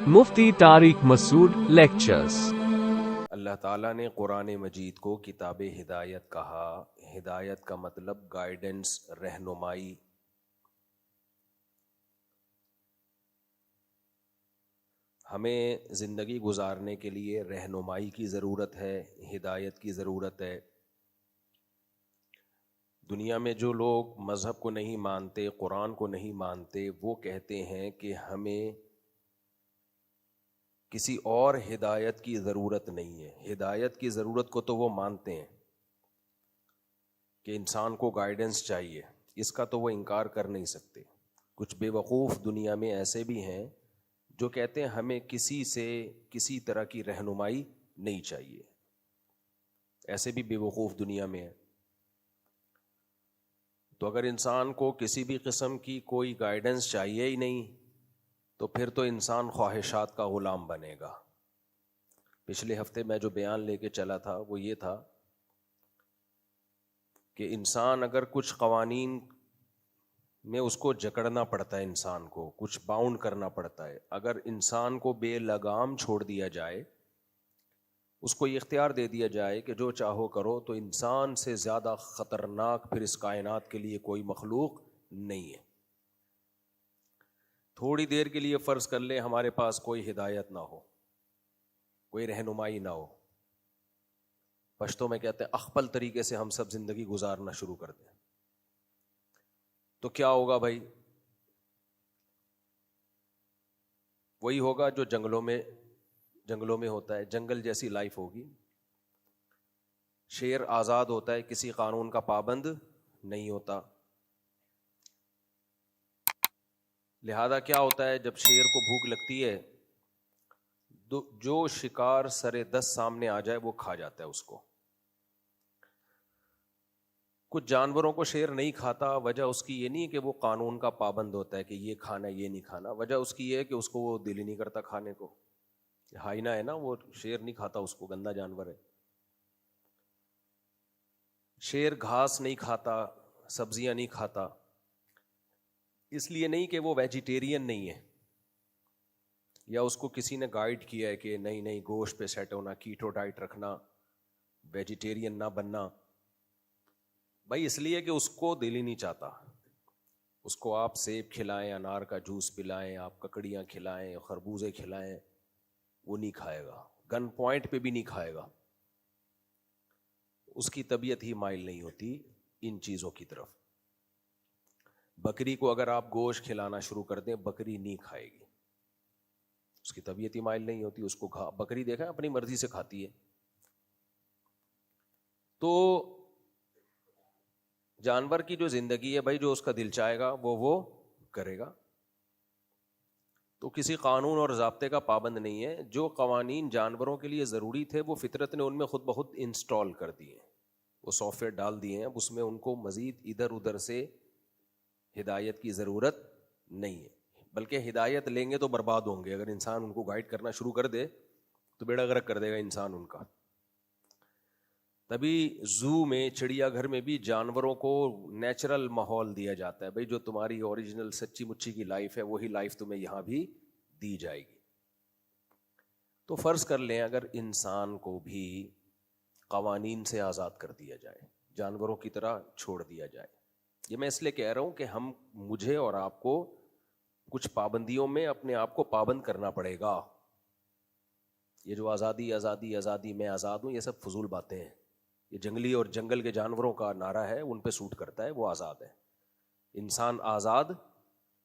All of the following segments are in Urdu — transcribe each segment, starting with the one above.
مفتی طارق مسعود لیکچرز۔ اللہ تعالیٰ نے قرآن مجید کو کتاب ہدایت کہا۔ ہدایت کا مطلب گائیڈنس، رہنمائی۔ ہمیں زندگی گزارنے کے لیے رہنمائی کی ضرورت ہے، ہدایت کی ضرورت ہے۔ دنیا میں جو لوگ مذہب کو نہیں مانتے، قرآن کو نہیں مانتے، وہ کہتے ہیں کہ ہمیں کسی اور ہدایت کی ضرورت نہیں ہے۔ ہدایت کی ضرورت کو تو وہ مانتے ہیں کہ انسان کو گائیڈنس چاہیے، اس کا تو وہ انکار کر نہیں سکتے۔ کچھ بے وقوف دنیا میں ایسے بھی ہیں جو کہتے ہیں ہمیں کسی سے کسی طرح کی رہنمائی نہیں چاہیے۔ ایسے بھی بے وقوف دنیا میں ہیں۔ تو اگر انسان کو کسی بھی قسم کی کوئی گائیڈنس چاہیے ہی نہیں تو پھر تو انسان خواہشات کا غلام بنے گا۔ پچھلے ہفتے میں جو بیان لے کے چلا تھا وہ یہ تھا کہ انسان اگر کچھ قوانین میں اس کو جکڑنا پڑتا ہے، انسان کو کچھ باؤنڈ کرنا پڑتا ہے، اگر انسان کو بے لگام چھوڑ دیا جائے، اس کو یہ اختیار دے دیا جائے کہ جو چاہو کرو، تو انسان سے زیادہ خطرناک پھر اس کائنات کے لیے کوئی مخلوق نہیں ہے۔ تھوڑی دیر کے لیے فرض کر لیں ہمارے پاس کوئی ہدایت نہ ہو، کوئی رہنمائی نہ ہو، پشتوں میں کہتے ہیں اخپل طریقے سے ہم سب زندگی گزارنا شروع کر دیں، تو کیا ہوگا بھائی؟ وہی ہوگا جو جنگلوں میں ہوتا ہے، جنگل جیسی لائف ہوگی۔ شیر آزاد ہوتا ہے، کسی قانون کا پابند نہیں ہوتا۔ لہذا کیا ہوتا ہے، جب شیر کو بھوک لگتی ہے جو شکار سرے دست سامنے آ جائے وہ کھا جاتا ہے اس کو۔ کچھ جانوروں کو شیر نہیں کھاتا، وجہ اس کی یہ نہیں کہ وہ قانون کا پابند ہوتا ہے کہ یہ کھانا یہ نہیں کھانا، وجہ اس کی یہ ہے کہ اس کو وہ دل ہی نہیں کرتا کھانے کو۔ ہائینا ہے نا، وہ شیر نہیں کھاتا اس کو، گندا جانور ہے۔ شیر گھاس نہیں کھاتا، سبزیاں نہیں کھاتا، اس لیے نہیں کہ وہ ویجیٹیرین نہیں ہے، یا اس کو کسی نے گائیڈ کیا ہے کہ نہیں گوشت پہ سیٹ ہونا، کیٹو ڈائٹ رکھنا، ویجیٹیرین نہ بننا۔ بھائی اس لیے کہ اس کو دل ہی نہیں چاہتا۔ اس کو آپ سیب کھلائیں، انار کا جوس پلائیں، آپ ککڑیاں کھلائیں، خربوزے کھلائیں، وہ نہیں کھائے گا، گن پوائنٹ پہ بھی نہیں کھائے گا۔ اس کی طبیعت ہی مائل نہیں ہوتی ان چیزوں کی طرف۔ بکری کو اگر آپ گوشت کھلانا شروع کر دیں، بکری نہیں کھائے گی، اس کی طبیعت ہی مائل نہیں ہوتی۔ اس کو بکری دیکھا اپنی مرضی سے کھاتی ہے۔ تو جانور کی جو زندگی ہے بھائی، جو اس کا دل چاہے گا وہ کرے گا۔ تو کسی قانون اور ضابطے کا پابند نہیں ہے۔ جو قوانین جانوروں کے لیے ضروری تھے وہ فطرت نے ان میں خود بخود انسٹال کر دیے، وہ سافٹ ویئر ڈال دیے ہیں، اب اس میں ان کو مزید ادھر ادھر سے ہدایت کی ضرورت نہیں ہے۔ بلکہ ہدایت لیں گے تو برباد ہوں گے۔ اگر انسان ان کو گائیڈ کرنا شروع کر دے تو بیڑا غرق کر دے گا انسان ان کا۔ تبھی زو میں، چڑیا گھر میں بھی جانوروں کو نیچرل ماحول دیا جاتا ہے، بھائی جو تمہاری اوریجنل سچی مچی کی لائف ہے وہی لائف تمہیں یہاں بھی دی جائے گی۔ تو فرض کر لیں اگر انسان کو بھی قوانین سے آزاد کر دیا جائے، جانوروں کی طرح چھوڑ دیا جائے، یہ میں اس لیے کہہ رہا ہوں کہ مجھے اور آپ کو کچھ پابندیوں میں اپنے آپ کو پابند کرنا پڑے گا۔ یہ جو آزادی آزادی آزادی، میں آزاد ہوں، یہ سب فضول باتیں ہیں۔ یہ جنگلی اور جنگل کے جانوروں کا نعرہ ہے، ان پہ سوٹ کرتا ہے، وہ آزاد ہے۔ انسان آزاد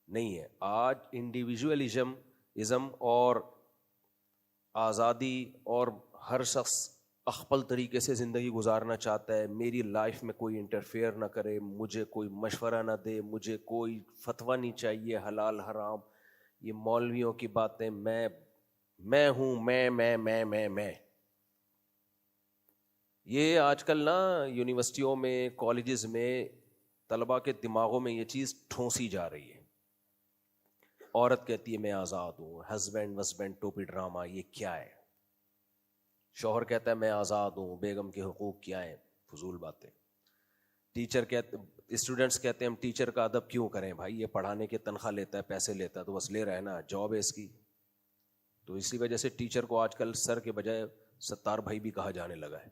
نہیں ہے۔ آج انڈیویژولزم اور آزادی، اور ہر شخص اخپل طریقے سے زندگی گزارنا چاہتا ہے، میری لائف میں کوئی انٹرفیئر نہ کرے، مجھے کوئی مشورہ نہ دے، مجھے کوئی فتویٰ نہیں چاہیے حلال حرام، یہ مولویوں کی باتیں، میں ہوں، میں یہ آج کل نا یونیورسٹیوں میں، کالجز میں طلباء کے دماغوں میں یہ چیز ٹھونسی جا رہی ہے۔ عورت کہتی ہے میں آزاد ہوں، ہسبینڈ ٹوپی ڈرامہ، یہ کیا ہے؟ شوہر کہتا ہے میں آزاد ہوں، بیگم کے حقوق کیا ہیں؟ فضول باتیں۔ ٹیچر کہتے اسٹوڈنٹس کہتے ہیں ہم ٹیچر کا ادب کیوں کریں بھائی, یہ پڑھانے کی تنخواہ لیتا ہے, پیسے لیتا ہے, تو بس لے رہا ہے نا, جاب ہے اس کی. تو اسی وجہ سے ٹیچر کو آج کل سر کے بجائے ستار بھائی بھی کہا جانے لگا ہے,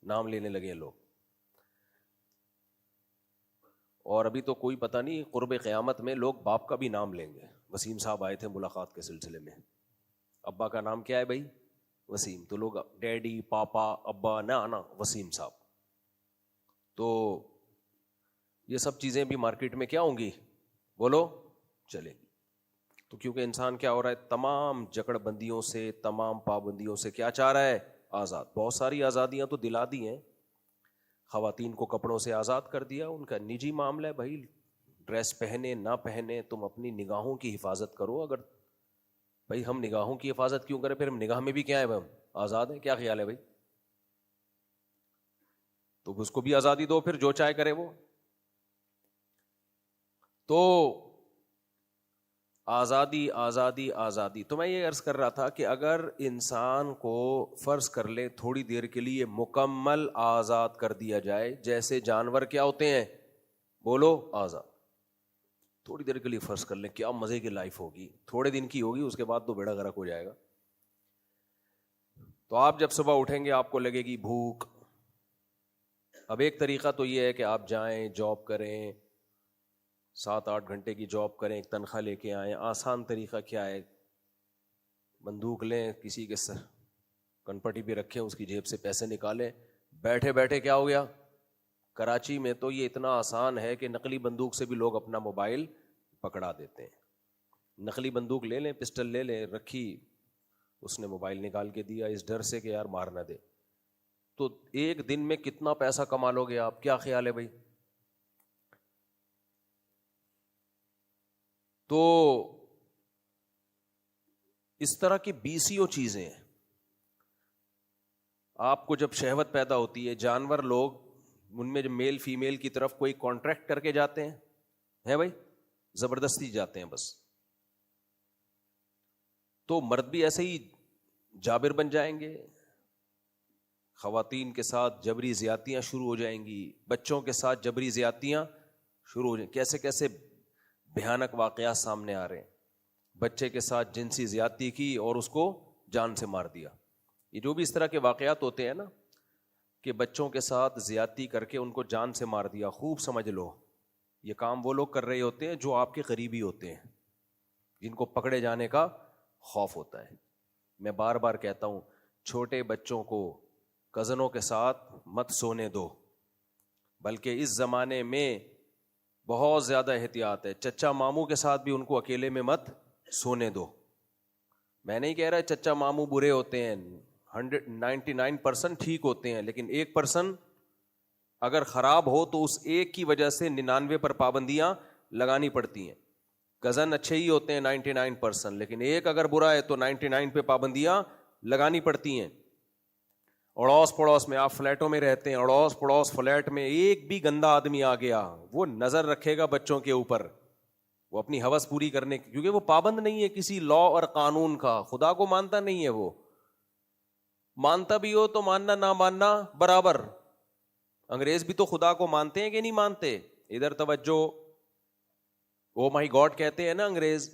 نام لینے لگے لوگ. اور ابھی تو کوئی پتہ نہیں قرب قیامت میں لوگ باپ کا بھی نام لیں گے. وسیم صاحب آئے تھے ملاقات کے سلسلے میں, ابا کا نام کیا ہے بھائی؟ وسیم. تو لوگ ڈیڈی, پاپا, ابا, نا وسیم صاحب. تو یہ سب چیزیں بھی مارکیٹ میں کیا ہوں گی, بولو, چلے گی. تو کیونکہ انسان کیا ہو رہا ہے, تمام جکڑ بندیوں سے, تمام پابندیوں سے کیا چاہ رہا ہے, آزاد. بہت ساری آزادیاں تو دلا دی ہیں. خواتین کو کپڑوں سے آزاد کر دیا, ان کا نجی معاملہ ہے بھائی, ڈریس پہنے نہ پہنے, تم اپنی نگاہوں کی حفاظت کرو. اگر بھائی ہم نگاہوں کی حفاظت کیوں کریں, پھر ہم نگاہ میں بھی کیا ہے, ہم آزاد ہیں. کیا خیال ہے بھائی؟ تو اس کو بھی آزادی دو, پھر جو چاہے کرے وہ. تو آزادی آزادی آزادی. تو میں یہ عرض کر رہا تھا کہ اگر انسان کو فرض کر لے تھوڑی دیر کے لیے مکمل آزاد کر دیا جائے, جیسے جانور کیا ہوتے ہیں, بولو, آزاد. تھوڑی دیر کے لیے فرض کر لیں, کیا مزے کی لائف ہوگی. تھوڑے دن کی ہوگی, اس کے بعد تو بیڑا غرق ہو جائے گا. تو آپ جب صبح اٹھیں گے آپ کو لگے گی بھوک. اب ایک طریقہ تو یہ ہے کہ آپ جائیں, جاب کریں, 7-8 گھنٹے کی جاب کریں, ایک تنخواہ لے کے آئیں. آسان طریقہ کیا ہے, بندوق لیں, کسی کے سر کنپٹی پہ رکھیں, اس کی جیب سے پیسے نکالیں, بیٹھے بیٹھے کیا ہو گیا. کراچی میں تو یہ اتنا آسان ہے کہ نقلی بندوق سے بھی لوگ اپنا موبائل پکڑا دیتے ہیں. نقلی بندوق لے لیں, پسٹل لے لیں, رکھی, اس نے موبائل نکال کے دیا اس ڈر سے کہ یار مار نہ دے. تو ایک دن میں کتنا پیسہ کما لو گے آپ, کیا خیال ہے بھائی؟ تو اس طرح کی 20 چیزیں ہیں. آپ کو جب شہوت پیدا ہوتی ہے, جانور لوگ ان میں جو میل فیمیل کی طرف کوئی کانٹریکٹ کر کے جاتے ہیں بھائی, زبردستی جاتے ہیں بس. تو مرد بھی ایسے ہی جابر بن جائیں گے, خواتین کے ساتھ جبری زیادتیاں شروع ہو جائیں گی, بچوں کے ساتھ جبری زیادتیاں شروع ہو جائیں. کیسے کیسے بھیانک واقعات سامنے آ رہے ہیں. بچے کے ساتھ جنسی زیادتی کی اور اس کو جان سے مار دیا. یہ جو بھی اس طرح کے واقعات ہوتے ہیں نا, کہ بچوں کے ساتھ زیادتی کر کے ان کو جان سے مار دیا, خوب سمجھ لو یہ کام وہ لوگ کر رہے ہوتے ہیں جو آپ کے قریبی ہوتے ہیں, جن کو پکڑے جانے کا خوف ہوتا ہے. میں بار بار کہتا ہوں, چھوٹے بچوں کو کزنوں کے ساتھ مت سونے دو, بلکہ اس زمانے میں بہت زیادہ احتیاط ہے. چچا ماموں کے ساتھ بھی ان کو اکیلے میں مت سونے دو. میں نہیں کہہ رہا چچا ماموں برے ہوتے ہیں, 99% ٹھیک ہوتے ہیں, لیکن 1% اگر خراب ہو تو اس ایک کی وجہ سے 99 پر پابندیاں لگانی پڑتی ہیں. کزن اچھے ہی ہوتے ہیں 99%, لیکن ایک اگر برا ہے تو 99 پہ پابندیاں لگانی پڑتی ہیں. اڑوس پڑوس میں, آپ فلیٹوں میں رہتے ہیں, اڑوس پڑوس فلیٹ میں ایک بھی گندا آدمی آ گیا, وہ نظر رکھے گا بچوں کے اوپر, وہ اپنی ہوس پوری کرنے کی, کیونکہ وہ پابند نہیں ہے کسی لا اور قانون کا, خدا کو مانتا نہیں ہے. وہ مانتا بھی ہو تو ماننا نہ ماننا برابر. انگریز بھی تو خدا کو مانتے ہیں کہ نہیں مانتے؟ ادھر توجہ, او مائی گاڈ کہتے ہیں نا انگریز,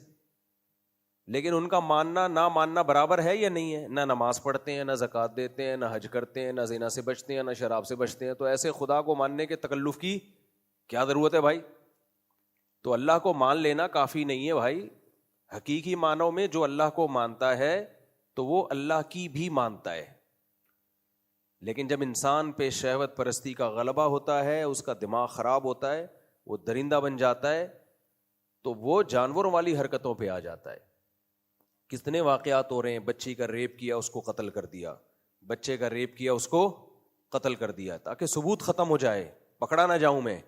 لیکن ان کا ماننا نہ ماننا برابر ہے یا نہیں ہے؟ نہ نماز پڑھتے ہیں, نہ زکوٰۃ دیتے ہیں, نہ حج کرتے ہیں, نہ زنا سے بچتے ہیں, نہ شراب سے بچتے ہیں. تو ایسے خدا کو ماننے کے تکلف کی کیا ضرورت ہے بھائی؟ تو اللہ کو مان لینا کافی نہیں ہے بھائی. حقیقی معنوں میں جو اللہ کو مانتا ہے تو وہ اللہ کی بھی مانتا ہے. لیکن جب انسان پہ شہوت پرستی کا غلبہ ہوتا ہے, اس کا دماغ خراب ہوتا ہے, وہ درندہ بن جاتا ہے, تو وہ جانوروں والی حرکتوں پہ آ جاتا ہے. کتنے واقعات ہو رہے ہیں, بچی کا ریپ کیا اس کو قتل کر دیا, بچے کا ریپ کیا اس کو قتل کر دیا, تاکہ ثبوت ختم ہو جائے, پکڑا نہ جاؤں میں.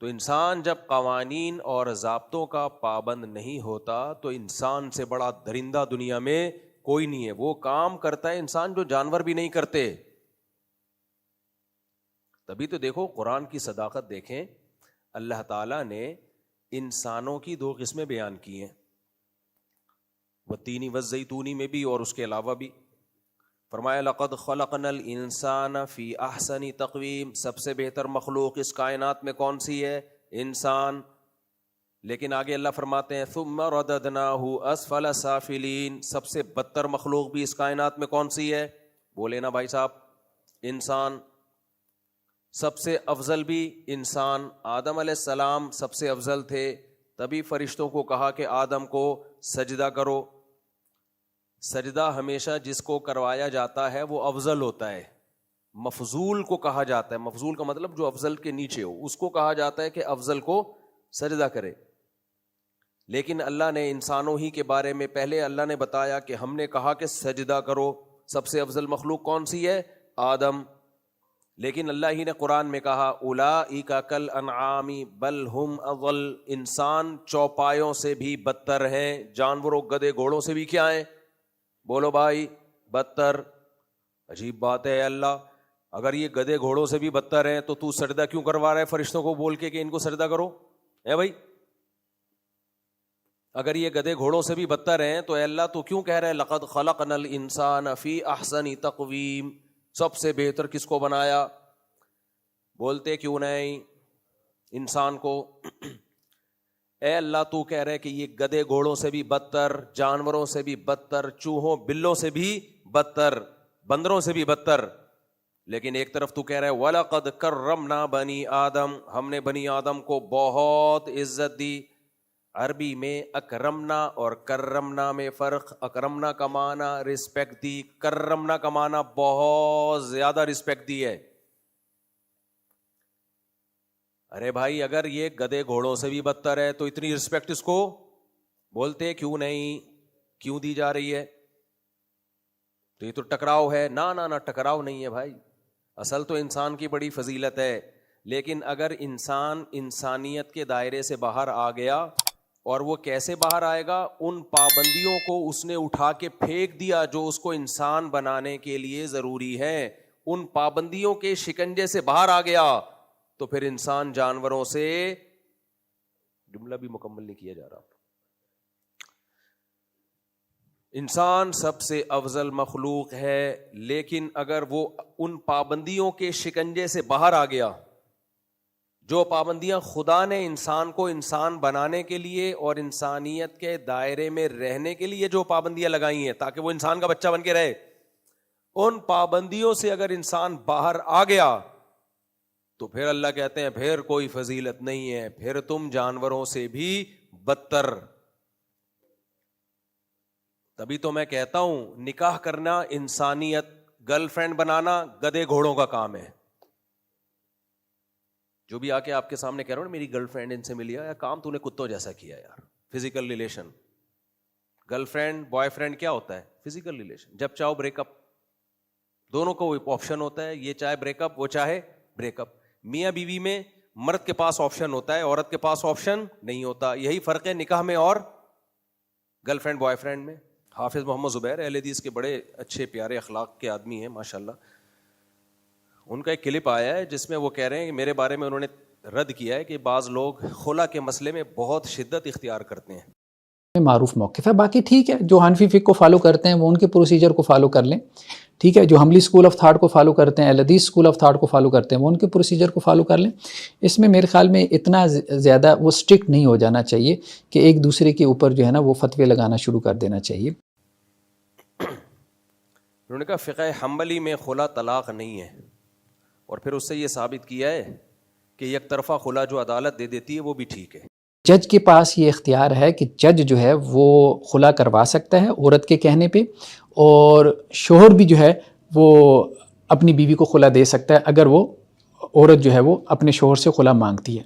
تو انسان جب قوانین اور ضابطوں کا پابند نہیں ہوتا تو انسان سے بڑا درندہ دنیا میں کوئی نہیں ہے. وہ کام کرتا ہے انسان جو جانور بھی نہیں کرتے. تبھی تو دیکھو قرآن کی صداقت دیکھیں, اللہ تعالیٰ نے انسانوں کی 2 قسمیں بیان کی ہیں, والتین والزیتون میں بھی اور اس کے علاوہ بھی. فرمایا لقد خلقنا الانسان فی احسن تقویم، سب سے بہتر مخلوق اس کائنات میں کون سی ہے؟ انسان. لیکن آگے اللہ فرماتے ہیں ثم رددناہ اسفل سافلین، سب سے بدتر مخلوق بھی اس کائنات میں کون سی ہے؟ بولے نا بھائی صاحب، انسان. سب سے افضل بھی انسان. آدم علیہ السلام سب سے افضل تھے، تبھی فرشتوں کو کہا کہ آدم کو سجدہ کرو. سجدہ ہمیشہ جس کو کروایا جاتا ہے وہ افضل ہوتا ہے. مفضول کو کہا جاتا ہے، مفضول کا مطلب جو افضل کے نیچے ہو، اس کو کہا جاتا ہے کہ افضل کو سجدہ کرے. لیکن اللہ نے انسانوں ہی کے بارے میں پہلے اللہ نے بتایا کہ ہم نے کہا کہ سجدہ کرو. سب سے افضل مخلوق کون سی ہے؟ آدم. لیکن اللہ ہی نے قرآن میں کہا اولئک کالانعام بل ہم اضل، انسان چوپایوں سے بھی بدتر ہیں، جانوروں گدھے گھوڑوں سے بھی کیا ہیں؟ بولو بھائی، بدتر. عجیب بات ہے اللہ، اگر یہ گدھے گھوڑوں سے بھی بدتر ہیں تو سجدہ کیوں کروا رہا ہے فرشتوں کو بول کے کہ ان کو سجدہ کرو؟ اے بھائی، اگر یہ گدھے گھوڑوں سے بھی بدتر ہیں تو اے اللہ تو کیوں کہہ رہا ہے لقد خلقنا الانسان فی احسن تقویم؟ سب سے بہتر کس کو بنایا؟ بولتے کیوں نہیں انسان کو؟ اے اللہ تو کہہ رہے کہ یہ گدھے گھوڑوں سے بھی بدتر، جانوروں سے بھی بدتر، چوہوں بلوں سے بھی بدتر، بندروں سے بھی بدتر. لیکن ایک طرف تو کہہ رہا ہے وَلَقَدْ كَرَّمْنَا بَنِي آدم، ہم نے بنی آدم کو بہت عزت دی. عربی میں اکرمنا اور کرمنا میں فرق. اکرمنا کا معنی رسپیکٹ دی، کرمنا کا معنی بہت زیادہ رسپیکٹ دی ہے. ارے بھائی، اگر یہ گدھے گھوڑوں سے بھی بدتر ہے تو اتنی رسپیکٹ اس کو بولتے کیوں نہیں؟ کیوں دی جا رہی ہے؟ تو یہ تو ٹکراؤ ہے. نہ ٹکراؤ نہیں ہے بھائی، اصل تو انسان کی بڑی فضیلت ہے. لیکن اگر انسان انسانیت کے دائرے سے باہر آ گیا، اور وہ کیسے باہر آئے گا؟ ان پابندیوں کو اس نے اٹھا کے پھینک دیا جو اس کو انسان بنانے کے لیے ضروری ہے. ان پابندیوں کے شکنجے سے باہر آ گیا تو پھر انسان جانوروں سے، جملہ بھی مکمل نہیں کیا جا رہا. انسان سب سے افضل مخلوق ہے، لیکن اگر وہ ان پابندیوں کے شکنجے سے باہر آ گیا، جو پابندیاں خدا نے انسان کو انسان بنانے کے لیے اور انسانیت کے دائرے میں رہنے کے لیے جو پابندیاں لگائی ہیں تاکہ وہ انسان کا بچہ بن کے رہے، ان پابندیوں سے اگر انسان باہر آ گیا تو پھر اللہ کہتے ہیں پھر کوئی فضیلت نہیں ہے، پھر تم جانوروں سے بھی بدتر. تبھی تو میں کہتا ہوں نکاح کرنا انسانیت، گرل فرینڈ بنانا گدھے گھوڑوں کا کام ہے. جو بھی آ کے آپ کے سامنے کہہ رہا ہوں میری گرل فرینڈ ان سے ملی ہے، کام تو نے کتوں جیسا کیا یار. Physical relation, girl friend boy friend کیا ہوتا ہے؟ Physical relation. جب چاہو بریک اپ، دونوں کو آپشن ہوتا ہے، یہ چاہے بریک اپ وہ چاہے بریک اپ. میاں بیوی میں مرد کے پاس آپشن ہوتا ہے، عورت کے پاس آپشن نہیں ہوتا. یہی فرق ہے نکاح میں اور گرل فرینڈ بوائے فرینڈ میں. حافظ محمد زبیر اہل حدیث کے بڑے اچھے پیارے اخلاق کے آدمی ہیں ماشاءاللہ. ان کا ایک کلپ آیا ہے جس میں وہ کہہ رہے ہیں کہ میرے بارے میں انہوں نے رد کیا ہے کہ بعض لوگ خلا کے مسئلے میں بہت شدت اختیار کرتے ہیں. معروف موقف ہے. باقی ٹھیک ہے، جو حنفی فقہ کو فالو کرتے ہیں وہ ان کے پروسیجر کو فالو کر لیں. ٹھیک ہے، جو حنبلی اسکول آف تھاٹ کو فالو کرتے ہیں، اہل حدیث اسکول آف تھاٹ کو فالو کرتے ہیں وہ ان کے پروسیجر کو فالو کر لیں. اس میں میرے خیال میں اتنا زیادہ وہ اسٹرکٹ نہیں ہو جانا چاہیے کہ ایک دوسرے کے اوپر جو ہے نا وہ فتوے لگانا شروع کر دینا چاہیے. انہوں نے کہا فقہ حنبلی میں خلا طلاق نہیں ہے، اور پھر اس سے یہ ثابت کیا ہے کہ یک طرفہ خلا جو عدالت دے دیتی ہے وہ بھی ٹھیک ہے. جج کے پاس یہ اختیار ہے کہ جج جو ہے وہ خلا کروا سکتا ہے عورت کے کہنے پہ، اور شوہر بھی جو ہے وہ اپنی بیوی کو خلا دے سکتا ہے اگر وہ عورت جو ہے وہ اپنے شوہر سے خلا مانگتی ہے.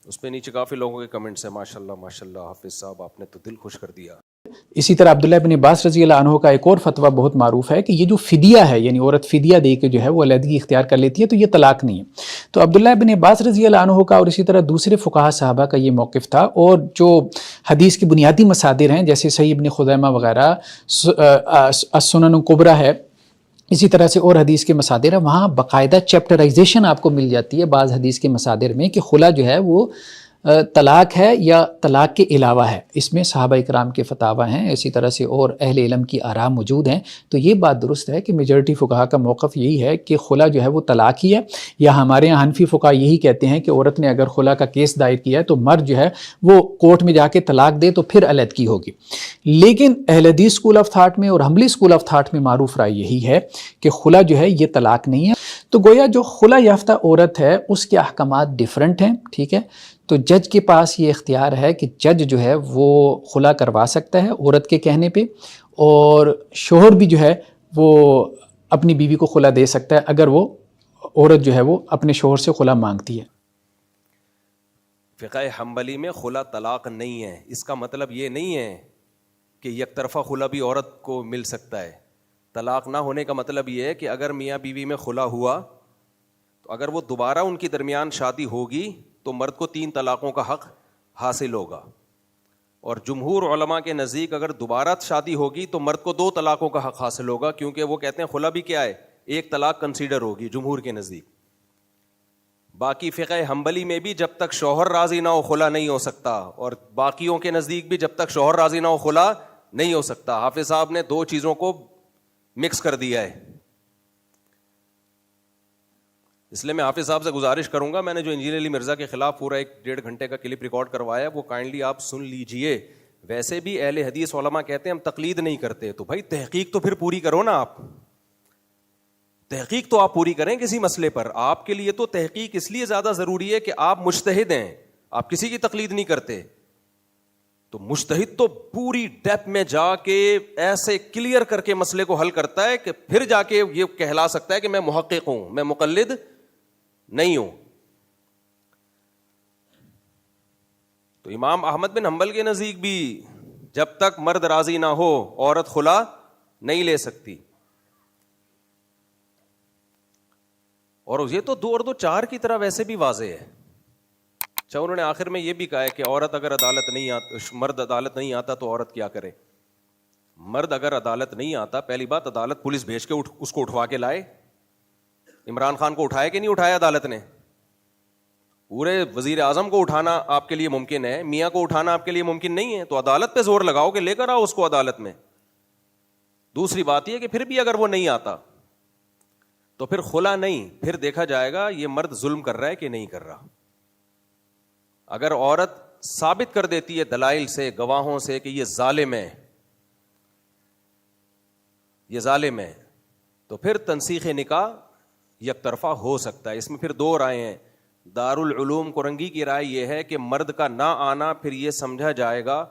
اس پہ نیچے کافی لوگوں کے کمنٹس ہیں. ماشاءاللہ ماشاءاللہ حافظ صاحب، آپ نے تو دل خوش کر دیا. اسی طرح عبداللہ بن عباس رضی اللہ عنہ کا ایک اور فتویٰ بہت معروف ہے کہ یہ جو فدیہ ہے، یعنی عورت فدیہ دے کے جو ہے وہ علیحدگی اختیار کر لیتی ہے تو یہ طلاق نہیں ہے. تو عبداللہ بن عباس رضی اللہ عنہ کا اور اسی طرح دوسرے فقہا صحابہ کا یہ موقف تھا. اور جو حدیث کی بنیادی مصادر ہیں جیسے صحیح ابن خزیمہ وغیرہ، السنن الکبریٰ ہے، اسی طرح سے اور حدیث کے مصادر ہیں، وہاں باقاعدہ چیپٹرائزیشن آپ کو مل جاتی ہے بعض حدیث کے مصادر میں کہ خلا جو ہے وہ طلاق ہے یا طلاق کے علاوہ ہے، اس میں صحابہ اکرام کے فتاوی ہیں، اسی طرح سے اور اہل علم کی آراء موجود ہیں. تو یہ بات درست ہے کہ میجورٹی فقہا کا موقف یہی ہے کہ خلا جو ہے وہ طلاق ہی ہے، یا ہمارے یہاں حنفی فقہا یہی کہتے ہیں کہ عورت نے اگر خلا کا کیس دائر کیا ہے تو مرد جو ہے وہ کورٹ میں جا کے طلاق دے تو پھر علیحدگی ہوگی. لیکن اہل حدیث اسکول آف تھاٹ میں اور حنبلی اسکول آف تھاٹ میں معروف رائے یہی ہے کہ خلا جو ہے یہ طلاق نہیں ہے. تو گویا جو خلا یافتہ عورت ہے اس کے احکامات ڈیفرنٹ ہیں، ٹھیک ہے. تو جج کے پاس یہ اختیار ہے کہ جج جو ہے وہ خلا کروا سکتا ہے عورت کے کہنے پہ، اور شوہر بھی جو ہے وہ اپنی بیوی کو خلا دے سکتا ہے اگر وہ عورت جو ہے وہ اپنے شوہر سے خلا مانگتی ہے. فقہ حنبلی میں خلا طلاق نہیں ہے. اس کا مطلب یہ نہیں ہے کہ یک طرفہ خلا بھی عورت کو مل سکتا ہے. طلاق نہ ہونے کا مطلب یہ ہے کہ اگر میاں بیوی میں خلا ہوا تو اگر وہ دوبارہ ان کے درمیان شادی ہوگی تو مرد کو 3 طلاقوں کا حق حاصل ہوگا. اور جمہور علماء کے نزدیک اگر دوبارہ شادی ہوگی تو مرد کو 2 طلاقوں کا حق حاصل ہوگا، کیونکہ وہ کہتے ہیں خلا بھی کیا ہے، 1 طلاق کنسیڈر ہوگی جمہور کے نزدیک. باقی فقہ حنبلی میں بھی جب تک شوہر راضی نہ ہو خلا نہیں ہو سکتا، اور باقیوں کے نزدیک بھی جب تک شوہر راضی نہ ہو خلا نہیں ہو سکتا. حافظ صاحب نے 2 چیزوں کو مکس کر دیا ہے. اس لیے میں حافظ صاحب سے گزارش کروں گا، میں نے جو انجینئر علی مرزا کے خلاف پورا 1.5 گھنٹے کا کلپ ریکارڈ کروایا ہے وہ کائنڈلی آپ سن لیجئے. ویسے بھی اہل حدیث علماء کہتے ہیں ہم تقلید نہیں کرتے، تو بھائی تحقیق تو پھر پوری کرو نا. آپ تحقیق تو آپ پوری کریں کسی مسئلے پر. آپ کے لیے تو تحقیق اس لیے زیادہ ضروری ہے کہ آپ مجتہد ہیں، آپ کسی کی تقلید نہیں کرتے. تو مجتہد تو پوری ڈیپتھ میں جا کے ایسے کلیئر کر کے مسئلے کو حل کرتا ہے کہ پھر جا کے یہ کہلا سکتا ہے کہ میں محقق ہوں، میں مقلد نہیں ہوں. تو امام احمد بن حنبل کے نزدیک بھی جب تک مرد راضی نہ ہو عورت خلا نہیں لے سکتی. اور یہ تو 2 اور 2 4 کی طرح ویسے بھی واضح ہے. اچھا انہوں نے آخر میں یہ بھی کہا ہے کہ عورت اگر عدالت نہیں آتا، مرد عدالت نہیں آتا تو عورت کیا کرے. مرد اگر عدالت نہیں آتا، پہلی بات عدالت پولیس بھیج کے اس کو اٹھوا کے لائے. عمران خان کو اٹھایا کہ نہیں اٹھایا عدالت نے؟ پورے وزیر اعظم کو اٹھانا آپ کے لیے ممکن ہے، میاں کو اٹھانا آپ کے لیے ممکن نہیں ہے. تو عدالت پہ زور لگاؤ کہ لے کر آؤ اس کو عدالت میں. دوسری بات یہ کہ پھر بھی اگر وہ نہیں آتا تو پھر خلا نہیں، پھر دیکھا جائے گا یہ مرد ظلم کر رہا ہے کہ نہیں کر رہا. اگر عورت ثابت کر دیتی ہے دلائل سے، گواہوں سے کہ یہ ظالم ہے، یہ ظالم ہے، تو پھر تنسیخ نکاح یک طرفہ ہو سکتا ہے. اس میں پھر 2 رائے ہیں. دارالعلوم کرنگی کی رائے یہ ہے کہ مرد کا نہ آنا پھر یہ سمجھا جائے گا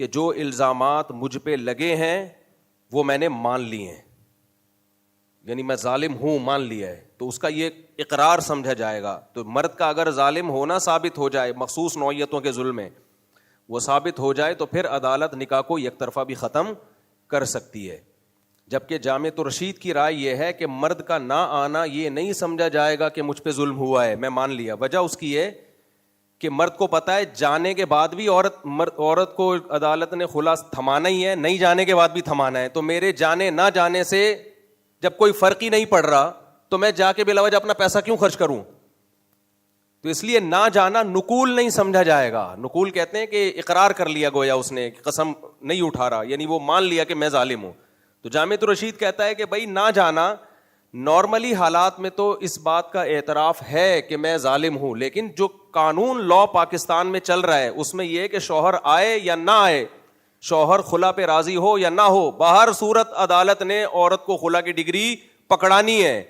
کہ جو الزامات مجھ پہ لگے ہیں وہ میں نے مان لیے ہیں، یعنی میں ظالم ہوں مان لیا ہے، تو اس کا یہ اقرار سمجھا جائے گا. تو مرد کا اگر ظالم ہونا ثابت ہو جائے مخصوص نوعیتوں کے ظلم میں وہ ثابت ہو جائے تو پھر عدالت نکاح کو یک طرفہ بھی ختم کر سکتی ہے. جبکہ جامع الرشید کی رائے یہ ہے کہ مرد کا نہ آنا یہ نہیں سمجھا جائے گا کہ مجھ پہ ظلم ہوا ہے، میں مان لیا. وجہ اس کی ہے کہ مرد کو پتا ہے جانے کے بعد بھی عورت کو عدالت نے خلا تھمانا ہی ہے، نہیں جانے کے بعد بھی تھمانا ہے. تو میرے جانے نہ جانے سے جب کوئی فرق ہی نہیں پڑ رہا تو میں جا کے بلا وجہ اپنا پیسہ کیوں خرچ کروں. تو اس لیے نہ جانا نقول نہیں سمجھا جائے گا. نقول کہتے ہیں کہ اقرار کر لیا گویا اس نے، قسم نہیں اٹھا رہا، یعنی وہ مان لیا کہ میں ظالم ہوں. تو جامع الرشید کہتا ہے کہ بھائی نہ جانا نارملی حالات میں تو اس بات کا اعتراف ہے کہ میں ظالم ہوں، لیکن جو قانون لا پاکستان میں چل رہا ہے اس میں یہ کہ شوہر آئے یا نہ آئے، شوہر خلا پہ راضی ہو یا نہ ہو، باہر صورت عدالت نے عورت کو خلا کی ڈگری پکڑانی ہے.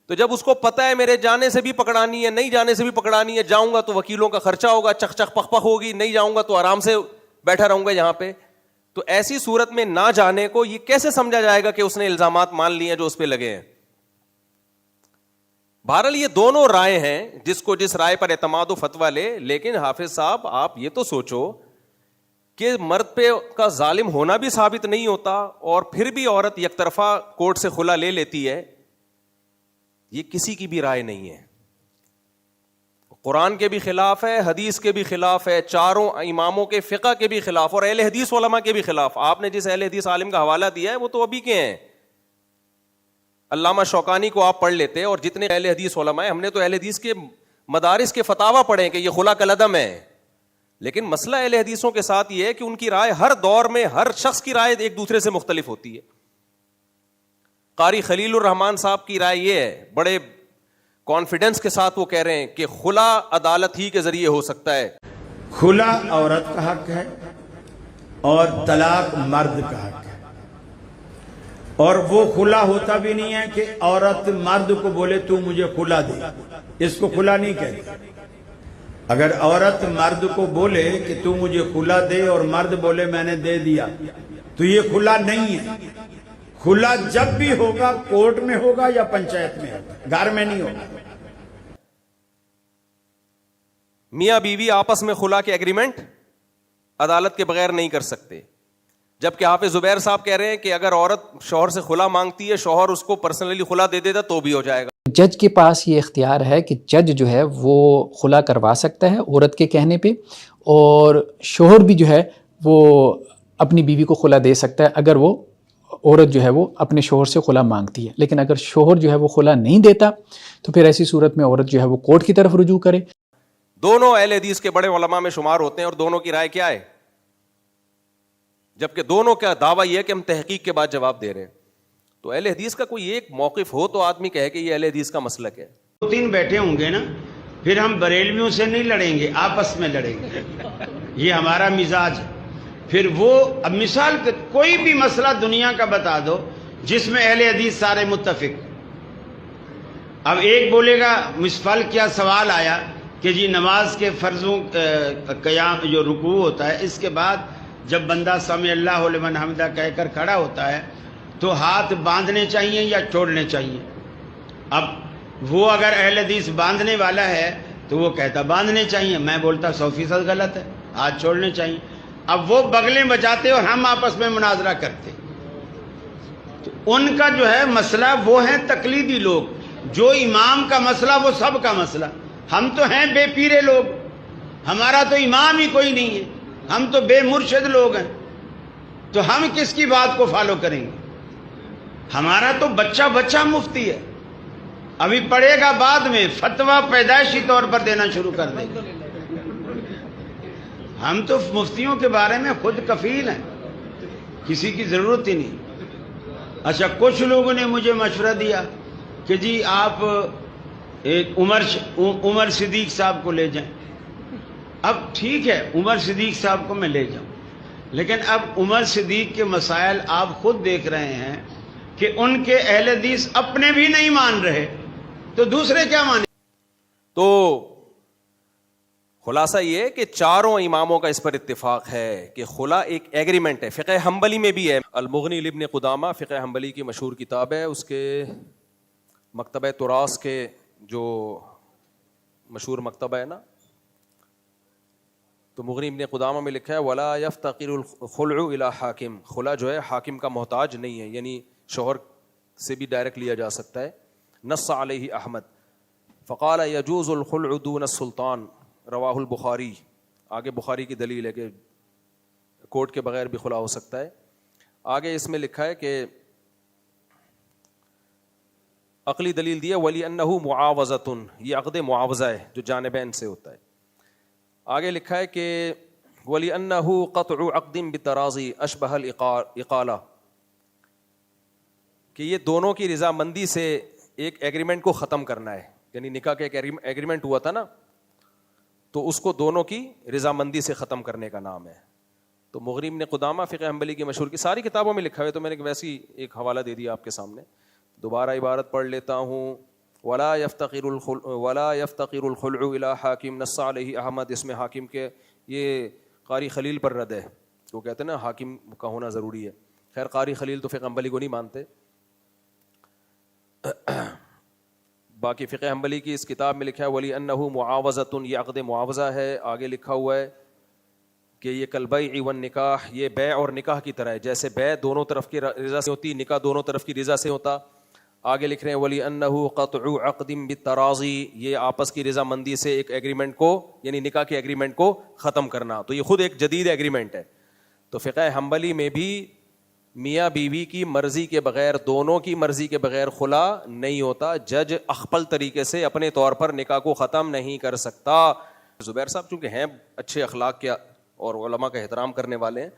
تو جب اس کو پتہ ہے میرے جانے سے بھی پکڑانی ہے، نہیں جانے سے بھی پکڑانی ہے، جاؤں گا تو وکیلوں کا خرچہ ہوگا، چک چک پخ پخ ہوگی، نہیں جاؤں گا تو آرام سے بیٹھا رہوں گا یہاں پہ. تو ایسی صورت میں نہ جانے کو یہ کیسے سمجھا جائے گا کہ اس نے الزامات مان لیے جو اس پہ لگے ہیں. بہرحال یہ دونوں رائے ہیں، جس کو جس رائے پر اعتماد و فتویٰ لے. لیکن حافظ صاحب آپ یہ تو سوچو کہ مرد پہ کا ظالم ہونا بھی ثابت نہیں ہوتا اور پھر بھی عورت یک طرفہ کورٹ سے خلا لے لیتی ہے. یہ کسی کی بھی رائے نہیں ہے، قرآن کے بھی خلاف ہے، حدیث کے بھی خلاف ہے، چاروں اماموں کے فقہ کے بھی خلاف اور اہل حدیث علماء کے بھی خلاف. آپ نے جس اہل حدیث عالم کا حوالہ دیا ہے وہ تو ابھی کے ہیں. علامہ شوکانی کو آپ پڑھ لیتے اور جتنے اہل حدیث علماء ہیں، ہم نے تو اہل حدیث کے مدارس کے فتاوی پڑھے کہ یہ خلا کالعدم ہے. لیکن مسئلہ اہل حدیثوں کے ساتھ یہ ہے کہ ان کی رائے ہر دور میں ہر شخص کی رائے ایک دوسرے سے مختلف ہوتی ہے. قاری خلیل الرحمان صاحب کی رائے یہ ہے, بڑے کانفیڈنس کے ساتھ وہ کہہ رہے ہیں کہ خلا عدالت ہی کے ذریعے ہو سکتا ہے. خلا عورت کا حق ہے اور طلاق مرد کا حق ہے, اور وہ خلا ہوتا بھی نہیں ہے کہ عورت مرد کو بولے تو مجھے خلا دے, اس کو خلا نہیں کہتے. اگر عورت مرد کو بولے کہ تو مجھے خلا دے اور مرد بولے میں نے دے دیا, تو یہ خلا نہیں ہے. خلا جب بھی ہوگا کورٹ میں ہوگا یا پنچایت میں ہوگا, گھر میں نہیں ہوگا. میاں بیوی آپس میں خلا کے ایگریمنٹ عدالت کے بغیر نہیں کر سکتے, جبکہ حافظ زبیر صاحب کہہ رہے ہیں کہ اگر عورت شوہر سے خلا مانگتی ہے, شوہر اس کو پرسنلی خلا دے دیتا تو بھی ہو جائے گا. جج کے پاس یہ اختیار ہے کہ جج جو ہے وہ خلا کروا سکتا ہے عورت کے کہنے پہ, اور شوہر بھی جو ہے وہ اپنی بیوی کو خلا دے سکتا ہے اگر وہ عورت جو ہے وہ اپنے شوہر سے خلا مانگتی ہے. لیکن اگر شوہر جو ہے وہ خلا نہیں دیتا تو پھر ایسی صورت میں عورت جو ہے وہ کورٹ کی طرف رجوع کرے. دونوں اہل حدیث کے بڑے علماء میں شمار ہوتے ہیں اور دونوں کی رائے کیا ہے, جبکہ دونوں کا دعویٰ یہ ہے کہ ہم تحقیق کے بعد جواب دے رہے ہیں. تو اہل حدیث کا کوئی ایک موقف ہو تو آدمی کہے کہ یہ اہل حدیث کا مسلک ہے. 2-3 بیٹھے ہوں گے نا, پھر ہم بریلویوں سے نہیں لڑیں گے, آپس میں لڑیں گے. یہ ہمارا مزاج ہے. پھر وہ اب مثال کوئی بھی مسئلہ دنیا کا بتا دو جس میں اہل حدیث سارے متفق. اب ایک بولے گا مسفل کیا سوال آیا کہ جی نماز کے فرضوں قیام جو رکوع ہوتا ہے, اس کے بعد جب بندہ سمع اللہ لمن حمدہ کہہ کر کھڑا ہوتا ہے تو ہاتھ باندھنے چاہیے یا چھوڑنے چاہیے. اب وہ اگر اہل حدیث باندھنے والا ہے تو وہ کہتا باندھنے چاہیے, میں بولتا 100% غلط ہے, ہاتھ چھوڑنے چاہیے. اب وہ بغلیں بجاتے اور ہم آپس میں مناظرہ کرتے. تو ان کا جو ہے مسئلہ وہ ہیں تقلیدی لوگ, جو امام کا مسئلہ وہ سب کا مسئلہ. ہم تو ہیں بے پیرے لوگ, ہمارا تو امام ہی کوئی نہیں ہے, ہم تو بے مرشد لوگ ہیں, تو ہم کس کی بات کو فالو کریں گے؟ ہمارا تو بچہ مفتی ہے, ابھی پڑھے گا بعد میں فتویٰ پیدائشی طور پر دینا شروع کر دے گا. ہم تو مفتیوں کے بارے میں خود کفیل ہیں, کسی کی ضرورت ہی نہیں. اچھا, کچھ لوگوں نے مجھے مشورہ دیا کہ جی آپ عمر صدیق صاحب کو لے جائیں. اب ٹھیک ہے, عمر صدیق صاحب کو میں لے جاؤں, لیکن اب عمر صدیق کے مسائل آپ خود دیکھ رہے ہیں کہ ان کے اہل حدیث اپنے بھی نہیں مان رہے, تو دوسرے کیا مانیں؟ تو خلاصہ یہ ہے کہ چاروں اماموں کا اس پر اتفاق ہے کہ خلا ایک ایگریمنٹ ہے. فقہ حنبلی میں بھی ہے, المغنی لابن قدامہ فقہ حنبلی کی مشہور کتاب ہے, اس کے مکتبہ تراث کے جو مشہور مکتبہ ہے نا, تو مغنی ابن قدامہ میں لکھا ہے ولا یفتقر الخلع الی حاکم, خلا جو ہے حاکم کا محتاج نہیں ہے, یعنی شوہر سے بھی ڈائریکٹ لیا جا سکتا ہے. نص علیہ احمد فقال یجوز الخلع دون السلطان رواہ البخاری. آگے بخاری کی دلیل ہے کہ کورٹ کے بغیر بھی خلا ہو سکتا ہے. آگے اس میں لکھا ہے کہ عقلی دلیل دی ہے ولی انہ معاوضۃ, یہ عقد معاوضہ ہے جو جانبین سے ہوتا ہے. آگے لکھا ہے کہ ولی انہ قطع عقد بالتراضی اشبہ الاقالہ, کہ یہ دونوں کی رضامندی سے ایک ایگریمنٹ کو ختم کرنا ہے, یعنی نکاح کا ایک ایگریمنٹ ہوا تھا نا, تو اس کو دونوں کی رضامندی سے ختم کرنے کا نام ہے. تو مغنی ابن قدامہ فقہ حنبلی کی مشہور کی ساری کتابوں میں لکھا ہے, تو میں نے ویسی ایک حوالہ دے دیا آپ کے سامنے. دوبارہ عبارت پڑھ لیتا ہوں. ولا یفتقر الخلع الی حاکم نص علیہ احمد, اس میں حاکم کے, یہ قاری خلیل پر رد ہے, وہ کہتے ہیں نا حاکم کا ہونا ضروری ہے. خیر قاری خلیل تو فقہ حنبلی کو نہیں مانتے. باقی فقہ حنبلی کی اس کتاب میں لکھا ہے ولی انہ معاوضۃ, یہ عقد معاوضہ ہے. آگے لکھا ہوا ہے کہ یہ کالبیع والنکاح, یہ بیع اور نکاح کی طرح ہے, جیسے بیع دونوں طرف کی رضا سے ہوتی, نکاح دونوں طرف کی رضا سے ہوتا. آگے لکھ رہے ہیں ولی انہ قطع عقد بالتراضی, یہ آپس کی رضامندی سے ایک ایگریمنٹ کو, یعنی نکاح کے ایگریمنٹ کو ختم کرنا. تو یہ خود ایک جدید ایگریمنٹ ہے. تو فقہ حنبلی میں بھی میاں بیوی کی مرضی کے بغیر, دونوں کی مرضی کے بغیر خلا نہیں ہوتا. جج اخپل طریقے سے اپنے طور پر نکاح کو ختم نہیں کر سکتا. زبیر صاحب چونکہ ہیں اچھے اخلاق کے اور علماء کا احترام کرنے والے ہیں,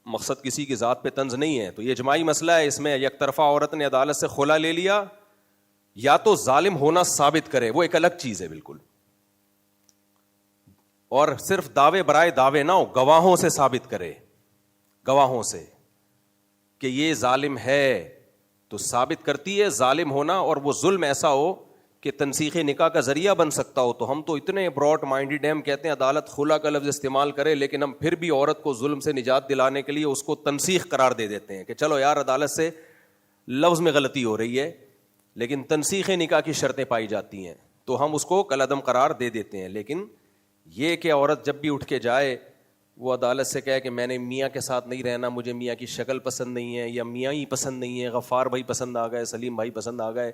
مقصد کسی کی ذات پہ طنز نہیں ہے, تو یہ اجماعی مسئلہ ہے, اس میں یک طرفہ عورت نے عدالت سے خلا لے لیا, یا تو ظالم ہونا ثابت کرے, وہ ایک الگ چیز ہے بالکل, اور صرف دعوے برائے دعوے نہ ہو, گواہوں سے ثابت کرے, گواہوں سے کہ یہ ظالم ہے, تو ثابت کرتی ہے ظالم ہونا, اور وہ ظلم ایسا ہو کہ تنسیخ نکاح کا ذریعہ بن سکتا ہو. تو ہم تو اتنے براڈ مائنڈیڈ ہیں, ہم کہتے ہیں عدالت خلا کا لفظ استعمال کرے, لیکن ہم پھر بھی عورت کو ظلم سے نجات دلانے کے لیے اس کو تنسیخ قرار دے دیتے ہیں کہ چلو یار عدالت سے لفظ میں غلطی ہو رہی ہے, لیکن تنسیخ نکاح کی شرطیں پائی جاتی ہیں تو ہم اس کو کالعدم قرار دے دیتے ہیں. لیکن یہ کہ عورت جب بھی اٹھ کے جائے وہ عدالت سے کہے کہ میں نے میاں کے ساتھ نہیں رہنا, مجھے میاں کی شکل پسند نہیں ہے, یا میاں ہی پسند نہیں ہے, غفار بھائی پسند آ گئے, سلیم بھائی پسند آ گئے,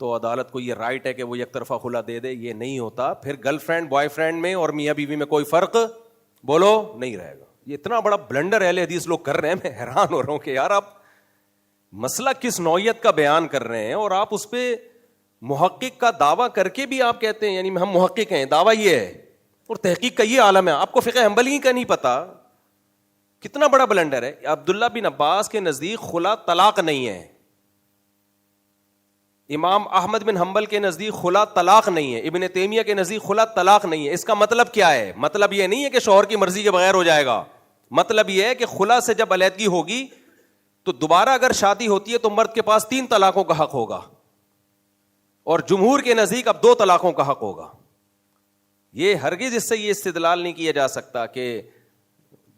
تو عدالت کو یہ رائٹ ہے کہ وہ یک طرفہ خلا دے دے. یہ نہیں ہوتا. پھر گرل فرینڈ بوائے فرینڈ میں اور میاں بیوی میں کوئی فرق بولو نہیں رہے گا. یہ اتنا بڑا بلنڈر اہل حدیث لوگ کر رہے ہیں, میں حیران ہو رہا ہوں کہ یار آپ مسئلہ کس نوعیت کا بیان کر رہے ہیں, اور آپ اس پہ محقق کا دعویٰ کر کے بھی آپ کہتے ہیں یعنی ہم محقق ہیں, دعویٰ یہ ہے, اور تحقیق کا یہ عالم ہے, آپ کو فقہ حنبلی کا نہیں پتا. کتنا بڑا بلنڈر ہے. عبداللہ بن عباس کے نزدیک خلا طلاق نہیں ہے, امام احمد بن حنبل کے نزدیک خلا طلاق نہیں ہے, ابن تیمیہ کے نزدیک خلا طلاق نہیں ہے. اس کا مطلب کیا ہے؟ مطلب یہ نہیں ہے کہ شوہر کی مرضی کے بغیر ہو جائے گا, مطلب یہ ہے کہ خلا سے جب علیحدگی ہوگی تو دوبارہ اگر شادی ہوتی ہے تو مرد کے پاس 3 طلاقوں کا حق ہوگا, اور جمہور کے نزدیک اب 2 طلاقوں کا حق ہوگا. یہ ہرگز اس سے یہ استدلال نہیں کیا جا سکتا کہ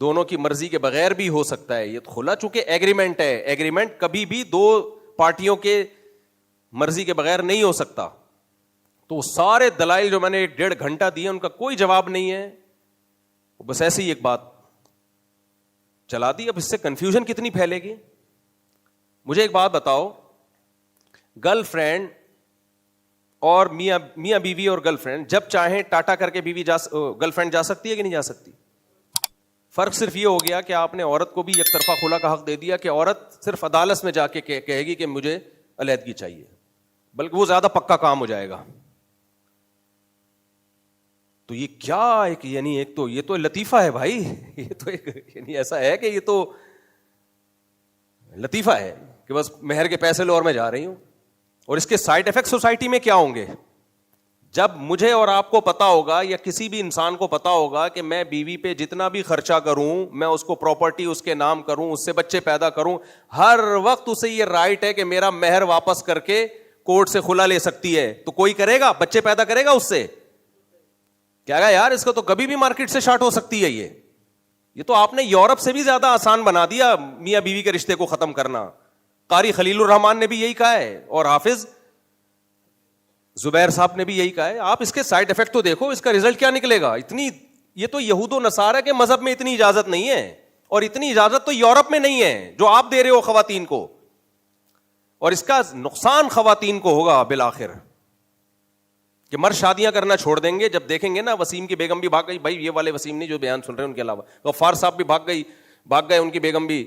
دونوں کی مرضی کے بغیر بھی ہو سکتا ہے. یہ خلا چونکہ ایگریمنٹ ہے, ایگریمنٹ کبھی بھی 2 پارٹیوں کے مرضی کے بغیر نہیں ہو سکتا. تو سارے دلائل جو میں نے 1.5 گھنٹہ دیے ان کا کوئی جواب نہیں ہے, بس ایسی ہی ایک بات چلا دی. اب اس سے کنفیوژن کتنی پھیلے گی. مجھے ایک بات بتاؤ, گرل فرینڈ اور میاں بیوی اور گرل فرینڈ جب چاہیں ٹاٹا کر کے گرل فرینڈ جا سکتی ہے کہ نہیں جا سکتی؟ فرق صرف یہ ہو گیا کہ آپ نے عورت کو بھی یک طرفہ خلا کا حق دے دیا کہ عورت صرف عدالت میں جا کے کہے گی کہ مجھے علیحدگی چاہیے, بلکہ وہ زیادہ پکا کام ہو جائے گا. تو یہ کیا ایک تو یہ تو لطیفہ ہے بھائی, یہ تو ایک یعنی ایسا ہے کہ یہ تو لطیفہ ہے کہ بس مہر کے پیسے لو اور میں جا رہی ہوں. اور اس کے سائڈ ایفیکٹ سوسائٹی میں کیا ہوں گے؟ جب مجھے اور آپ کو پتا ہوگا یا کسی بھی انسان کو پتا ہوگا کہ میں بیوی پہ جتنا بھی خرچہ کروں, میں اس کو پراپرٹی اس کے نام کروں, اس سے بچے پیدا کروں, ہر وقت اسے یہ رائٹ ہے کہ میرا مہر واپس کر کے کورٹ سے خلا لے سکتی ہے, تو کوئی کرے گا, بچے پیدا کرے گا اس سے؟ کیا گا یار اس کو تو کبھی بھی مارکیٹ سے شارٹ ہو سکتی ہے. یہ تو آپ نے یورپ سے بھی زیادہ آسان بنا دیا میاں بیوی کے رشتے کو ختم کرنا. قاری خلیل الرحمان نے بھی یہی کہا ہے, اور حافظ زبیر صاحب نے بھی یہی کہا ہے. آپ اس کے سائڈ ایفیکٹ تو دیکھو, اس کا رزلٹ کیا نکلے گا. یہ تو یہود و نصارہ کے مذہب میں اتنی اجازت نہیں ہے, اور اتنی اجازت تو یورپ میں نہیں ہے جو آپ دے رہے ہو خواتین کو, اور اس کا نقصان خواتین کو ہوگا بالآخر کہ مرد شادیاں کرنا چھوڑ دیں گے جب دیکھیں گے نا وسیم کی بیگم بھی بھاگ گئی. بھائی یہ والے وسیم نہیں جو بیان سن رہے ہیں, ان کے علاوہ غفار صاحب بھی بھاگ گئے ان کی بیگم بھی.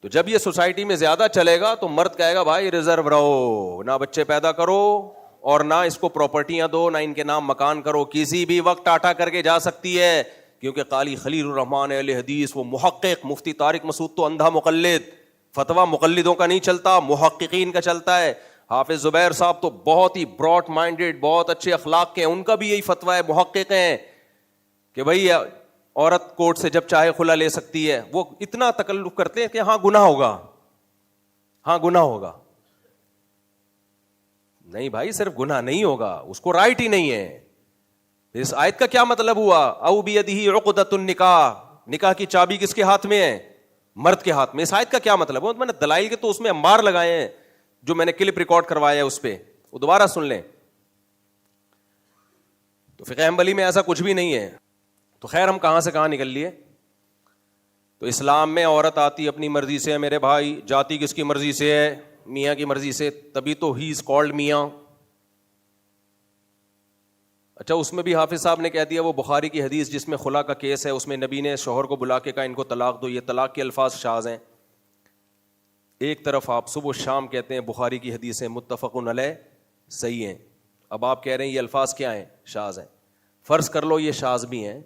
تو جب یہ سوسائٹی میں زیادہ چلے گا تو مرد کہے گا بھائی ریزرو رہو, نہ بچے پیدا کرو اور نہ اس کو پراپرٹیاں دو, نہ ان کے نام مکان کرو. کسی بھی وقت ٹاٹا کر کے جا سکتی ہے, کیونکہ قاری خلیل الرحمان اہل حدیث, وہ محقق. مفتی طارق مسعود تو اندھا مقلد, فتویٰ مقلدوں کا نہیں چلتا, محققین کا چلتا ہے. حافظ زبیر صاحب تو بہت ہی براڈ مائنڈیڈ, بہت اچھے اخلاق کے, ان کا بھی یہی فتویٰ ہے, محقق ہیں کہ بھائی عورت کورٹ سے جب چاہے خلا لے سکتی ہے. وہ اتنا تکلف کرتے ہیں کہ ہاں گناہ ہوگا, ہاں گناہ ہوگا. نہیں بھائی صرف گناہ نہیں ہوگا, اس کو رائٹ ہی نہیں ہے. اس آیت کا کیا مطلب ہوا؟ او بیدہ عقدۃ النکاح, نکاح کی چابی کس کے ہاتھ میں ہے؟ مرد کے ہاتھ میں. اس آیت کا کیا مطلب ہے؟ میں نے دلائل کے تو اس میں انبار لگائے ہیں, جو میں نے کلپ ریکارڈ کروایا ہے اس پہ, وہ دوبارہ سن لیں. تو فقہ حنبلی میں ایسا کچھ بھی نہیں ہے. تو خیر ہم کہاں سے کہاں نکل لیے. تو اسلام میں عورت آتی اپنی مرضی سے, میرے بھائی جاتی کس کی مرضی سے ہے؟ میاں کی مرضی سے, تبھی تو ہی از کالڈ میاں. اچھا اس میں بھی حافظ صاحب نے کہہ دیا وہ بخاری کی حدیث جس میں خلا کا کیس ہے, اس میں نبی نے شوہر کو بلا کے کہا ان کو طلاق دو. یہ طلاق کے الفاظ شاذ ہیں. ایک طرف آپ صبح و شام کہتے ہیں بخاری کی حدیث ہے متفق علیہ صحیح ہیں, اب آپ کہہ رہے ہیں یہ الفاظ کیا ہیں؟ شاذ ہیں. فرض کر لو یہ شاذ بھی ہیں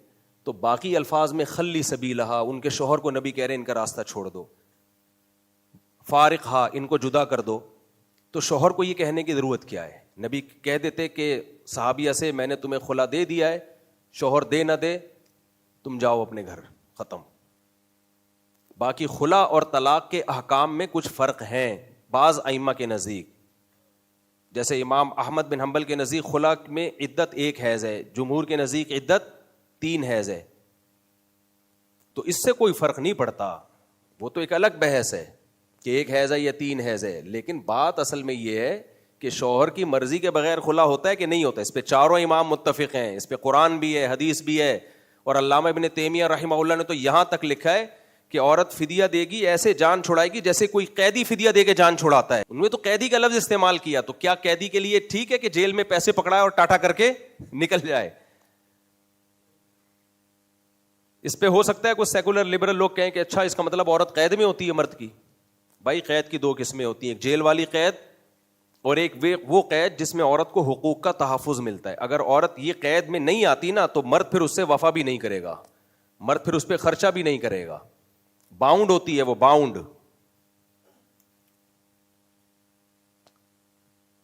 تو باقی الفاظ میں خلی سبیلہا، ان کے شوہر کو نبی کہہ رہے ہیں ان کا راستہ چھوڑ دو، فارقہا، ان کو جدا کر دو، تو شوہر کو یہ کہنے کی ضرورت کیا ہے؟ نبی کہہ دیتے کہ صحابیہ سے میں نے تمہیں خلا دے دیا ہے، شوہر دے نہ دے تم جاؤ اپنے گھر، ختم۔ باقی خلا اور طلاق کے احکام میں کچھ فرق ہیں بعض ائمہ کے نزدیک، جیسے امام احمد بن حنبل کے نزدیک خلا میں عدت 1 حیض ہے، جمہور کے نزدیک عدت 3 حیض ہے، تو اس سے کوئی فرق نہیں پڑتا، وہ تو ایک الگ بحث ہے کہ 1 حیض ہے یا 3 حیض ہے، لیکن بات اصل میں یہ ہے کہ شوہر کی مرضی کے بغیر خلا ہوتا ہے کہ نہیں ہوتا؟ اس پہ چاروں امام متفق ہیں، اس پہ قرآن بھی ہے، حدیث بھی ہے، اور علامہ ابن تیمیہ رحمہ اللہ نے تو یہاں تک لکھا ہے کہ عورت فدیہ دے گی، ایسے جان چھڑائے گی جیسے کوئی قیدی فدیہ دے کے جان چھڑاتا ہے۔ انہوں نے تو قیدی کا لفظ استعمال کیا، تو کیا قیدی کے لیے ٹھیک ہے کہ جیل میں پیسے پکڑائے اور ٹاٹا کر کے نکل جائے؟ اس پہ ہو سکتا ہے کوئی سیکولر لبرل لوگ کہیں کہ اچھا اس کا مطلب عورت قید میں ہوتی ہے مرد کی۔ بھائی قید کی 2 قسمیں ہوتی ہیں، ایک جیل والی قید اور ایک وہ قید جس میں عورت کو حقوق کا تحفظ ملتا ہے۔ اگر عورت یہ قید میں نہیں آتی نا تو مرد پھر اس سے وفا بھی نہیں کرے گا، مرد پھر اس پہ خرچہ بھی نہیں کرے گا، باؤنڈ ہوتی ہے وہ، باؤنڈ۔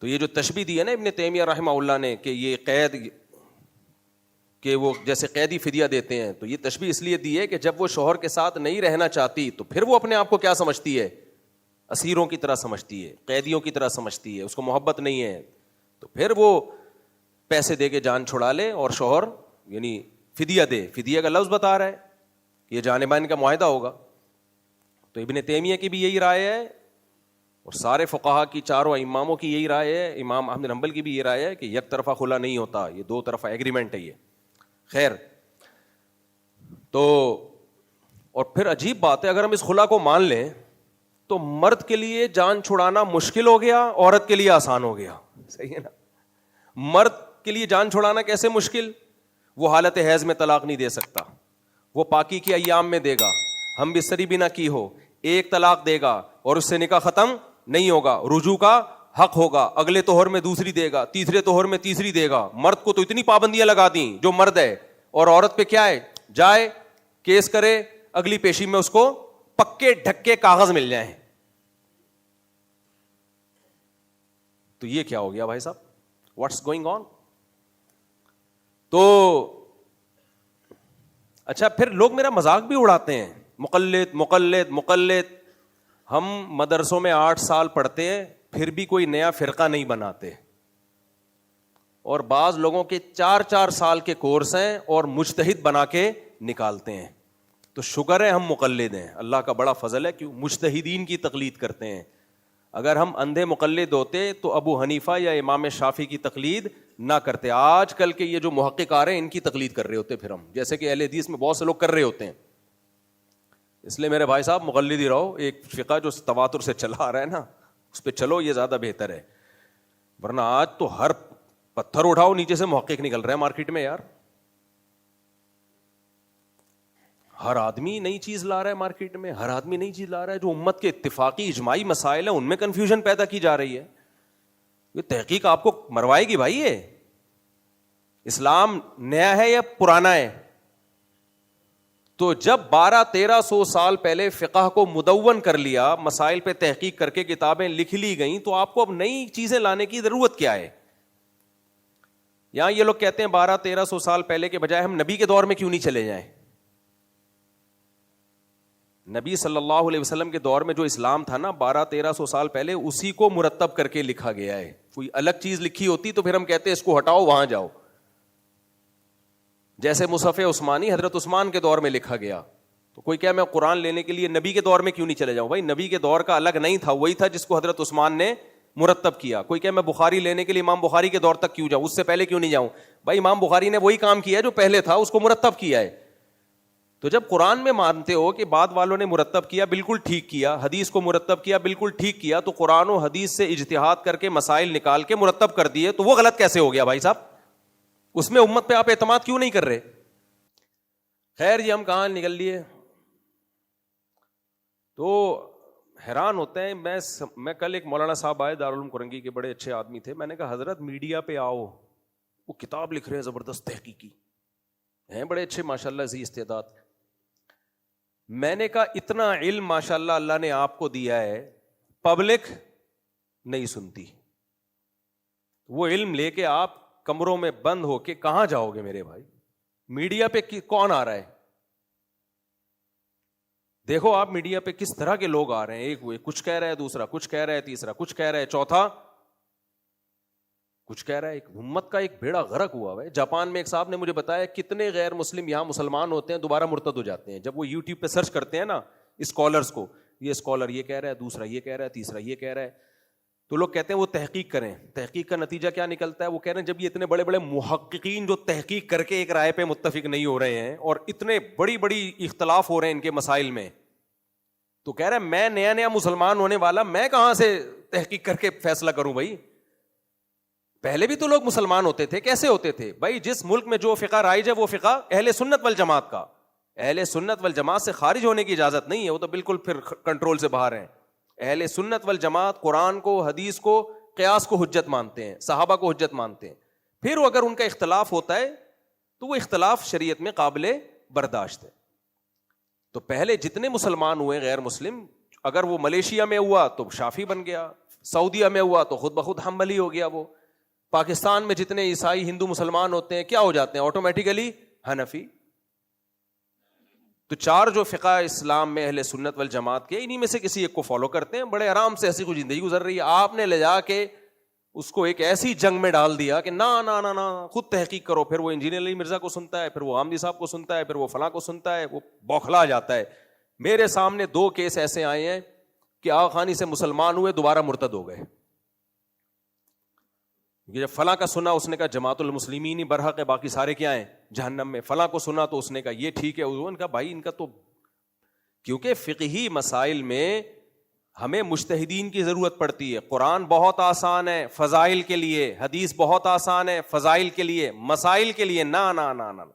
تو یہ جو تشبیہ دی ہے نا ابن تیمیہ رحمہ اللہ نے کہ یہ قید کہ وہ جیسے قیدی فدیہ دیتے ہیں، تو یہ تشبیہ اس لیے دی ہے کہ جب وہ شوہر کے ساتھ نہیں رہنا چاہتی تو پھر وہ اپنے آپ کو کیا سمجھتی ہے؟ اسیروں کی طرح سمجھتی ہے، قیدیوں کی طرح سمجھتی ہے، اس کو محبت نہیں ہے، تو پھر وہ پیسے دے کے جان چھڑا لے اور شوہر یعنی فدیہ دے۔ فدیہ کا لفظ بتا رہا ہے، یہ جانبین کا معاہدہ ہوگا۔ تو ابن تیمیہ کی بھی یہی رائے ہے اور سارے فقہا کی، چاروں اماموں کی یہی رائے ہے، امام احمد بن حنبل کی بھی یہ رائے ہے کہ یک طرفہ خلا نہیں ہوتا، یہ 2 طرفہ ایگریمنٹ ہے یہ۔ خیر، تو اور پھر عجیب بات ہے، اگر ہم اس خلا کو مان لیں تو مرد کے لیے جان چھڑانا مشکل ہو گیا، عورت کے لیے آسان ہو گیا، صحیح ہے نا؟ مرد کے لیے جان چھڑانا کیسے مشکل؟ وہ حالت حیض میں طلاق نہیں دے سکتا، وہ پاکی کے ایام میں دے گا، ہم بستری بھی نہ کی ہو، 1 طلاق دے گا اور اس سے نکاح ختم نہیں ہوگا، رجوع کا حق ہوگا، اگلے توہر میں دوسری دے گا، تیسرے توہر میں تیسری دے گا۔ مرد کو تو اتنی پابندیاں لگا دیں جو مرد ہے، اور عورت پہ کیا ہے؟ جائے کیس کرے، اگلی پیشی میں اس کو پکے ڈھکے کاغذ مل جائیں۔ تو یہ کیا ہو گیا بھائی صاحب؟ What's going on? تو اچھا پھر لوگ میرا مذاق بھی اڑاتے ہیں، مقلد مقلد مقلد۔ ہم مدرسوں میں 8 سال پڑھتے ہیں پھر بھی کوئی نیا فرقہ نہیں بناتے، اور بعض لوگوں کے 4 سال کے کورس ہیں اور مجتہد بنا کے نکالتے ہیں۔ تو شکر ہے ہم مقلد ہیں، اللہ کا بڑا فضل ہے، کیوں مجتہدین کی تقلید کرتے ہیں۔ اگر ہم اندھے مقلد ہوتے تو ابو حنیفہ یا امام شافعی کی تقلید نہ کرتے۔ آج کل کے یہ جو محقق آ رہے ہیں ان کی تقلید کر رہے ہوتے پھر ہم، جیسے کہ اہل حدیث میں بہت سے لوگ کر رہے ہوتے ہیں۔ اس لیے میرے بھائی صاحب مقلد ہی رہو، ایک فقہ جو تواتر سے چلا آ رہا ہے نا اس پہ چلو، یہ زیادہ بہتر ہے، ورنہ آج تو ہر پتھر اٹھاؤ نیچے سے محقق نکل رہا ہے مارکیٹ میں یار، ہر آدمی نئی چیز لا رہا ہے مارکیٹ میں، ہر آدمی نئی چیز لا رہا ہے۔ جو امت کے اتفاقی اجماعی مسائل ہیں ان میں کنفیوژن پیدا کی جا رہی ہے۔ یہ تحقیق آپ کو مروائے گی بھائی، یہ اسلام نیا ہے یا پرانا ہے؟ تو جب 1200-1300 سال پہلے فقہ کو مدون کر لیا، مسائل پہ تحقیق کر کے کتابیں لکھ لی گئیں، تو آپ کو اب نئی چیزیں لانے کی ضرورت کیا ہے؟ یہاں یہ لوگ کہتے ہیں 1200-1300 سال پہلے کے بجائے ہم نبی کے دور میں کیوں نہیں چلے جائیں؟ نبی صلی اللہ علیہ وسلم کے دور میں جو اسلام تھا نا 1200-1300 سال پہلے، اسی کو مرتب کر کے لکھا گیا ہے۔ کوئی الگ چیز لکھی ہوتی تو پھر ہم کہتے ہیں اس کو ہٹاؤ وہاں جاؤ، جیسے مصحف عثمانی حضرت عثمان کے دور میں لکھا گیا، تو کوئی کہے میں قرآن لینے کے لیے نبی کے دور میں کیوں نہیں چلے جاؤں؟ بھائی نبی کے دور کا الگ نہیں تھا، وہی تھا جس کو حضرت عثمان نے مرتب کیا۔ کوئی کہے میں بخاری لینے کے لیے امام بخاری کے دور تک کیوں جاؤں، اس سے پہلے کیوں نہیں جاؤں؟ بھائی امام بخاری نے وہی کام کیا جو پہلے تھا، اس کو مرتب کیا ہے۔ تو جب قرآن میں مانتے ہو کہ بعد والوں نے مرتب کیا، بالکل ٹھیک کیا، حدیث کو مرتب کیا، بالکل ٹھیک کیا، تو قرآن و حدیث سے اجتہاد کر کے مسائل نکال کے مرتب کر دیے، تو وہ غلط کیسے ہو گیا بھائی صاحب؟ اس میں امت پہ آپ اعتماد کیوں نہیں کر رہے؟ خیر جی، ہم کہاں نکل لیے؟ تو حیران ہوتے ہیں۔ میں کل ایک مولانا صاحب آئے دارالعلوم کرنگی کے، بڑے اچھے آدمی تھے، میں نے کہا حضرت میڈیا پہ آؤ، وہ کتاب لکھ رہے ہیں زبردست تحقیقی، ہیں بڑے اچھے ماشاءاللہ ذی استعداد. میں نے کہا اتنا علم ماشاءاللہ اللہ نے آپ کو دیا ہے, پبلک نہیں سنتی. وہ علم لے کے آپ کمروں میں بند ہو کے کہاں جاؤ گے میرے بھائی؟ میڈیا پہ کون آ رہا ہے؟ دیکھو آپ میڈیا پہ کس طرح کے لوگ آ رہے ہیں. ایک وہ کچھ کہہ رہا ہے, دوسرا کچھ کہہ رہا ہے, تیسرا کچھ کہہ رہا ہے, چوتھا کچھ کہہ رہا ہے. ایک امت کا ایک بیڑا غرق ہوا ہے. جاپان میں ایک صاحب نے مجھے بتایا کتنے غیر مسلم یہاں مسلمان ہوتے ہیں دوبارہ مرتد ہو جاتے ہیں. جب وہ یوٹیوب پہ سرچ کرتے ہیں نا اسکالرس کو, یہ اسکالر یہ کہہ رہا ہے, دوسرا یہ کہہ رہا ہے, تیسرا یہ کہہ رہا ہے, تو لوگ کہتے ہیں وہ تحقیق کریں. تحقیق کا نتیجہ کیا نکلتا ہے؟ وہ کہہ رہے ہیں جب یہ اتنے بڑے بڑے محققین جو تحقیق کر کے ایک رائے پہ متفق نہیں ہو رہے ہیں اور اتنے بڑی بڑی اختلاف ہو رہے ہیں ان کے مسائل میں, تو کہہ رہا ہے میں نیا نیا مسلمان ہونے والا, میں کہاں سے تحقیق کر کے فیصلہ کروں بھائی؟ پہلے بھی تو لوگ مسلمان ہوتے تھے. کیسے ہوتے تھے بھائی؟ جس ملک میں جو فقہ رائج ہے وہ فقہ اہل سنت والجماعت کا. اہل سنت والجماعت سے خارج ہونے کی اجازت نہیں ہے, وہ تو بالکل پھر کنٹرول سے باہر ہیں. اہل سنت والجماعت قرآن کو, حدیث کو, قیاس کو حجت مانتے ہیں, صحابہ کو حجت مانتے ہیں. پھر اگر ان کا اختلاف ہوتا ہے تو وہ اختلاف شریعت میں قابل برداشت ہے. تو پہلے جتنے مسلمان ہوئے غیر مسلم, اگر وہ ملیشیا میں ہوا تو شافعی بن گیا, سعودیہ میں ہوا تو خود بخود حنبلی ہو گیا. وہ پاکستان میں جتنے عیسائی ہندو مسلمان ہوتے ہیں کیا ہو جاتے ہیں؟ آٹومیٹیکلی حنفی. تو چار جو فقہ اسلام میں اہل سنت والجماعت کے, انہی میں سے کسی ایک کو فالو کرتے ہیں. بڑے آرام سے ایسی کوئی زندگی گزر رہی ہے. آپ نے لے جا کے اس کو ایک ایسی جنگ میں ڈال دیا کہ نا نا نا نا خود تحقیق کرو. پھر وہ انجینئر علی مرزا کو سنتا ہے, پھر وہ آمدی صاحب کو سنتا ہے, پھر وہ فلاں کو سنتا ہے, وہ بوکھلا جاتا ہے. میرے سامنے 2 کیس ایسے آئے ہیں کہ آغا خانی سے مسلمان ہوئے دوبارہ مرتد ہو گئے. جب فلاں کا سنا اس نے کہا جماعت المسلمین ہی برحق ہے, باقی سارے کیا ہیں جہنم میں. فلاں کو سنا تو اس نے کہا یہ ٹھیک ہے. ان کا بھائی ان کا تو, کیونکہ فقہی مسائل میں ہمیں مجتہدین کی ضرورت پڑتی ہے. قرآن بہت آسان ہے فضائل کے لیے, حدیث بہت آسان ہے فضائل کے لیے, مسائل کے لیے نا نا نا نا.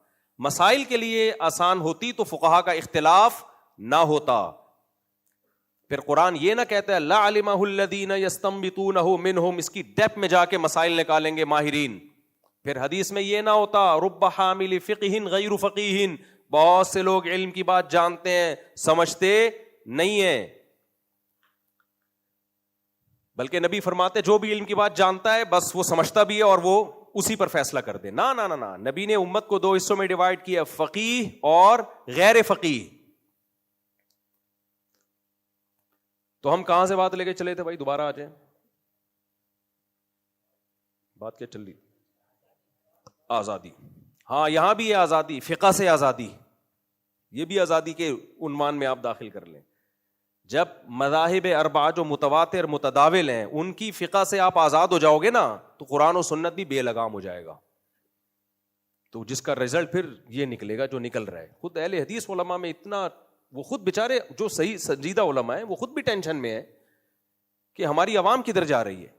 مسائل کے لیے آسان ہوتی تو فقہا کا اختلاف نہ ہوتا. پھر قرآن یہ نہ کہتا ہے لعلمہ الذین یستنبطونہ منہم, اس کی ڈیپ میں جا کے مسائل نکالیں گے ماہرین. پھر حدیث میں یہ نہ ہوتا رب حامل فقہ غیر فقیہ, بہت سے لوگ علم کی بات جانتے ہیں سمجھتے نہیں ہیں. بلکہ نبی فرماتے جو بھی علم کی بات جانتا ہے بس وہ سمجھتا بھی ہے اور وہ اسی پر فیصلہ کر دے. نا نا نا نا, نبی نے امت کو 2 حصوں میں ڈیوائڈ کیا, فقیہ اور غیر فقیہ. تو ہم کہاں سے بات لے کے چلے تھے بھائی؟ دوبارہ آ جائیں. بات کیا چل رہی؟ آزادی. ہاں یہاں بھی ہے آزادی, فقہ سے آزادی. یہ بھی آزادی کے عنوان میں آپ داخل کر لیں. جب مذاہب 4 جو متواتر متداول ہیں ان کی فقہ سے آپ آزاد ہو جاؤ گے نا تو قرآن و سنت بھی بے لگام ہو جائے گا. تو جس کا رزلٹ پھر یہ نکلے گا جو نکل رہا ہے. خود اہل حدیث علماء میں اتنا, وہ خود بیچارے جو صحیح سنجیدہ علماء ہیں وہ خود بھی ٹینشن میں ہے کہ ہماری عوام کدھر جا رہی ہے.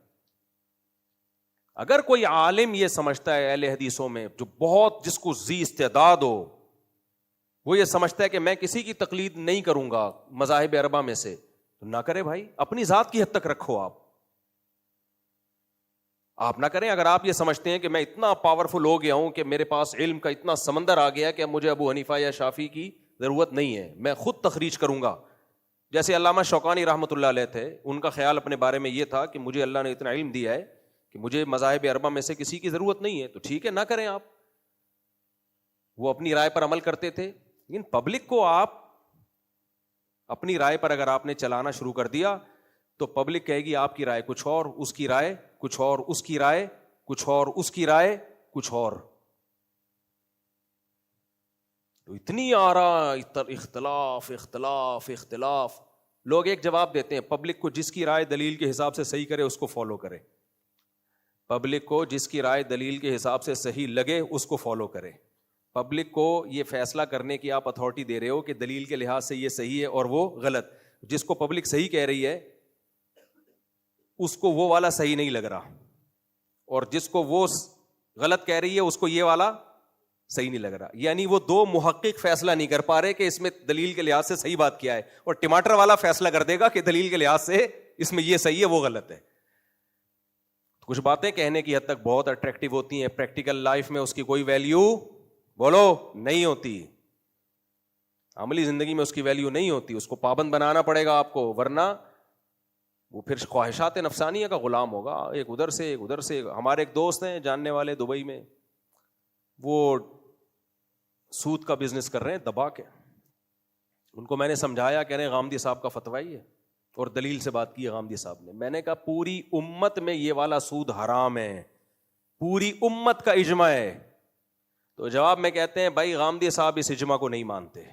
اگر کوئی عالم یہ سمجھتا ہے اہل حدیثوں میں جو بہت جس کو ذی استعداد ہو, وہ یہ سمجھتا ہے کہ میں کسی کی تقلید نہیں کروں گا مذاہب 4 میں سے, تو نہ کرے بھائی, اپنی ذات کی حد تک رکھو. آپ نہ کریں. اگر آپ یہ سمجھتے ہیں کہ میں اتنا پاورفل ہو گیا ہوں کہ میرے پاس علم کا اتنا سمندر آ گیا کہ اب مجھے ابو حنیفہ یا شافعی کی ضرورت نہیں ہے, میں خود تخریج کروں گا. جیسے علامہ شوکانی رحمۃ اللہ علیہ تھے, ان کا خیال اپنے بارے میں یہ تھا کہ مجھے اللہ نے اتنا علم دیا ہے کہ مجھے مذاہب 4 میں سے کسی کی ضرورت نہیں ہے. تو ٹھیک ہے نہ کریں آپ. وہ اپنی رائے پر عمل کرتے تھے, لیکن پبلک کو آپ اپنی رائے پر اگر آپ نے چلانا شروع کر دیا تو پبلک کہے گی آپ کی رائے کچھ اور, اس کی رائے کچھ اور, اس کی رائے کچھ اور, اس کی رائے کچھ اور. تو اتنی اختلاف اختلاف اختلاف. لوگ ایک جواب دیتے ہیں پبلک کو جس کی رائے دلیل کے حساب سے صحیح کرے اس کو فالو کرے. پبلک کو جس کی رائے دلیل کے حساب سے صحیح لگے اس کو فالو کرے. پبلک کو یہ فیصلہ کرنے کی آپ اتھارٹی دے رہے ہو کہ دلیل کے لحاظ سے یہ صحیح ہے اور وہ غلط. جس کو پبلک صحیح کہہ رہی ہے اس کو وہ والا صحیح نہیں لگ رہا, اور جس کو وہ غلط کہہ رہی ہے اس کو یہ والا صحیح نہیں لگ رہا. یعنی وہ 2 محقق فیصلہ نہیں کر پا رہے کہ اس میں دلیل کے لحاظ سے صحیح بات کیا ہے, اور ٹماٹر والا فیصلہ کر دے گا کہ دلیل کے لحاظ سے اس میں یہ صحیح ہے وہ غلط ہے. کچھ باتیں کہنے کی حد تک بہت اٹریکٹیو ہوتی ہیں, پریکٹیکل لائف میں اس کی کوئی ویلیو بولو نہیں ہوتی. عملی زندگی میں اس کی ویلیو نہیں ہوتی. اس کو پابند بنانا پڑے گا آپ کو, ورنہ وہ پھر خواہشات نفسانیہ کا غلام ہوگا, ایک ادھر سے ایک ادھر سے. ہمارے ایک دوست ہیں جاننے والے دبئی میں, وہ سود کا بزنس کر رہے ہیں دبا کے. ان کو میں نے سمجھایا, کہہ رہے غامدی صاحب کا فتویٰ ہی ہے, اور دلیل سے بات کی ہے غامدی صاحب نے. میں نے کہا پوری امت میں یہ والا سود حرام ہے, پوری امت کا اجماع ہے. تو جواب میں کہتے ہیں بھائی غامدی صاحب اس اجماع کو نہیں مانتے.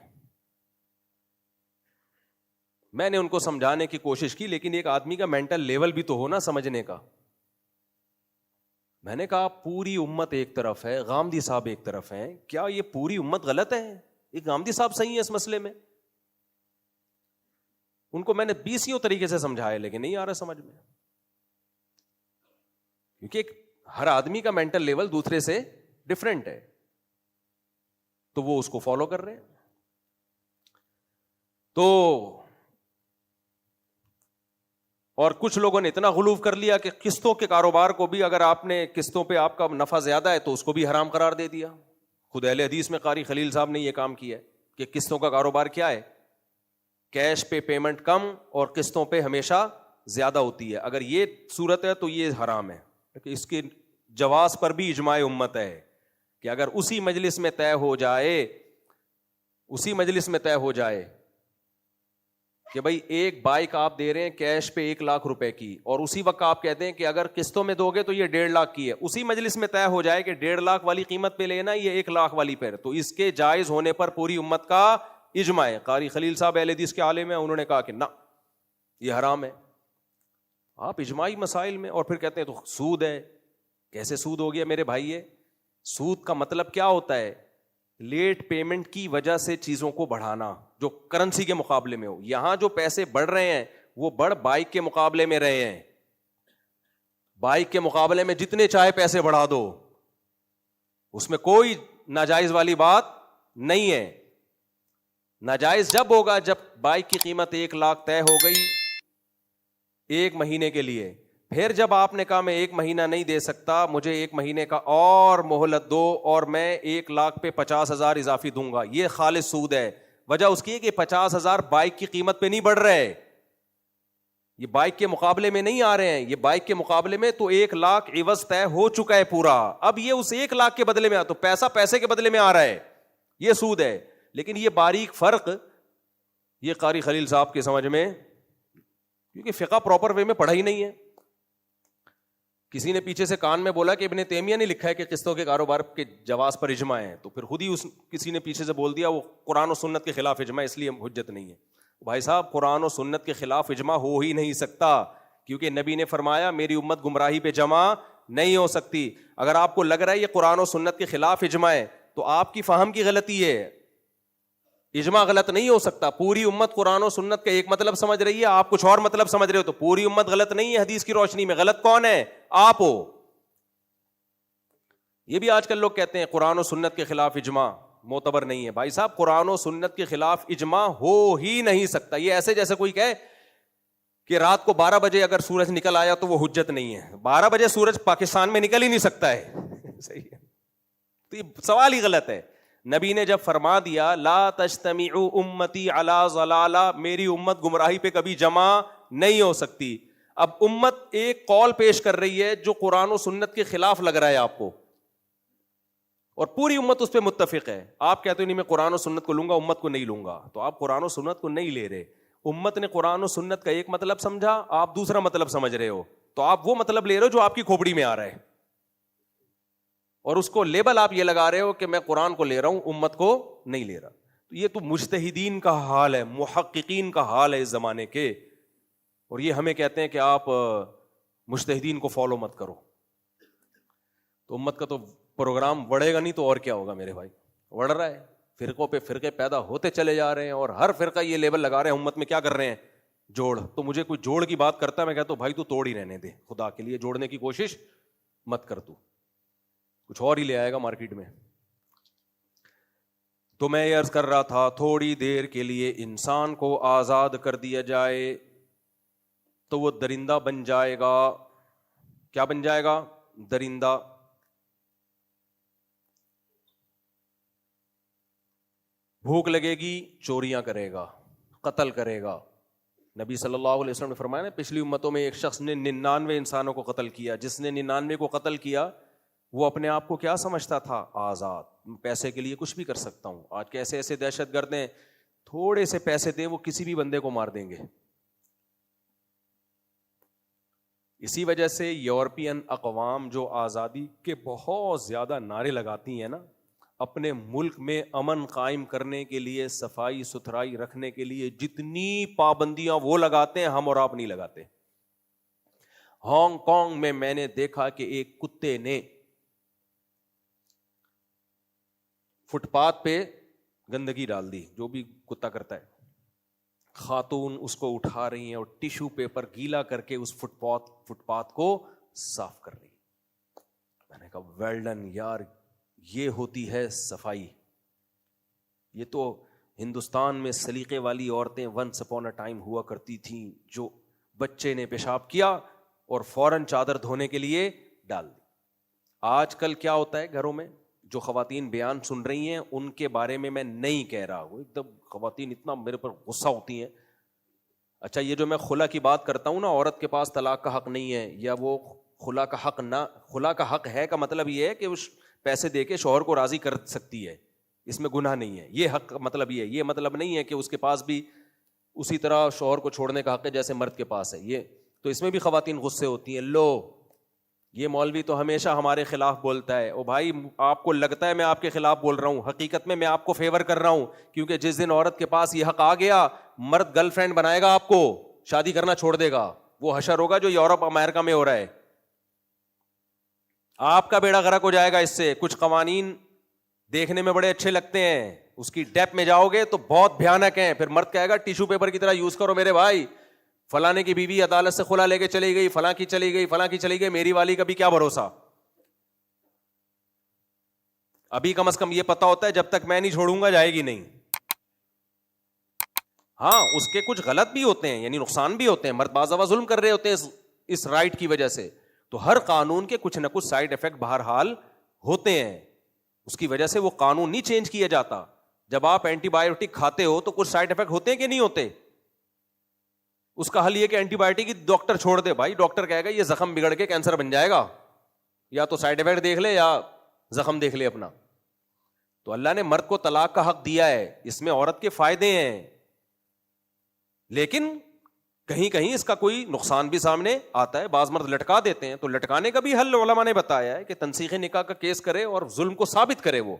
میں نے ان کو سمجھانے کی کوشش کی, لیکن ایک آدمی کا مینٹل لیول بھی تو ہو نا سمجھنے کا. میں نے کہا پوری امت ایک طرف ہے, غامدی صاحب ایک طرف ہیں, کیا یہ پوری امت غلط ہے؟ ایک غامدی صاحب صحیح ہے اس مسئلے میں؟ ان کو میں نے 20 طریقے سے سمجھایا, لیکن نہیں آ رہا سمجھ میں, کیونکہ ہر آدمی کا مینٹل لیول دوسرے سے ڈفرینٹ ہے, تو وہ اس کو فالو کر رہے ہیں. تو اور کچھ لوگوں نے اتنا غلو کر لیا کہ قسطوں کے کاروبار کو بھی, اگر آپ نے قسطوں پہ آپ کا نفع زیادہ ہے تو اس کو بھی حرام قرار دے دیا. خود اہل حدیث میں قاری خلیل صاحب نے یہ کام کیا ہے کہ قسطوں کا کاروبار کیا ہے, کیش پہ پیمنٹ کم اور قسطوں پہ ہمیشہ زیادہ ہوتی ہے. اگر یہ صورت ہے تو یہ حرام ہے. اس کے جواز پر بھی اجماع امت ہے کہ اگر اسی مجلس میں طے ہو جائے کہ بھائی ایک بائک آپ دے رہے ہیں کیش پہ 1 لاکھ روپے کی, اور اسی وقت آپ کہتے ہیں کہ اگر قسطوں میں دو گے تو یہ 1.5 لاکھ کی ہے, اسی مجلس میں طے ہو جائے کہ 1.5 لاکھ والی قیمت پہ لینا, یہ 1 لاکھ والی پہ, تو اس کے جائز ہونے پر پوری امت کا اجماع ہے. قاری خلیل صاحب اہل حدیث کے عالم ہیں, انہوں نے کہا کہ نہ یہ حرام ہے. آپ اجماعی مسائل میں, اور پھر کہتے ہیں تو سود ہے. کیسے سود ہو گیا میرے بھائی؟ سود کا مطلب کیا ہوتا ہے؟ لیٹ پیمنٹ کی وجہ سے چیزوں کو بڑھانا جو کرنسی کے مقابلے میں ہو. یہاں جو پیسے بڑھ رہے ہیں وہ بڑھ بائک کے مقابلے میں رہے ہیں. بائک کے مقابلے میں جتنے چاہے پیسے بڑھا دو, اس میں کوئی ناجائز والی بات نہیں ہے. ناجائز جب ہوگا جب بائک کی قیمت 1 لاکھ طے ہو گئی 1 مہینے کے لیے, پھر جب آپ نے کہا میں 1 مہینہ نہیں دے سکتا, مجھے 1 مہینے کا اور مہلت دو اور میں 1 لاکھ پہ 50,000 اضافی دوں گا, یہ خالص سود ہے. وجہ اس کی ہے کہ 50,000 بائک کی قیمت پہ نہیں بڑھ رہے, یہ بائک کے مقابلے میں نہیں آ رہے ہیں, یہ بائک کے مقابلے میں تو 1 لاکھ عوض طے ہو چکا ہے پورا. اب یہ اس 1 لاکھ کے بدلے میں تو پیسہ پیسے کے بدلے میں آ رہا ہے, یہ سود ہے. لیکن یہ باریک فرق یہ قاری خلیل صاحب کے سمجھ میں, کیونکہ فقہ پراپر وے میں پڑھا ہی نہیں ہے. کسی نے پیچھے سے کان میں بولا کہ ابن تیمیہ نے لکھا ہے کہ قسطوں کے کاروبار کے جواز پر اجماع ہے, تو پھر خود ہی کسی نے پیچھے سے بول دیا وہ قرآن و سنت کے خلاف اجماع, اس لیے حجت نہیں ہے. بھائی صاحب قرآن و سنت کے خلاف اجماع ہو ہی نہیں سکتا, کیونکہ نبی نے فرمایا میری امت گمراہی پہ جمع نہیں ہو سکتی. اگر آپ کو لگ رہا ہے یہ قرآن و سنت کے خلاف اجماع ہے تو آپ کی فہم کی غلطی ہے. اجماع غلط نہیں ہو سکتا. پوری امت قرآن و سنت کا ایک مطلب سمجھ رہی ہے, آپ کچھ اور مطلب سمجھ رہے ہو, تو پوری امت غلط نہیں ہے حدیث کی روشنی میں. غلط کون ہے؟ آپ ہو. یہ بھی آج کل لوگ کہتے ہیں قرآن و سنت کے خلاف اجماع معتبر نہیں ہے. بھائی صاحب قرآن و سنت کے خلاف اجماع ہو ہی نہیں سکتا. یہ ایسے جیسے کوئی کہے کہ رات کو 12 بجے اگر سورج نکل آیا تو وہ حجت نہیں ہے. 12 بجے سورج پاکستان میں نکل ہی نہیں سکتا ہے. صحیح ہے, تو یہ سوال ہی غلط ہے. نبی نے جب فرما دیا لا تجتمع امتی علی ضلالہ, میری امت گمراہی پہ کبھی جمع نہیں ہو سکتی. اب امت ایک قول پیش کر رہی ہے جو قرآن و سنت کے خلاف لگ رہا ہے آپ کو, اور پوری امت اس پہ متفق ہے. آپ کہتے ہو نہیں میں قرآن و سنت کو لوں گا, امت کو نہیں لوں گا, تو آپ قرآن و سنت کو نہیں لے رہے. امت نے قرآن و سنت کا ایک مطلب سمجھا, آپ دوسرا مطلب سمجھ رہے ہو, تو آپ وہ مطلب لے رہے ہو جو آپ کی کھوپڑی میں آ رہا ہے, اور اس کو لیبل آپ یہ لگا رہے ہو کہ میں قرآن کو لے رہا ہوں امت کو نہیں لے رہا. تو یہ تو مجتہدین کا حال ہے, محققین کا حال ہے اس زمانے کے, اور یہ ہمیں کہتے ہیں کہ آپ مجتہدین کو فالو مت کرو. تو امت کا تو پروگرام بڑھے گا نہیں تو اور کیا ہوگا میرے بھائی, بڑھ رہا ہے. فرقوں پہ فرقے پیدا ہوتے چلے جا رہے ہیں, اور ہر فرقہ یہ لیبل لگا رہے ہیں امت میں کیا کر رہے ہیں, جوڑ. تو مجھے کوئی جوڑ کی بات کرتا ہے, میں کہتا ہوں بھائی تو توڑ ہی رہنے دے, خدا کے لیے جوڑنے کی کوشش مت کر, تو کچھ اور ہی لے آئے گا مارکیٹ میں. تو میں یہ عرض کر رہا تھا تھوڑی دیر کے لیے انسان کو آزاد کر دیا جائے تو وہ درندہ بن جائے گا. کیا بن جائے گا؟ درندہ. بھوک لگے گی چوریاں کرے گا, قتل کرے گا. نبی صلی اللہ علیہ وسلم نے فرمایا نا, پچھلی امتوں میں ایک شخص نے 99 انسانوں کو قتل کیا. جس نے 99 کو قتل کیا وہ اپنے آپ کو کیا سمجھتا تھا؟ آزاد, پیسے کے لیے کچھ بھی کر سکتا ہوں. آج کے ایسے ایسے دہشت گرد ہیں, تھوڑے سے پیسے دیں وہ کسی بھی بندے کو مار دیں گے. اسی وجہ سے یورپین اقوام جو آزادی کے بہت زیادہ نعرے لگاتی ہیں نا, اپنے ملک میں امن قائم کرنے کے لیے, صفائی ستھرائی رکھنے کے لیے جتنی پابندیاں وہ لگاتے ہیں, ہم اور آپ نہیں لگاتے. ہانگ کانگ میں میں نے دیکھا کہ ایک کتے نے فٹ پاتھ پہ گندگی ڈال دی, جو بھی کتا کرتا ہے. خاتون اس کو اٹھا رہی ہیں اور ٹیشو پیپر گیلا کر کے اس فٹ پاتھ کو صاف کر رہی. میں نے کہا ویل ڈن یار, یہ ہوتی ہے صفائی. یہ تو ہندوستان میں سلیقے والی عورتیں ونس اپون اے ٹائم ہوا کرتی تھیں, جو بچے نے پیشاب کیا اور فوراً چادر دھونے کے لیے ڈال دی. آج کل کیا ہوتا ہے گھروں میں, جو خواتین بیان سن رہی ہیں ان کے بارے میں میں نہیں کہہ رہا ہوں, ایک دم خواتین اتنا میرے پر غصہ ہوتی ہیں. اچھا یہ جو میں خلا کی بات کرتا ہوں نا, عورت کے پاس طلاق کا حق نہیں ہے, یا وہ خلا کا حق نہ, خلا کا حق ہے کا مطلب یہ ہے کہ اس پیسے دے کے شوہر کو راضی کر سکتی ہے, اس میں گناہ نہیں ہے. یہ حق مطلب یہ مطلب نہیں ہے کہ اس کے پاس بھی اسی طرح شوہر کو چھوڑنے کا حق ہے جیسے مرد کے پاس ہے. یہ تو اس میں بھی خواتین غصے ہوتی ہیں, لو یہ مولوی تو ہمیشہ ہمارے خلاف بولتا ہے. او بھائی آپ کو لگتا ہے میں آپ کے خلاف بول رہا ہوں, حقیقت میں آپ کو فیور کر رہا ہوں, کیونکہ جس دن عورت کے پاس یہ حق آ گیا, مرد گرل فرینڈ بنائے گا آپ کو, شادی کرنا چھوڑ دے گا. وہ حشر ہوگا جو یورپ امریکہ میں ہو رہا ہے. آپ کا بیڑا غرق ہو جائے گا اس سے. کچھ قوانین دیکھنے میں بڑے اچھے لگتے ہیں, اس کی ڈیپ میں جاؤ گے تو بہت بھیانک ہیں. پھر مرد کہے گا ٹیشو پیپر کی طرح یوز کرو میرے بھائی, فلانے کی بیوی عدالت سے خلا لے کے چلی گئی, فلاں کی چلی گئی, فلاں کی چلی گئی, میری والی کا بھی کیا بھروسہ. ابھی کم از کم یہ پتا ہوتا ہے جب تک میں نہیں چھوڑوں گا جائے گی نہیں. ہاں اس کے کچھ غلط بھی ہوتے ہیں, یعنی نقصان بھی ہوتے ہیں, مرد بعض دفعہ ظلم کر رہے ہوتے ہیں اس رائٹ کی وجہ سے. تو ہر قانون کے کچھ نہ کچھ سائڈ افیکٹ بہرحال ہوتے ہیں, اس کی وجہ سے وہ قانون نہیں چینج کیا جاتا. جب آپ اینٹی بایوٹک کھاتے ہو تو کچھ سائڈ افیکٹ ہوتے ہیں کہ نہیں ہوتے. اس کا حل یہ کہ اینٹی بایوٹک کی ڈاکٹر چھوڑ دے. بھائی ڈاکٹر کہے گا یہ زخم بگڑ کے کینسر بن جائے گا, یا تو سائڈ افیکٹ دیکھ لے یا زخم دیکھ لے اپنا. تو اللہ نے مرد کو طلاق کا حق دیا ہے, اس میں عورت کے فائدے ہیں, لیکن کہیں کہیں اس کا کوئی نقصان بھی سامنے آتا ہے. بعض مرد لٹکا دیتے ہیں, تو لٹکانے کا بھی حل علماء نے بتایا ہے کہ تنسیخ نکاح کا کیس کرے اور ظلم کو ثابت کرے وہ.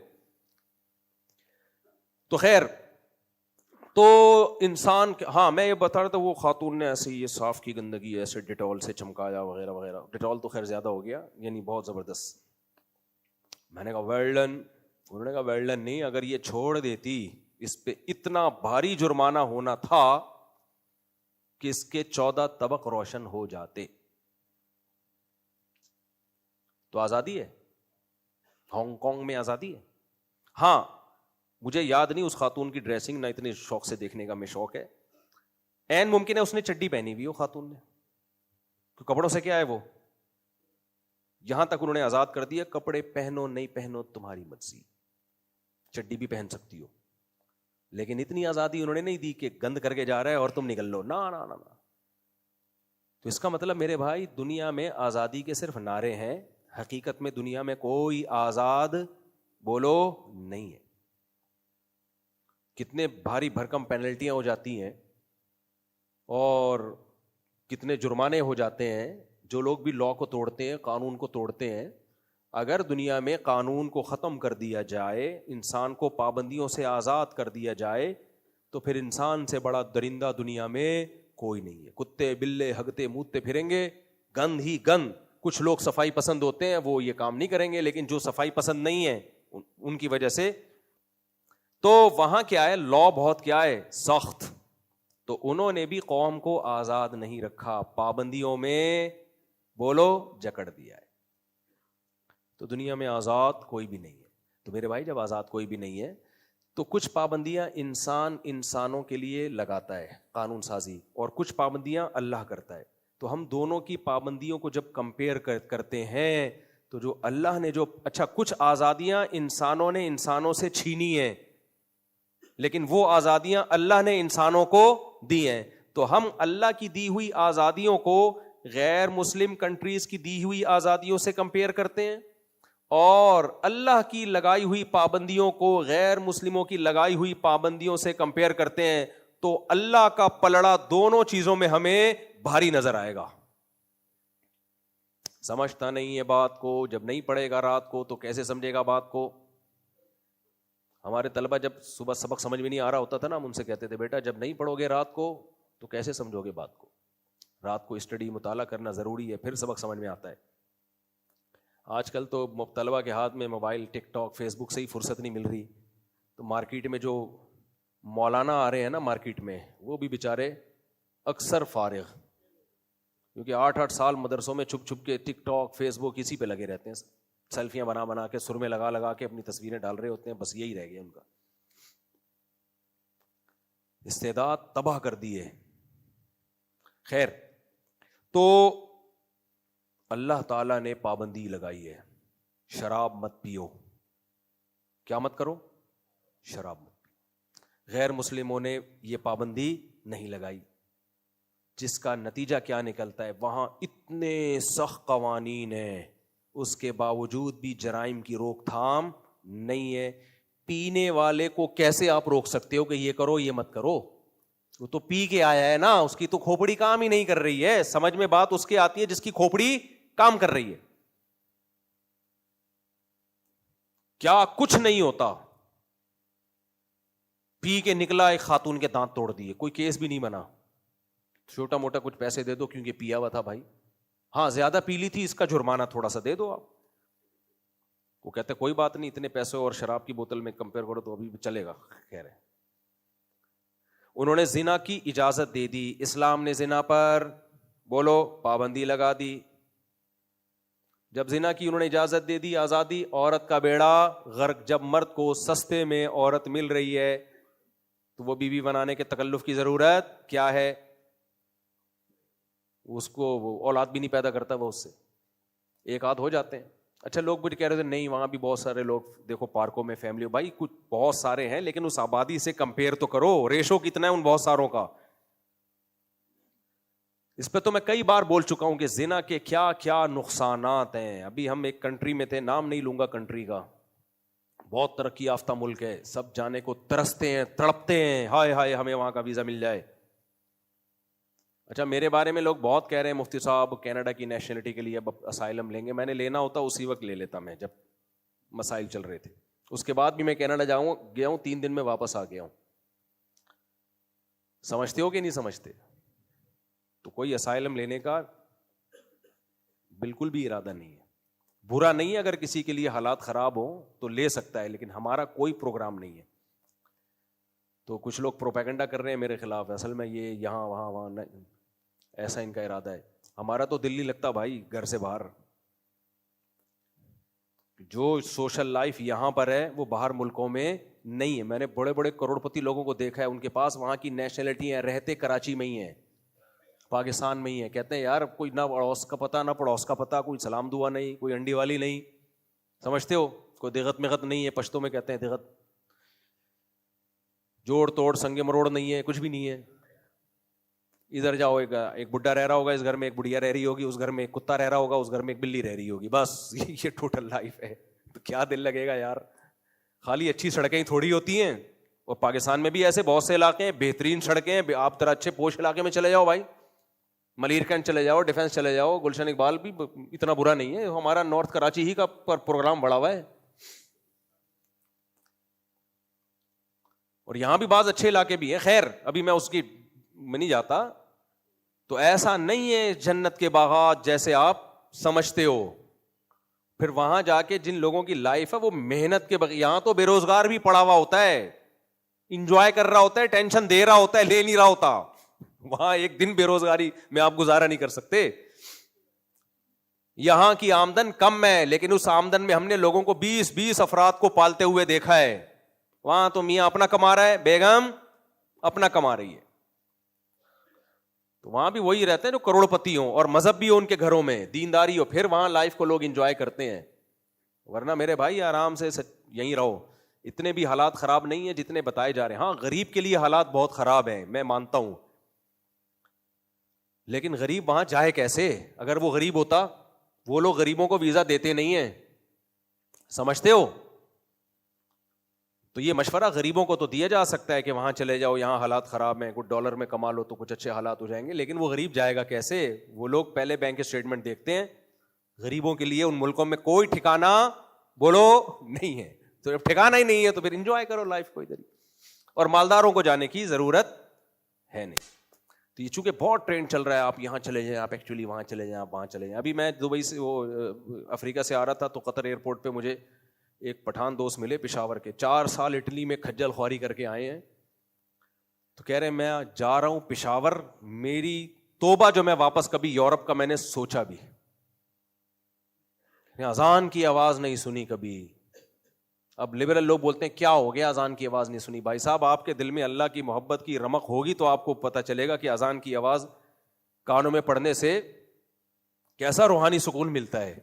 تو خیر, تو انسان, ہاں میں یہ بتا رہا تھا, وہ خاتون نے ایسے یہ صاف کی گندگی ایسے ڈیٹول سے چمکایا وغیرہ وغیرہ. ڈیٹول تو خیر زیادہ ہو گیا, یعنی بہت زبردست. میں نے کہا ویل ڈن. انہوں نے کہا ویل ڈن نہیں, اگر یہ چھوڑ دیتی, اس پہ اتنا بھاری جرمانہ ہونا تھا کہ اس کے 14 طبق روشن ہو جاتے. تو آزادی ہے, ہانگ کانگ میں آزادی ہے. ہاں مجھے یاد نہیں اس خاتون کی ڈریسنگ, نہ اتنے شوق سے دیکھنے کا میں شوق ہے. این ممکن ہے اس نے چڈی پہنی ہوئی ہو خاتون نے, تو کپڑوں سے کیا ہے وہ, یہاں تک انہوں نے آزاد کر دیا, کپڑے پہنو نہیں پہنو تمہاری مرضی, چڈی بھی پہن سکتی ہو. لیکن اتنی آزادی انہوں نے نہیں دی کہ گند کر کے جا رہا ہے اور تم نکل لو, نا نا نا. تو اس کا مطلب میرے بھائی دنیا میں آزادی کے صرف نعرے ہیں, حقیقت میں دنیا میں کوئی آزاد بولو نہیں ہے. کتنے بھاری بھرکم پینلٹیاں ہو جاتی ہیں اور کتنے جرمانے ہو جاتے ہیں. جو لوگ بھی لا کو توڑتے ہیں, قانون کو توڑتے ہیں, اگر دنیا میں قانون کو ختم کر دیا جائے, انسان کو پابندیوں سے آزاد کر دیا جائے, تو پھر انسان سے بڑا درندہ دنیا میں کوئی نہیں ہے. کتے بلے ہگتے مودتے پھریں گے, گند ہی گند. کچھ لوگ صفائی پسند ہوتے ہیں, وہ یہ کام نہیں کریں گے, لیکن جو صفائی پسند نہیں ہے ان کی وجہ سے, تو وہاں کیا ہے, لا بہت کیا ہے, سخت. تو انہوں نے بھی قوم کو آزاد نہیں رکھا, پابندیوں میں بولو جکڑ دیا ہے. تو دنیا میں آزاد کوئی بھی نہیں ہے. تو میرے بھائی جب آزاد کوئی بھی نہیں ہے تو کچھ پابندیاں انسانوں کے لیے لگاتا ہے قانون سازی, اور کچھ پابندیاں اللہ کرتا ہے. تو ہم دونوں کی پابندیوں کو جب کمپیئر کرتے ہیں تو جو اللہ نے جو, اچھا کچھ آزادیاں انسانوں نے انسانوں سے چھینی ہیں, لیکن وہ آزادیاں اللہ نے انسانوں کو دی ہیں. تو ہم اللہ کی دی ہوئی آزادیوں کو غیر مسلم کنٹریز کی دی ہوئی آزادیوں سے کمپیئر کرتے ہیں, اور اللہ کی لگائی ہوئی پابندیوں کو غیر مسلموں کی لگائی ہوئی پابندیوں سے کمپیئر کرتے ہیں, تو اللہ کا پلڑا دونوں چیزوں میں ہمیں بھاری نظر آئے گا. سمجھتا نہیں ہے بات کو, جب نہیں پڑھے گا رات کو تو کیسے سمجھے گا بات کو. ہمارے طلبہ جب صبح سبق سمجھ میں نہیں آ رہا ہوتا تھا نا, ہم ان سے کہتے تھے بیٹا جب نہیں پڑھو گے رات کو تو کیسے سمجھو گے بات کو. رات کو اسٹڈی مطالعہ کرنا ضروری ہے, پھر سبق سمجھ میں آتا ہے. آج کل تو طلبہ کے ہاتھ میں موبائل, ٹک ٹاک, فیس بک سے ہی فرصت نہیں مل رہی. تو مارکیٹ میں جو مولانا آ رہے ہیں نا مارکیٹ میں, وہ بھی بیچارے اکثر فارغ, کیونکہ 8-8 سال مدرسوں میں چھپ چھپ کے ٹک ٹاک, فیس بک اسی پہ لگے رہتے ہیں, سیلفیاں بنا بنا کے سرمے لگا لگا کے اپنی تصویریں ڈال رہے ہوتے ہیں. بس یہی رہ گیا ان کا, استعداد تباہ کر دیے. خیر, تو اللہ تعالیٰ نے پابندی لگائی ہے, شراب مت پیو. کیا مت کرو؟ شراب مت پیو. غیر مسلموں نے یہ پابندی نہیں لگائی, جس کا نتیجہ کیا نکلتا ہے, وہاں اتنے سخت قوانین ہیں, اس کے باوجود بھی جرائم کی روک تھام نہیں ہے. پینے والے کو کیسے آپ روک سکتے ہو کہ یہ کرو یہ مت کرو؟ وہ تو پی کے آیا ہے نا, اس کی تو کھوپڑی کام ہی نہیں کر رہی ہے. سمجھ میں بات اس کی آتی ہے جس کی کھوپڑی کام کر رہی ہے. کیا کچھ نہیں ہوتا, پی کے نکلا ایک خاتون کے دانت توڑ دیے, کوئی کیس بھی نہیں بنا, چھوٹا موٹا کچھ پیسے دے دو کیونکہ پیا ہوا تھا بھائی, ہاں زیادہ پی لی تھی اس کا جرمانہ تھوڑا سا دے دو آپ. وہ کہتے کوئی بات نہیں, اتنے پیسے اور شراب کی بوتل میں کمپیئر کرو تو ابھی بھی چلے گا. کہہ رہے انہوں نے زنا کی اجازت دے دی, اسلام نے زنا پر بولو پابندی لگا دی. جب زنا کی انہوں نے اجازت دے دی, آزادی, عورت کا بیڑا غرق. جب مرد کو سستے میں عورت مل رہی ہے تو وہ بیوی بنانے کے تکلف کی ضرورت کیا ہے؟ اس کو وہ اولاد بھی نہیں پیدا کرتا, وہ اس سے ایک آدھ ہو جاتے ہیں. اچھا لوگ بھی کہہ رہے تھے نہیں وہاں بھی بہت سارے لوگ دیکھو پارکوں میں فیملی, بھائی کچھ بہت سارے ہیں لیکن اس آبادی سے کمپیئر تو کرو, ریشو کتنا ہے ان بہت ساروں کا. اس پہ تو میں کئی بار بول چکا ہوں کہ زنا کے کیا کیا نقصانات ہیں. ابھی ہم ایک کنٹری میں تھے, نام نہیں لوں گا کنٹری کا, بہت ترقی یافتہ ملک ہے, سب جانے کو ترستے ہیں, تڑپتے ہیں, ہائے ہائے ہمیں وہاں کا ویزا مل جائے. اچھا میرے بارے میں لوگ بہت کہہ رہے ہیں مفتی صاحب کینیڈا کی نیشنلٹی کے لیے اب اسائلم لیں گے. میں نے لینا ہوتا اسی وقت لے لیتا میں جب مسائل چل رہے تھے. اس کے بعد بھی میں کینیڈا گیا ہوں 3 دن میں واپس آ گیا ہوں. سمجھتے ہو کہ نہیں سمجھتے؟ تو کوئی اسائلم لینے کا بالکل بھی ارادہ نہیں ہے. برا نہیں ہے اگر کسی کے لیے حالات خراب ہوں تو لے سکتا ہے, لیکن ہمارا کوئی پروگرام نہیں ہے. تو کچھ لوگ پروپیگنڈا کر رہے ہیں میرے خلاف, اصل میں یہ یہاں وہاں نہیں, ایسا ان کا ارادہ ہے. ہمارا تو دل نہیں لگتا بھائی گھر سے باہر. جو سوشل لائف یہاں پر ہے وہ باہر ملکوں میں نہیں ہے. میں نے بڑے بڑے کروڑپتی لوگوں کو دیکھا ہے, ان کے پاس وہاں کی نیشنلٹی ہیں, رہتے کراچی میں ہی ہیں, پاکستان میں ہی ہیں. کہتے ہیں یار کوئی نہ اڑوس کا پتہ نہ پڑوس کا پتہ, کوئی سلام دعا نہیں, کوئی انڈی والی نہیں, سمجھتے ہو, کوئی دغت مغت نہیں ہے, پشتوں میں کہتے ہیں دغت, جوڑ توڑ سنگے مروڑ نہیں ہے, کچھ بھی نہیں ہے. ادھر جاؤ ایک بڈھا رہ رہا ہوگا اس گھر میں, ایک بڑھیا رہ رہی ہوگی اس گھر میں, ایک کتا رہ رہا ہوگا اس گھر میں, ایک بلی رہ رہی ہوگی, بس یہ ٹوٹل لائف ہے. تو کیا دل لگے گا یار. خالی اچھی سڑکیں تھوڑی ہوتی ہیں, اور پاکستان میں بھی ایسے بہت سے علاقے ہیں بہترین سڑکیں ہیں. آپ ذرا اچھے پوش علاقے میں چلے جاؤ بھائی, ملیر کینٹ چلے جاؤ, ڈیفینس چلے جاؤ, گلشن اقبال بھی اتنا برا نہیں ہے. ہمارا نارتھ کراچی ہی کا پروگرام بڑھا ہوا ہے, اور یہاں بھی بعض اچھے علاقے بھی ہیں. خیر ابھی میں اس کی میں نہیں جاتا. تو ایسا نہیں ہے جنت کے باغات جیسے آپ سمجھتے ہو. پھر وہاں جا کے جن لوگوں کی لائف ہے وہ محنت کے بغیر, یہاں تو بے روزگار بھی پڑا ہوا ہوتا ہے, انجوائے کر رہا ہوتا ہے, ٹینشن دے رہا ہوتا ہے, لے نہیں رہا ہوتا. وہاں ایک دن بے روزگاری میں آپ گزارا نہیں کر سکتے. یہاں کی آمدن کم ہے لیکن اس آمدن میں ہم نے لوگوں کو 20 افراد کو پالتے ہوئے دیکھا ہے. وہاں تو میاں اپنا کما رہا ہے, بیگم اپنا کما رہی ہے. تو وہاں بھی وہی رہتے ہیں جو کروڑ پتی ہوں اور مذہب بھی ہو ان کے گھروں میں, دینداری ہو, پھر وہاں لائف کو لوگ انجوائے کرتے ہیں. ورنہ میرے بھائی آرام سے یہیں رہو. اتنے بھی حالات خراب نہیں ہیں جتنے بتائے جا رہے ہیں. ہاں غریب کے لیے حالات بہت خراب ہیں, میں مانتا ہوں, لیکن غریب وہاں جائے کیسے؟ اگر وہ غریب ہوتا, وہ لوگ غریبوں کو ویزا دیتے نہیں ہیں, سمجھتے ہو؟ تو یہ مشورہ غریبوں کو تو دیا جا سکتا ہے کہ وہاں چلے جاؤ, یہاں حالات خراب ہیں, کچھ ڈالر میں کما لو تو کچھ اچھے حالات ہو جائیں گے, لیکن وہ غریب جائے گا کیسے؟ وہ لوگ پہلے بینک اسٹیٹمنٹ دیکھتے ہیں. غریبوں کے لیے ان ملکوں میں کوئی ٹھکانہ بولو نہیں ہے, تو جب ٹھکانہ ہی نہیں ہے تو پھر انجوائے کرو لائف کو ادھر ہی, اور مالداروں کو جانے کی ضرورت ہے نہیں. تو یہ چونکہ بہت ٹرینڈ چل رہا ہے, آپ یہاں چلے جائیں, آپ ایکچولی وہاں چلے جائیں, آپ وہاں چلے جائیں. ابھی میں دبئی سے وہ افریقہ سے آ رہا تھا تو قطر ایئرپورٹ پہ مجھے ایک پٹھان دوست ملے پشاور کے, 4 سال اٹلی میں کھجل خواری کر کے آئے ہیں. تو کہہ رہے ہیں میں جا رہا ہوں پشاور, میری توبہ جو میں واپس کبھی یورپ کا میں نے سوچا بھی, اذان کی آواز نہیں سنی کبھی. اب لبرل لوگ بولتے ہیں کیا ہو گیا اذان کی آواز نہیں سنی. بھائی صاحب آپ کے دل میں اللہ کی محبت کی رمق ہوگی تو آپ کو پتہ چلے گا کہ اذان کی آواز کانوں میں پڑنے سے کیسا روحانی سکون ملتا ہے.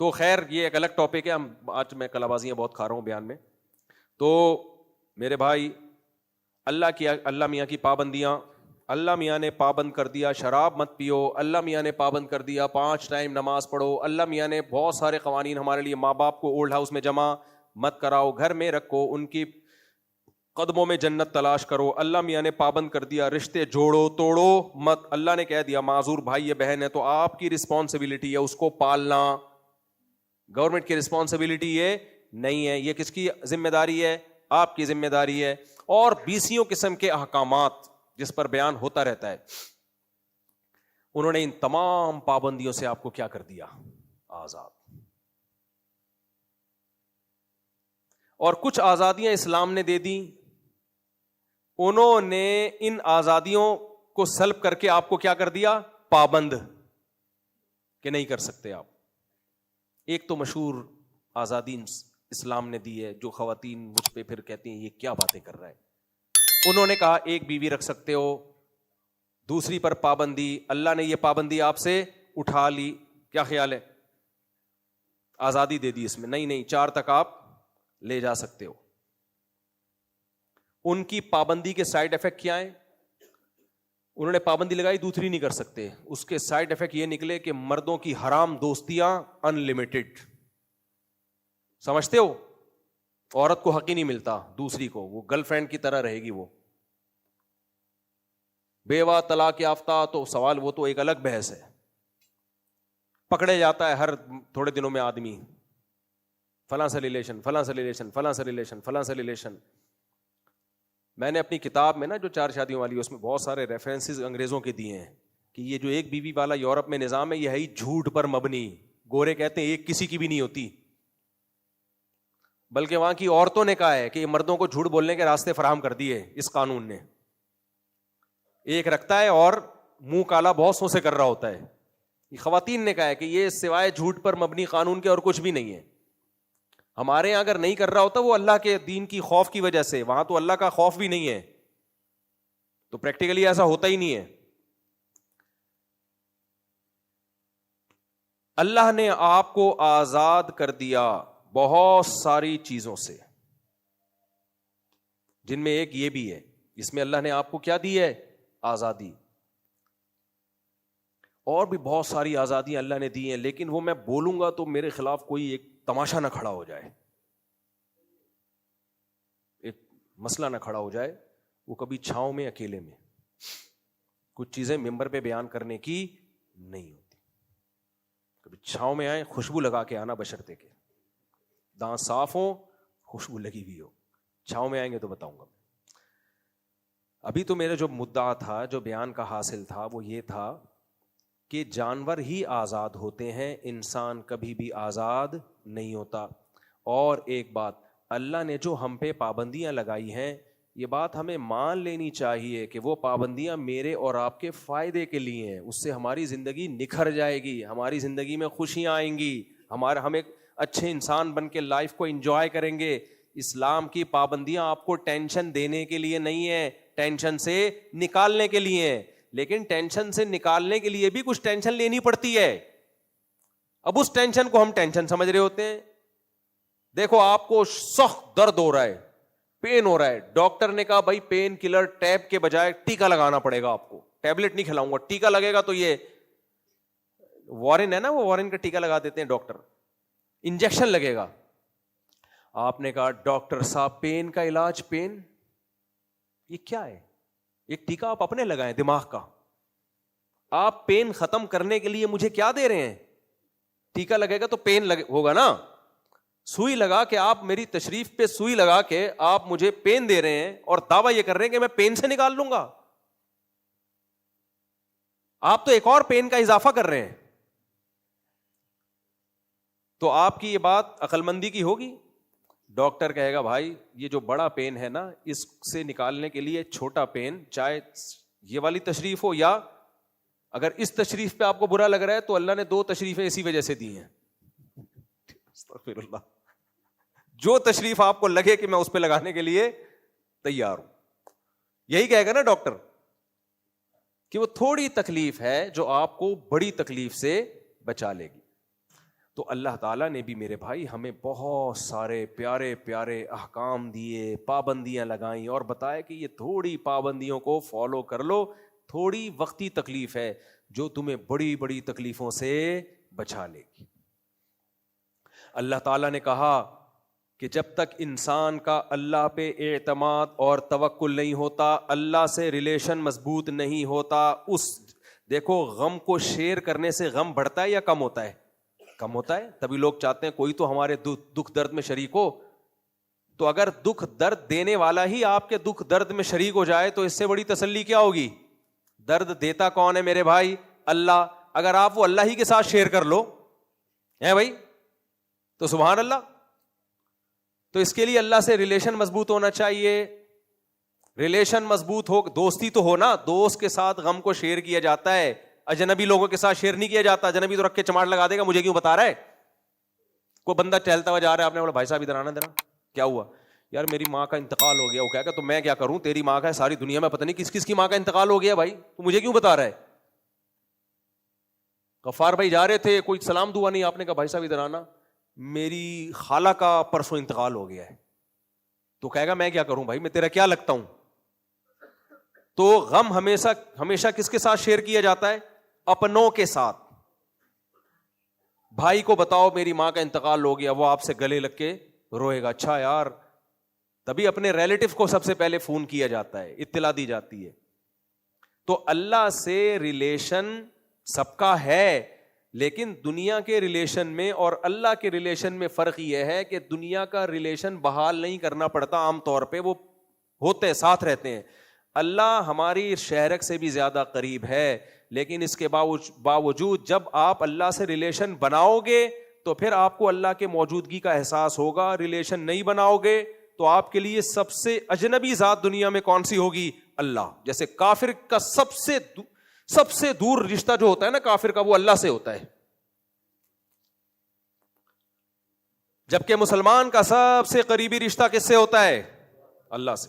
تو خیر یہ ایک الگ ٹاپک ہے, ہم آج میں کلا بازیاں بہت کھا رہا ہوں بیان میں. تو میرے بھائی اللہ میاں کی پابندیاں, اللہ میاں نے پابند کر دیا شراب مت پیو, اللہ میاں نے پابند کر دیا 5 ٹائم نماز پڑھو, اللہ میاں نے بہت سارے قوانین ہمارے لیے, ماں باپ کو اولڈ ہاؤس میں جمع مت کراؤ, گھر میں رکھو, ان کی قدموں میں جنت تلاش کرو. اللہ میاں نے پابند کر دیا رشتے جوڑو توڑو مت. اللہ نے کہہ دیا معذور بھائی یا بہن ہے تو آپ کی رسپانسبلٹی ہے اس کو پالنا, گورنمنٹ کی رسپانسبلٹی یہ نہیں ہے. یہ کس کی ذمہ داری ہے؟ آپ کی ذمہ داری ہے. اور 20 قسم کے احکامات جس پر بیان ہوتا رہتا ہے, انہوں نے ان تمام پابندیوں سے آپ کو کیا کر دیا؟ آزاد. اور کچھ آزادیاں اسلام نے دے دی, انہوں نے ان آزادیوں کو سلب کر کے آپ کو کیا کر دیا؟ پابند, کہ نہیں کر سکتے آپ. ایک تو مشہور آزادی اسلام نے دی ہے, جو خواتین مجھ پہ پھر کہتی ہیں یہ کیا باتیں کر رہا ہے. انہوں نے کہا ایک بیوی رکھ سکتے ہو, دوسری پر پابندی, اللہ نے یہ پابندی آپ سے اٹھا لی. کیا خیال ہے؟ آزادی دے دی اس میں, نہیں 4 تک آپ لے جا سکتے ہو. ان کی پابندی کے سائیڈ ایفیکٹ کیا ہیں؟ انہوں نے پابندی لگائی دوسری نہیں کر سکتے, اس کے سائیڈ ایفیکٹ یہ نکلے کہ مردوں کی حرام دوستیاں ان لمیٹڈ. سمجھتے ہو؟ عورت کو حق ہی نہیں ملتا دوسری کو, وہ گرل فرینڈ کی طرح رہے گی. وہ بیوہ طلاق یافتہ تو سوال, وہ تو ایک الگ بحث ہے. پکڑے جاتا ہے ہر تھوڑے دنوں میں آدمی, فلاں سے ریلیشن, فلاں سے ریلیشن, فلاں سے ریلیشن, فلاں سے ریلیشن. میں نے اپنی کتاب میں نا جو 4 شادیوں والی, اس میں بہت سارے ریفرنسز انگریزوں کے دیے ہیں کہ یہ جو ایک بیوی والا یورپ میں نظام ہے یہ ہے ہی جھوٹ پر مبنی. گورے کہتے ہیں ایک کسی کی بھی نہیں ہوتی, بلکہ وہاں کی عورتوں نے کہا ہے کہ یہ مردوں کو جھوٹ بولنے کے راستے فراہم کر دیے اس قانون نے. ایک رکھتا ہے اور منہ کالا بہت سو سے کر رہا ہوتا ہے. یہ خواتین نے کہا ہے کہ یہ سوائے جھوٹ پر مبنی قانون کے اور کچھ بھی نہیں ہے. ہمارے یہاں اگر نہیں کر رہا ہوتا وہ اللہ کے دین کی خوف کی وجہ سے, وہاں تو اللہ کا خوف بھی نہیں ہے, تو پریکٹیکلی ایسا ہوتا ہی نہیں ہے. اللہ نے آپ کو آزاد کر دیا بہت ساری چیزوں سے, جن میں ایک یہ بھی ہے, اس میں اللہ نے آپ کو کیا دی ہے؟ آزادی. اور بھی بہت ساری آزادیاں اللہ نے دی ہیں, لیکن وہ میں بولوں گا تو میرے خلاف کوئی ایک تماشا نہ کھڑا ہو جائے, ایک مسئلہ نہ کھڑا ہو جائے. وہ کبھی چھاؤں میں اکیلے میں کچھ چیزیں ممبر پہ بیان کرنے کی نہیں ہوتی. کبھی چھاؤں میں آئیں, خوشبو لگا کے آنا, بشرطے کے دانت صاف ہو, خوشبو لگی ہوئی ہو. چھاؤں میں آئیں گے تو بتاؤں گا. ابھی تو میرا جو مدعا تھا, جو بیان کا حاصل تھا, وہ یہ تھا کہ جانور ہی آزاد ہوتے ہیں, انسان کبھی بھی آزاد نہیں ہوتا. اور ایک بات, اللہ نے جو ہم پہ پابندیاں لگائی ہیں, یہ بات ہمیں مان لینی چاہیے کہ وہ پابندیاں میرے اور آپ کے فائدے کے لیے ہیں. اس سے ہماری زندگی نکھر جائے گی, ہماری زندگی میں خوشیاں آئیں گی, ہم ایک اچھے انسان بن کے لائف کو انجوائے کریں گے. اسلام کی پابندیاں آپ کو ٹینشن دینے کے لیے نہیں ہیں, ٹینشن سے نکالنے کے لیے ہیں. لیکن ٹینشن سے نکالنے کے لیے بھی کچھ ٹینشن لینی پڑتی ہے. اب اس ٹینشن کو ہم ٹینشن سمجھ رہے ہوتے ہیں. دیکھو آپ کو سخت درد ہو رہا ہے, پین ہو رہا ہے, ڈاکٹر نے کہا بھائی پین کلر ٹیب کے بجائے ٹیکا لگانا پڑے گا آپ کو, ٹیبلٹ نہیں کھلاؤں گا, ٹیکا لگے گا. تو یہ وارن ہے نا, وہ وارن کا ٹیکا لگا دیتے ہیں ڈاکٹر, انجیکشن لگے گا. آپ نے کہا ڈاکٹر صاحب پین کا علاج, پین یہ کیا ہے؟ ایک ٹیکا آپ اپنے لگائیں دماغ کا. آپ پین ختم کرنے کے لیے مجھے کیا دے رہے ہیں؟ ٹیکا لگے گا تو پین ہوگا نا. سوئی لگا کے آپ میری تشریف پہ سوئی لگا کے آپ مجھے پین دے رہے ہیں اور دعویٰ یہ کر رہے ہیں کہ میں پین سے نکال لوں گا. آپ تو ایک اور پین کا اضافہ کر رہے ہیں. تو آپ کی یہ بات عقل مندی کی ہوگی. ڈاکٹر کہے گا بھائی یہ جو بڑا پین ہے نا, اس سے نکالنے کے لیے چھوٹا پین, چاہے یہ والی تشریف ہو یا اگر اس تشریف پہ آپ کو برا لگ رہا ہے تو اللہ نے 2 تشریفیں اسی وجہ سے دی ہیں. استغفر اللہ. جو تشریف آپ کو لگے کہ میں اس پہ لگانے کے لیے تیار ہوں. یہی کہے گا نا ڈاکٹر کہ وہ تھوڑی تکلیف ہے جو آپ کو بڑی تکلیف سے بچا لے گی. تو اللہ تعالیٰ نے بھی میرے بھائی ہمیں بہت سارے پیارے پیارے احکام دیے, پابندیاں لگائیں اور بتایا کہ یہ تھوڑی پابندیوں کو فالو کر لو, تھوڑی وقتی تکلیف ہے جو تمہیں بڑی بڑی تکلیفوں سے بچا لے گی. اللہ تعالیٰ نے کہا کہ جب تک انسان کا اللہ پہ اعتماد اور توکل نہیں ہوتا, اللہ سے ریلیشن مضبوط نہیں ہوتا, دیکھو غم کو شیئر کرنے سے غم بڑھتا ہے یا کم ہوتا ہے؟ کم ہوتا ہے. تبھی لوگ چاہتے ہیں کوئی تو ہمارے دکھ درد میں شریک ہو. تو اگر دکھ درد دینے والا ہی آپ کے دکھ درد میں شریک ہو جائے تو اس سے بڑی تسلی کیا ہوگی؟ درد دیتا کون ہے میرے بھائی؟ اللہ. اگر آپ وہ اللہ ہی کے ساتھ شیئر کر لو ہے بھائی تو سبحان اللہ. تو اس کے لیے اللہ سے ریلیشن مضبوط ہونا چاہیے. ریلیشن مضبوط ہو, دوستی تو ہو نا, دوست کے ساتھ غم کو شیئر کیا جاتا ہے, اجنبی لوگوں کے ساتھ شیئر نہیں کیا جاتا. اجنبی تو رکھ کے چماٹ لگا دے گا, مجھے کیوں بتا رہا ہے. کوئی بندہ ٹہلتا ہوا جا رہا ہے, آپ نے بولا بھائی صاحب ادھر آنا ذرا, کیا ہوا؟ یار میری ماں کا انتقال ہو گیا. وہ کہے گا تو میں کیا کروں, تیری ماں کا ہے, ساری دنیا میں پتہ نہیں کس کس کی ماں کا انتقال ہو گیا بھائی, تو مجھے کیوں بتا رہا ہے. غفار بھائی جا رہے تھے, کوئی سلام دعا نہیں, آپ نے کہا بھائی صاحب ادھر آنا, میری خالہ کا پرسوں انتقال ہو گیا ہے. تو کہے گا میں کیا کروں بھائی, میں تیرا کیا لگتا ہوں. تو غم ہمیشہ کس کے ساتھ شیئر کیا جاتا ہے؟ اپنوں کے ساتھ. بھائی کو بتاؤ میری ماں کا انتقال ہو گیا, وہ آپ سے گلے لگ کے روئے گا, اچھا یار. تبھی اپنے ریلیٹو کو سب سے پہلے فون کیا جاتا ہے, اطلاع دی جاتی ہے. تو اللہ سے ریلیشن سب کا ہے, لیکن دنیا کے ریلیشن میں اور اللہ کے ریلیشن میں فرق یہ ہے کہ دنیا کا ریلیشن بحال نہیں کرنا پڑتا, عام طور پہ وہ ہوتے ساتھ رہتے ہیں. اللہ ہماری شہرک سے بھی زیادہ قریب ہے, لیکن اس کے باوجود جب آپ اللہ سے ریلیشن بناؤ گے تو پھر آپ کو اللہ کے موجودگی کا احساس ہوگا. ریلیشن نہیں بناؤ گے تو آپ کے لیے سب سے اجنبی ذات دنیا میں کون سی ہوگی؟ اللہ. جیسے کافر کا سب سے دور رشتہ جو ہوتا ہے نا کافر کا, وہ اللہ سے ہوتا ہے, جبکہ مسلمان کا سب سے قریبی رشتہ کس سے ہوتا ہے؟ اللہ سے.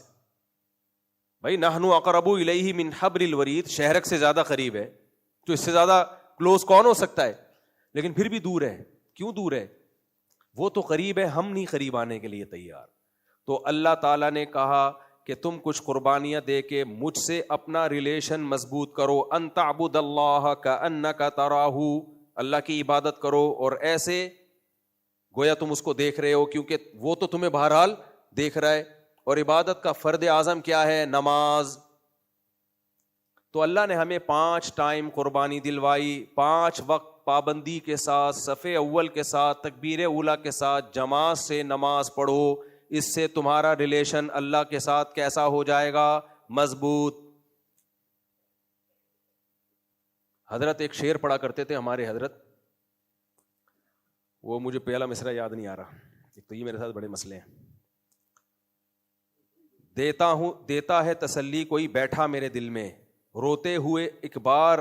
بھائی نحن اقرب الیہ من حبل الورید, شہرک سے زیادہ قریب ہے, تو اس سے زیادہ کلوز کون ہو سکتا ہے؟ لیکن پھر بھی دور ہے. کیوں دور ہے؟ وہ تو قریب ہے, ہم نہیں قریب آنے کے لیے تیار. تو اللہ تعالیٰ نے کہا کہ تم کچھ قربانیاں دے کے مجھ سے اپنا ریلیشن مضبوط کرو. ان تعبد اللہ کأنک تراہ, اللہ کی عبادت کرو اور ایسے گویا تم اس کو دیکھ رہے ہو, کیونکہ وہ تو تمہیں بہرحال دیکھ رہا ہے. اور عبادت کا فرض اعظم کیا ہے؟ نماز. تو اللہ نے ہمیں 5 ٹائم قربانی دلوائی, 5 وقت پابندی کے ساتھ, صف اول کے ساتھ, تکبیر اولیٰ کے ساتھ, جماعت سے نماز پڑھو. اس سے تمہارا ریلیشن اللہ کے ساتھ کیسا ہو جائے گا؟ مضبوط. حضرت ایک شعر پڑھا کرتے تھے ہمارے حضرت, وہ مجھے پہلا مصرع یاد نہیں آ رہا, ایک تو یہ میرے ساتھ بڑے مسئلے ہیں. دیتا ہے تسلی کوئی بیٹھا میرے دل میں, روتے ہوئے ایک بار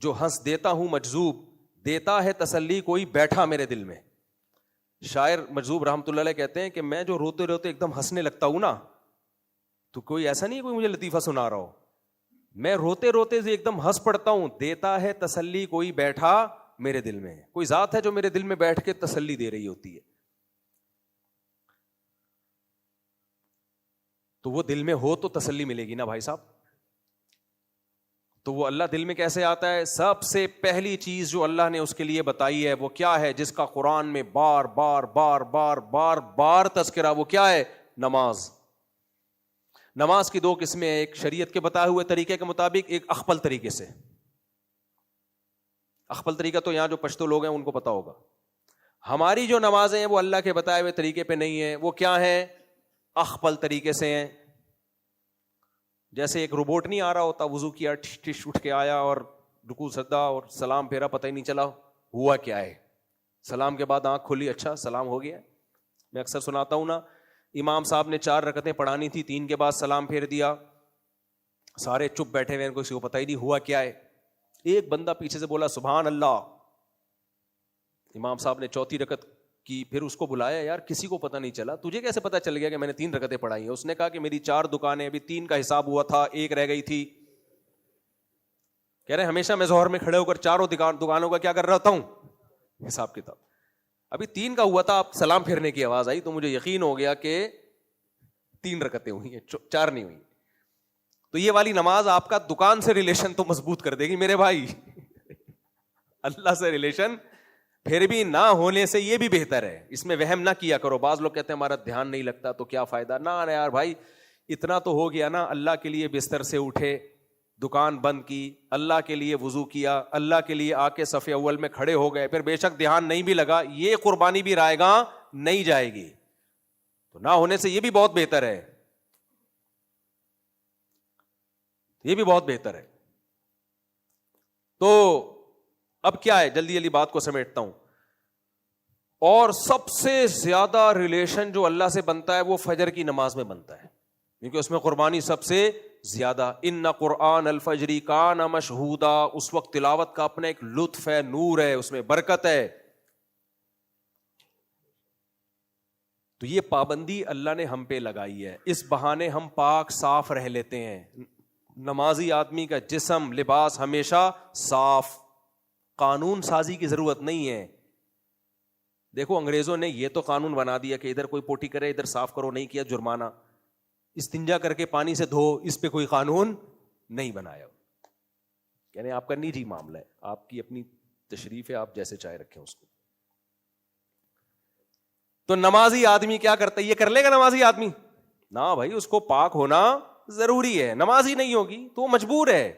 جو ہنس دیتا ہوں مجذوب, دیتا ہے تسلی کوئی بیٹھا میرے دل میں. شاعر مجذوب رحمۃ اللہ علیہ کہتے ہیں کہ میں جو روتے روتے ایک دم ہنسنے لگتا ہوں نا, تو کوئی ایسا نہیں کوئی مجھے لطیفہ سنا رہا ہو, میں روتے روتے سے ایک دم ہنس پڑتا ہوں. دیتا ہے تسلی کوئی بیٹھا میرے دل میں ہے. کوئی ذات ہے جو میرے دل میں بیٹھ کے تسلی دے رہی ہوتی ہے. تو وہ دل میں ہو تو تسلی ملے گی نا بھائی صاحب. تو وہ اللہ دل میں کیسے آتا ہے؟ سب سے پہلی چیز جو اللہ نے اس کے لیے بتائی ہے وہ کیا ہے؟ جس کا قرآن میں بار بار بار بار بار بار تذکرہ، وہ کیا ہے؟ نماز. نماز کی دو قسمیں ہیں، ایک شریعت کے بتائے ہوئے طریقے کے مطابق، ایک اخپل طریقے سے. اخپل طریقہ تو یہاں جو پشتو لوگ ہیں ان کو پتا ہوگا. ہماری جو نمازیں ہیں وہ اللہ کے بتائے ہوئے طریقے پہ نہیں ہیں. وہ کیا ہیں؟ اخپل طریقے سے ہیں. جیسے ایک روبوٹ نہیں آ رہا ہوتا، وضو کیا ٹش اٹھ کے آیا اور رکوع سجدہ اور سلام پھیرا، پتہ ہی نہیں چلا ہوا کیا ہے. سلام کے بعد آنکھ کھلی، اچھا سلام ہو گیا. میں اکثر سناتا ہوں نا، امام صاحب نے 4 رکعتیں پڑھانی تھی، 3 کے بعد سلام پھیر دیا، سارے چپ بیٹھے ہوئے، کسی کو پتہ ہی نہیں ہوا کیا ہے. ایک بندہ پیچھے سے بولا سبحان اللہ. امام صاحب نے 4تھی رکعت کی، پھر اس کو بلایا، یار کسی کو پتہ نہیں چلا، تجھے کیسے پتہ چل گیا کہ میں نے 3 رکعتیں پڑھائی ہیں؟ اس نے کہا کہ میری 4 دکانیں، ابھی 3 کا حساب ہوا تھا، 1 رہ گئی تھی. کہہ رہے ہمیشہ میں ظہر میں کھڑے ہو کر 4 دکانوں کا کیا کر رہا ہوں؟ حساب کتاب. ابھی 3 کا ہوا تھا، آپ سلام پھیرنے کی آواز آئی تو مجھے یقین ہو گیا کہ 3 رکعتیں ہوئی ہیں، 4 نہیں ہوئی. تو یہ والی نماز آپ کا دکان سے ریلیشن تو مضبوط کر دے گی میرے بھائی. اللہ سے ریلیشن پھر بھی نہ ہونے سے یہ بھی بہتر ہے. اس میں وہم نہ کیا کرو. بعض لوگ کہتے ہیں ہمارا دھیان نہیں لگتا تو کیا فائدہ. نہ یار بھائی، اتنا تو ہو گیا نا، اللہ کے لیے بستر سے اٹھے، دکان بند کی، اللہ کے لیے وضو کیا، اللہ کے لیے آ کے صف اول میں کھڑے ہو گئے، پھر بے شک دھیان نہیں بھی لگا، یہ قربانی بھی رائے گا نہیں جائے گی. تو نہ ہونے سے یہ بھی بہت بہتر ہے، یہ بھی بہت بہتر ہے. تو اب کیا ہے، جلدی جلدی بات کو سمیٹتا ہوں. اور سب سے زیادہ ریلیشن جو اللہ سے بنتا ہے وہ فجر کی نماز میں بنتا ہے، کیونکہ اس میں قربانی سب سے زیادہ. ان قرآن الفجر کان مشہودا، اس وقت تلاوت کا اپنا ایک لطف ہے، نور ہے، اس میں برکت ہے. تو یہ پابندی اللہ نے ہم پہ لگائی ہے. اس بہانے ہم پاک صاف رہ لیتے ہیں. نمازی آدمی کا جسم، لباس ہمیشہ صاف. قانون سازی کی ضرورت نہیں ہے. دیکھو انگریزوں نے یہ تو قانون بنا دیا کہ ادھر کوئی پوٹی کرے ادھر صاف کرو، نہیں کیا جرمانہ. استنجا کر کے پانی سے دھو، اس پہ کوئی قانون نہیں بنایا. یعنی آپ کا نجی معاملہ ہے، آپ کی اپنی تشریف ہے، آپ جیسے چاہے رکھیں اس کو. تو نمازی آدمی کیا کرتا ہے؟ یہ کر لے گا نمازی آدمی؟ نہ بھائی، اس کو پاک ہونا ضروری ہے. نمازی نہیں ہوگی تو وہ مجبور ہے.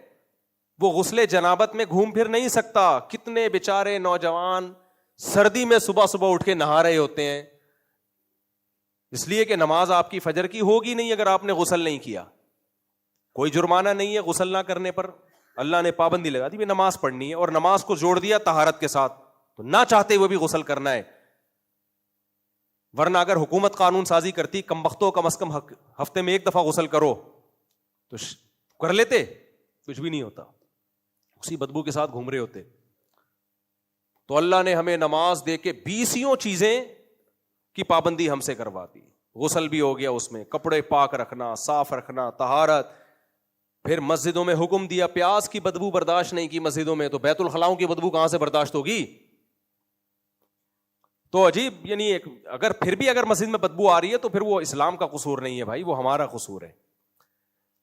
وہ غسل جنابت میں گھوم پھر نہیں سکتا. کتنے بیچارے نوجوان سردی میں صبح صبح اٹھ کے نہا رہے ہوتے ہیں، اس لیے کہ نماز آپ کی فجر کی ہوگی نہیں اگر آپ نے غسل نہیں کیا. کوئی جرمانہ نہیں ہے غسل نہ کرنے پر، اللہ نے پابندی لگا دی نماز پڑھنی ہے، اور نماز کو جوڑ دیا طہارت کے ساتھ، تو نہ چاہتے ہوئے بھی غسل کرنا ہے. ورنہ اگر حکومت قانون سازی کرتی کم بختوں کم از کم ہفتے میں 1 دفعہ غسل کرو تو کر لیتے، کچھ بھی نہیں ہوتا، اسی بدبو کے ساتھ گھوم رہے ہوتے. تو اللہ نے ہمیں نماز دے کے 20 چیزیں کی پابندی ہم سے کروا دی. غسل بھی ہو گیا، اس میں کپڑے پاک رکھنا، صاف رکھنا، طہارت. پھر مسجدوں میں حکم دیا پیاز کی بدبو برداشت نہیں کی مسجدوں میں، تو بیت الخلاؤں کی بدبو کہاں سے برداشت ہوگی؟ تو عجیب، یعنی اگر پھر بھی اگر مسجد میں بدبو آ رہی ہے تو پھر وہ اسلام کا قصور نہیں ہے بھائی، وہ ہمارا قصور ہے.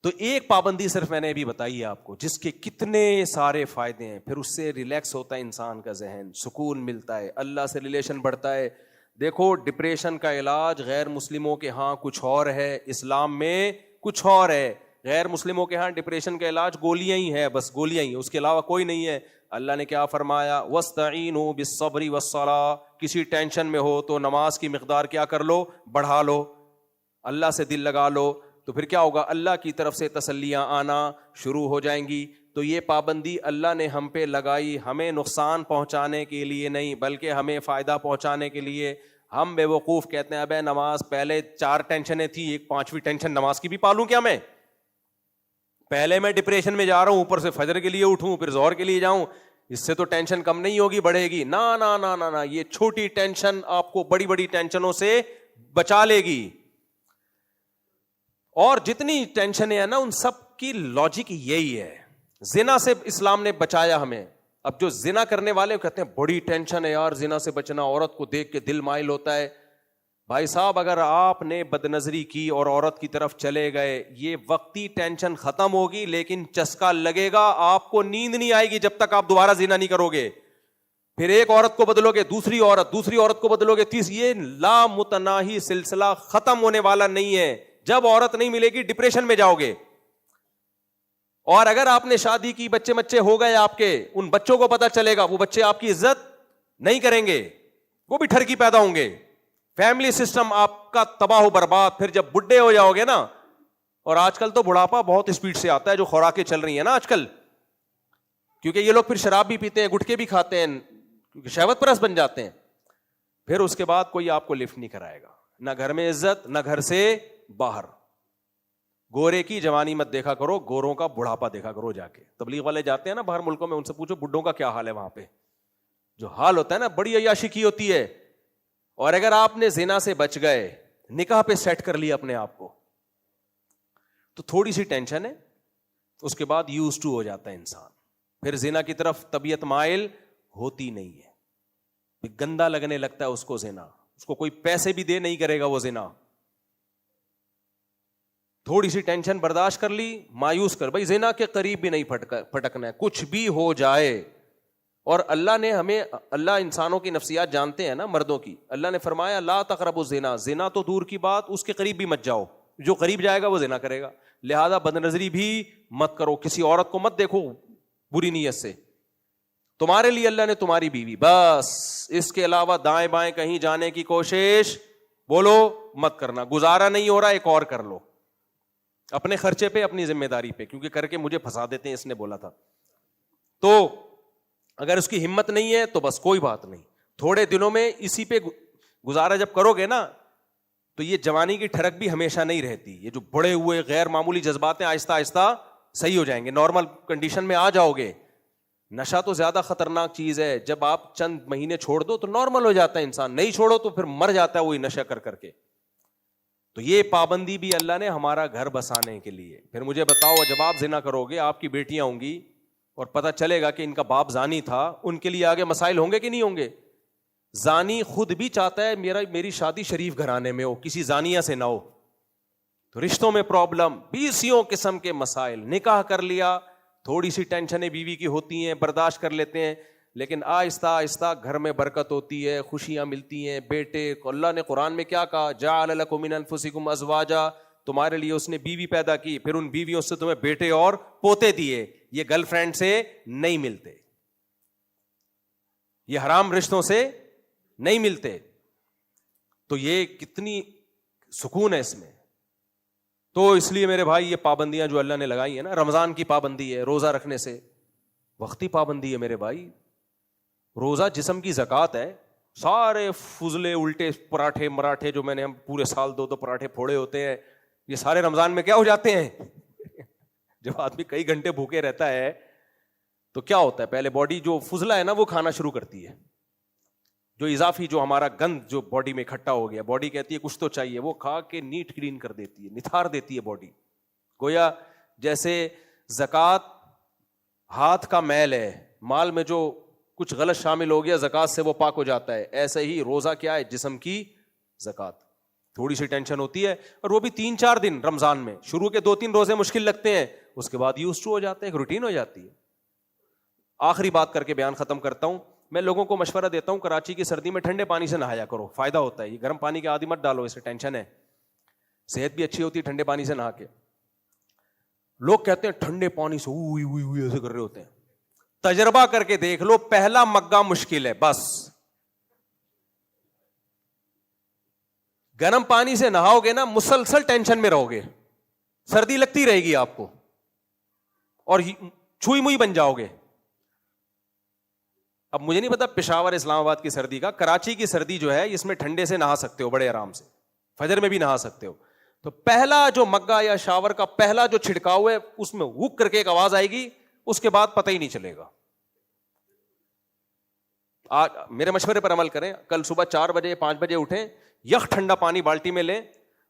تو ایک پابندی صرف میں نے ابھی بتائی ہے آپ کو، جس کے کتنے سارے فائدے ہیں. پھر اس سے ریلیکس ہوتا ہے انسان کا ذہن، سکون ملتا ہے، اللہ سے ریلیشن بڑھتا ہے. دیکھو ڈپریشن کا علاج غیر مسلموں کے ہاں کچھ اور ہے، اسلام میں کچھ اور ہے. غیر مسلموں کے ہاں ڈپریشن کا علاج گولیاں ہی ہے، بس گولیاں ہی، اس کے علاوہ کوئی نہیں ہے. اللہ نے کیا فرمایا؟ وَاسْتَعِینُوا بِالصَّبْرِ وَالصَّلَاةِ. کسی ٹینشن میں ہو تو نماز کی مقدار کیا کر لو؟ بڑھا لو، اللہ سے دل لگا لو، تو پھر کیا ہوگا؟ اللہ کی طرف سے تسلیاں آنا شروع ہو جائیں گی. تو یہ پابندی اللہ نے ہم پہ لگائی، ہمیں نقصان پہنچانے کے لیے نہیں بلکہ ہمیں فائدہ پہنچانے کے لیے. ہم بے وقوف کہتے ہیں ابے نماز پہلے 4 ٹینشنیں تھی، ایک 5ویں ٹینشن نماز کی بھی پالوں کیا میں؟ پہلے میں ڈپریشن میں جا رہا ہوں، اوپر سے فجر کے لیے اٹھوں، پھر ظہر کے لیے جاؤں، اس سے تو ٹینشن کم نہیں ہوگی، بڑھے گی. نا نا نا نا نا، یہ چھوٹی ٹینشن آپ کو بڑی بڑی ٹینشنوں سے بچا لے گی. اور جتنی ٹینشنیں ہیں نا ان سب کی لاجک یہی ہے. زنا سے اسلام نے بچایا ہمیں، اب جو زنا کرنے والے کہتے ہیں بڑی ٹینشن ہے یار زنا سے بچنا, عورت کو دیکھ کے دل مائل ہوتا ہے. بھائی صاحب اگر آپ نے بدنظری کی اور عورت کی طرف چلے گئے, یہ وقتی ٹینشن ختم ہوگی لیکن چسکا لگے گا, آپ کو نیند نہیں آئے گی جب تک آپ دوبارہ زنا نہیں کرو گے. پھر ایک عورت کو بدلو گے, دوسری عورت کو بدلو گے, یہ لامتناہی سلسلہ ختم ہونے والا نہیں ہے. جب عورت نہیں ملے گی ڈپریشن میں جاؤ گے. اور اگر آپ نے شادی کی, بچے ہو گئے آپ کے, ان بچوں کو پتا چلے گا, وہ بچے آپ کی عزت نہیں کریں گے, وہ بھی ٹھرکی پیدا ہوں گے, فیملی سسٹم آپ کا تباہ و برباد. پھر جب بڈھے ہو جاؤ گے نا, اور آج کل تو بڑھاپا بہت اسپیڈ سے آتا ہے, جو خوراکیں چل رہی ہیں نا آج کل, کیونکہ یہ لوگ پھر شراب بھی پیتے ہیں, گٹکے بھی کھاتے ہیں, کیونکہ شہوت پرست بن جاتے ہیں. پھر اس کے بعد کوئی آپ کو لفٹ نہیں کرائے گا, نہ گھر میں عزت, نہ گھر سے باہر. گورے کی جوانی مت دیکھا کرو, گوروں کا بڑھاپا دیکھا کرو. جا کے تبلیغ والے جاتے ہیں نا باہر ملکوں میں, ان سے پوچھو بڈھوں کا کیا حال ہے وہاں پہ. جو حال ہوتا ہے نا, بڑی عیاشی کی ہوتی ہے. اور اگر آپ نے زنا سے بچ گئے, نکاح پہ سیٹ کر لیا اپنے آپ کو, تو تھوڑی سی ٹینشن ہے, اس کے بعد یوز ٹو ہو جاتا ہے انسان. پھر زنا کی طرف طبیعت مائل ہوتی نہیں ہے, گندا لگنے لگتا ہے اس کو زنا, اس کو کوئی پیسے بھی دے نہیں کرے گا وہ زنا. تھوڑی سی ٹینشن برداشت کر لی, مایوس کر, بھائی زنا کے قریب بھی نہیں پھٹکنا ہے, کچھ بھی ہو جائے. اور اللہ نے ہمیں, اللہ انسانوں کی نفسیات جانتے ہیں نا, مردوں کی. اللہ نے فرمایا لا تقربوا الزنا, زنا تو دور کی بات, اس کے قریب بھی مت جاؤ, جو قریب جائے گا وہ زنا کرے گا. لہذا بدنظری بھی مت کرو, کسی عورت کو مت دیکھو بری نیت سے. تمہارے لیے اللہ نے تمہاری بیوی, بس اس کے علاوہ دائیں بائیں کہیں جانے کی کوشش بولو مت کرنا. گزارا نہیں ہو رہا, ایک اور کر لو اپنے خرچے پہ, اپنی ذمہ داری پہ, کیونکہ کر کے مجھے پھنسا دیتے ہیں, اس نے بولا تھا. تو اگر اس کی ہمت نہیں ہے تو بس کوئی بات نہیں, تھوڑے دنوں میں اسی پہ گزارا جب کرو گے نا, تو یہ جوانی کی ٹھڑک بھی ہمیشہ نہیں رہتی. یہ جو بڑے ہوئے غیر معمولی جذبات ہیں آہستہ آہستہ صحیح ہو جائیں گے, نارمل کنڈیشن میں آ جاؤ گے. نشہ تو زیادہ خطرناک چیز ہے, جب آپ چند مہینے چھوڑ دو تو نارمل ہو جاتا ہے انسان, نہیں چھوڑو تو پھر مر جاتا ہے وہی نشہ کر کر کے. تو یہ پابندی بھی اللہ نے ہمارا گھر بسانے کے لیے. پھر مجھے بتاؤ, جب آپ زنا کرو گے, آپ کی بیٹیاں ہوں گی اور پتہ چلے گا کہ ان کا باپ زانی تھا, ان کے لیے آگے مسائل ہوں گے کہ نہیں ہوں گے؟ زانی خود بھی چاہتا ہے میری شادی شریف گھرانے میں ہو, کسی زانیہ سے نہ ہو. تو رشتوں میں پرابلم, 20 قسم کے مسائل. نکاح کر لیا, تھوڑی سی ٹینشنیں بیوی کی ہوتی ہیں, برداشت کر لیتے ہیں, لیکن آہستہ آہستہ گھر میں برکت ہوتی ہے, خوشیاں ملتی ہیں. بیٹے کو اللہ نے قرآن میں کیا کہا, جعل لکم من انفسکم ازواجا, تمہارے لیے اس نے بیوی پیدا کی, پھر ان بیویوں سے تمہیں بیٹے اور پوتے دیے. یہ گرل فرینڈ سے نہیں ملتے, یہ حرام رشتوں سے نہیں ملتے. تو یہ کتنی سکون ہے اس میں. تو اس لیے میرے بھائی یہ پابندیاں جو اللہ نے لگائی ہیں نا, رمضان کی پابندی ہے روزہ رکھنے سے, وقتی پابندی ہے میرے بھائی. روزہ جسم کی زکوٰۃ ہے. سارے فضلے الٹے پراٹھے مراٹھے جو میں نے ہم پورے سال 2 پراٹھے پھوڑے ہوتے ہیں, یہ سارے رمضان میں کیا ہو جاتے ہیں. جب آدمی کئی گھنٹے بھوکے رہتا ہے تو کیا ہوتا ہے, پہلے باڈی جو فضلہ ہے نا وہ کھانا شروع کرتی ہے, جو اضافی جو ہمارا گند جو باڈی میں اکٹھا ہو گیا, باڈی کہتی ہے کچھ تو چاہیے, وہ کھا کے نیٹ کلین کر دیتی ہے, نتھار دیتی ہے باڈی. گویا جیسے زکوٰۃ ہاتھ کا میل ہے, مال میں جو کچھ غلط شامل ہو گیا زکوٰۃ سے وہ پاک ہو جاتا ہے, ایسے ہی روزہ کیا ہے, جسم کی زکوٰۃ. تھوڑی سی ٹینشن ہوتی ہے, اور وہ بھی 3-4 دن رمضان میں. شروع کے 2-3 روزے مشکل لگتے ہیں, اس کے بعد یوز ٹو ہو جاتے ہیں, ایک روٹین ہو جاتی ہے. آخری بات کر کے بیان ختم کرتا ہوں. میں لوگوں کو مشورہ دیتا ہوں, کراچی کی سردی میں ٹھنڈے پانی سے نہایا کرو, فائدہ ہوتا ہے. یہ گرم پانی کے عادی مت ڈالو, اسے ٹینشن ہے. صحت بھی اچھی ہوتی ہے ٹھنڈے پانی سے نہا کے. لوگ کہتے ہیں ٹھنڈے پانی سے اوئی ایسے کر رہے ہوتے ہیں. تجربہ کر کے دیکھ لو, پہلا مگا مشکل ہے بس. گرم پانی سے نہاؤ گے نا, مسلسل ٹینشن میں رہو گے, سردی لگتی رہے گی آپ کو, اور چھوئی موئی بن جاؤ گے. اب مجھے نہیں پتا پشاور اسلام آباد کی سردی کا, کراچی کی سردی جو ہے اس میں ٹھنڈے سے نہا سکتے ہو بڑے آرام سے, فجر میں بھی نہا سکتے ہو. تو پہلا جو مگا یا شاور کا پہلا جو چھڑکاؤ ہے, اس میں وک کر کے ایک آواز آئے گی, اس کے بعد پتہ ہی نہیں چلے گا. میرے مشورے پر عمل کریں, کل صبح 4 بجے 5 بجے اٹھیں, یک ٹھنڈا پانی بالٹی میں لیں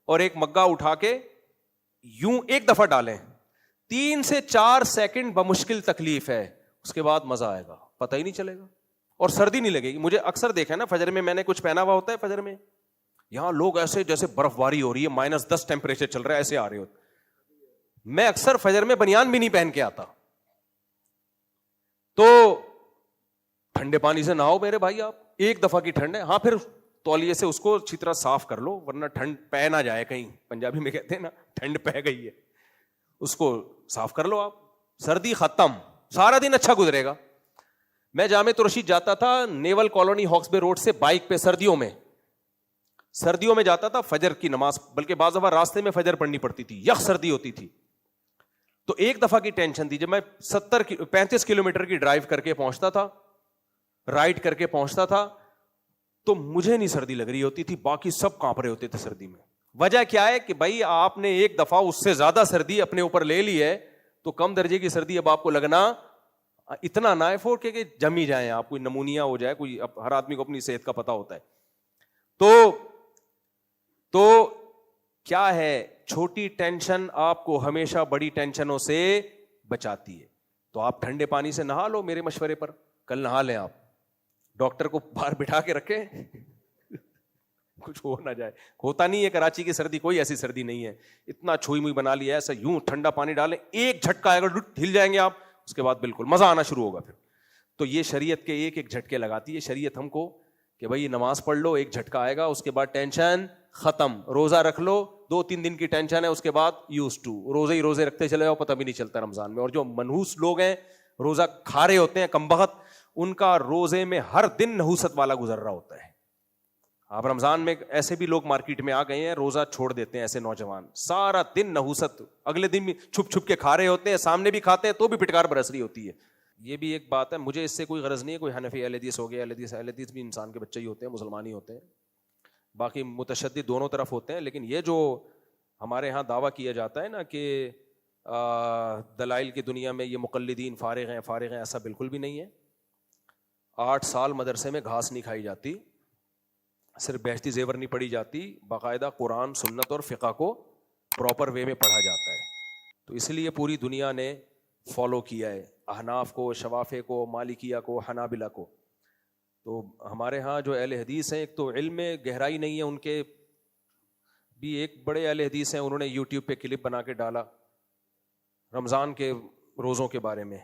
اور ایک مگا اٹھا کے یوں ایک دفعہ ڈالیں. 3 سے 4 سیکنڈ بمشکل تکلیف ہے, اس کے بعد مزہ آئے گا. پتہ ہی نہیں چلے گا اور سردی نہیں لگے گی. مجھے اکثر دیکھا ہے نا, فجر میں میں نے کچھ پہنا ہوا ہوتا ہے, فجر میں یہاں لوگ ایسے جیسے برف باری ہو رہی ہے, -10 ٹیمپریچر چل رہا ہے, ایسے آ رہے ہوتے. میں اکثر فجر میں بنیان بھی نہیں پہن کے آتا. تو ٹھنڈے پانی سے نہاؤ میرے بھائی, آپ ایک دفعہ کی ٹھنڈ ہے, ہاں پھر تولیے سے اس کو اچھی طرح صاف کر لو ورنہ ٹھنڈ پہ نہ جائے کہیں. پنجابی میں کہتے ہیں نا ٹھنڈ پہ گئی ہے, اس کو صاف کر لو آپ. سردی ختم, سارا دن اچھا گزرے گا. میں جامع رشید جاتا تھا نیول کالونی ہاکس بے روڈ سے بائک پہ, سردیوں میں جاتا تھا فجر کی نماز, بلکہ بعض دفعہ راستے میں فجر پڑھنی پڑتی تھی, یخ سردی ہوتی تھی. تو ایک دفعہ کی ٹینشن تھی, جب میں 35 کلومیٹر کی ڈرائیو کر کے پہنچتا تھا, رائڈ کر کے پہنچتا تھا, تو مجھے نہیں سردی لگ رہی ہوتی تھی, باقی سب کانپ رہے ہوتے تھے سردی میں. وجہ کیا ہے کہ بھائی آپ نے ایک دفعہ اس سے زیادہ سردی اپنے اوپر لے لی ہے, تو کم درجے کی سردی اب آپ کو لگنا اتنا نہ ہے فور کہ جم ہی جائیں آپ, کوئی نمونیا ہو جائے, کوئی ہر آدمی کو اپنی صحت کا پتہ ہوتا ہے. تو کیا ہے, چھوٹی ٹینشن آپ کو ہمیشہ بڑی ٹینشنوں سے بچاتی ہے. تو آپ ٹھنڈے پانی سے نہا لو میرے مشورے پر, کل نہا لیں آپ, ڈاکٹر کو باہر بٹھا کے رکھیں کچھ ہو نہ جائے. ہوتا نہیں ہے کراچی کی سردی کوئی ایسی سردی نہیں ہے, اتنا چھوئی موئی بنا لیا ایسا, یوں ٹھنڈا پانی ڈالیں ایک جھٹکا آئے گا, ہل جائیں گے آپ, اس کے بعد بالکل مزہ آنا شروع ہوگا. پھر تو یہ شریعت کے ایک ایک جھٹکے لگاتی ہے شریعت ہم کو کہ بھائی نماز پڑھ لو, ایک جھٹکا آئے گا, اس کے بعد ٹینشن ختم. روزہ رکھ لو, 2-3 دن کی ٹینشن ہے, اس کے بعد یوز ٹو, روزے ہی روزے رکھتے چلے جاؤ, پتہ بھی نہیں چلتا رمضان میں. اور جو منحوس لوگ ہیں روزہ کھا رہے ہوتے ہیں کمبخت, ان کا روزے میں ہر دن نحوست والا گزر رہا ہوتا ہے. آپ رمضان میں ایسے بھی لوگ مارکیٹ میں آ گئے ہیں, روزہ چھوڑ دیتے ہیں ایسے نوجوان, سارا دن نحوست, اگلے دن بھی چھپ چھپ کے کھا رہے ہوتے ہیں, سامنے بھی کھاتے ہیں تو بھی پٹکار برس رہی ہوتی ہے. یہ بھی ایک بات ہے, مجھے اس سے کوئی غرض نہیں ہے, کوئی حنفی اہل حدیث ہو گیا, اہل حدیث بھی انسان کے بچے ہی ہوتے ہیں, مسلمان ہی ہوتے ہیں, باقی متشدد دونوں طرف ہوتے ہیں. لیکن یہ جو ہمارے ہاں دعویٰ کیا جاتا ہے نا کہ دلائل کی دنیا میں یہ مقلدین فارغ ہیں, ایسا بالکل بھی نہیں ہے. 8 سال مدرسے میں گھاس نہیں کھائی جاتی, صرف بہشتی زیور نہیں پڑھی جاتی, باقاعدہ قرآن سنت اور فقہ کو پراپر وے میں پڑھا جاتا ہے. تو اس لیے پوری دنیا نے فالو کیا ہے, احناف کو, شوافے کو, مالکیہ کو, حنابلہ کو. تو ہمارے ہاں جو اہل حدیث ہیں, ایک تو علم میں گہرائی نہیں ہے ان کے بھی, ایک بڑے اہل حدیث ہیں, انہوں نے یوٹیوب پہ کلپ بنا کے ڈالا رمضان کے روزوں کے بارے میں.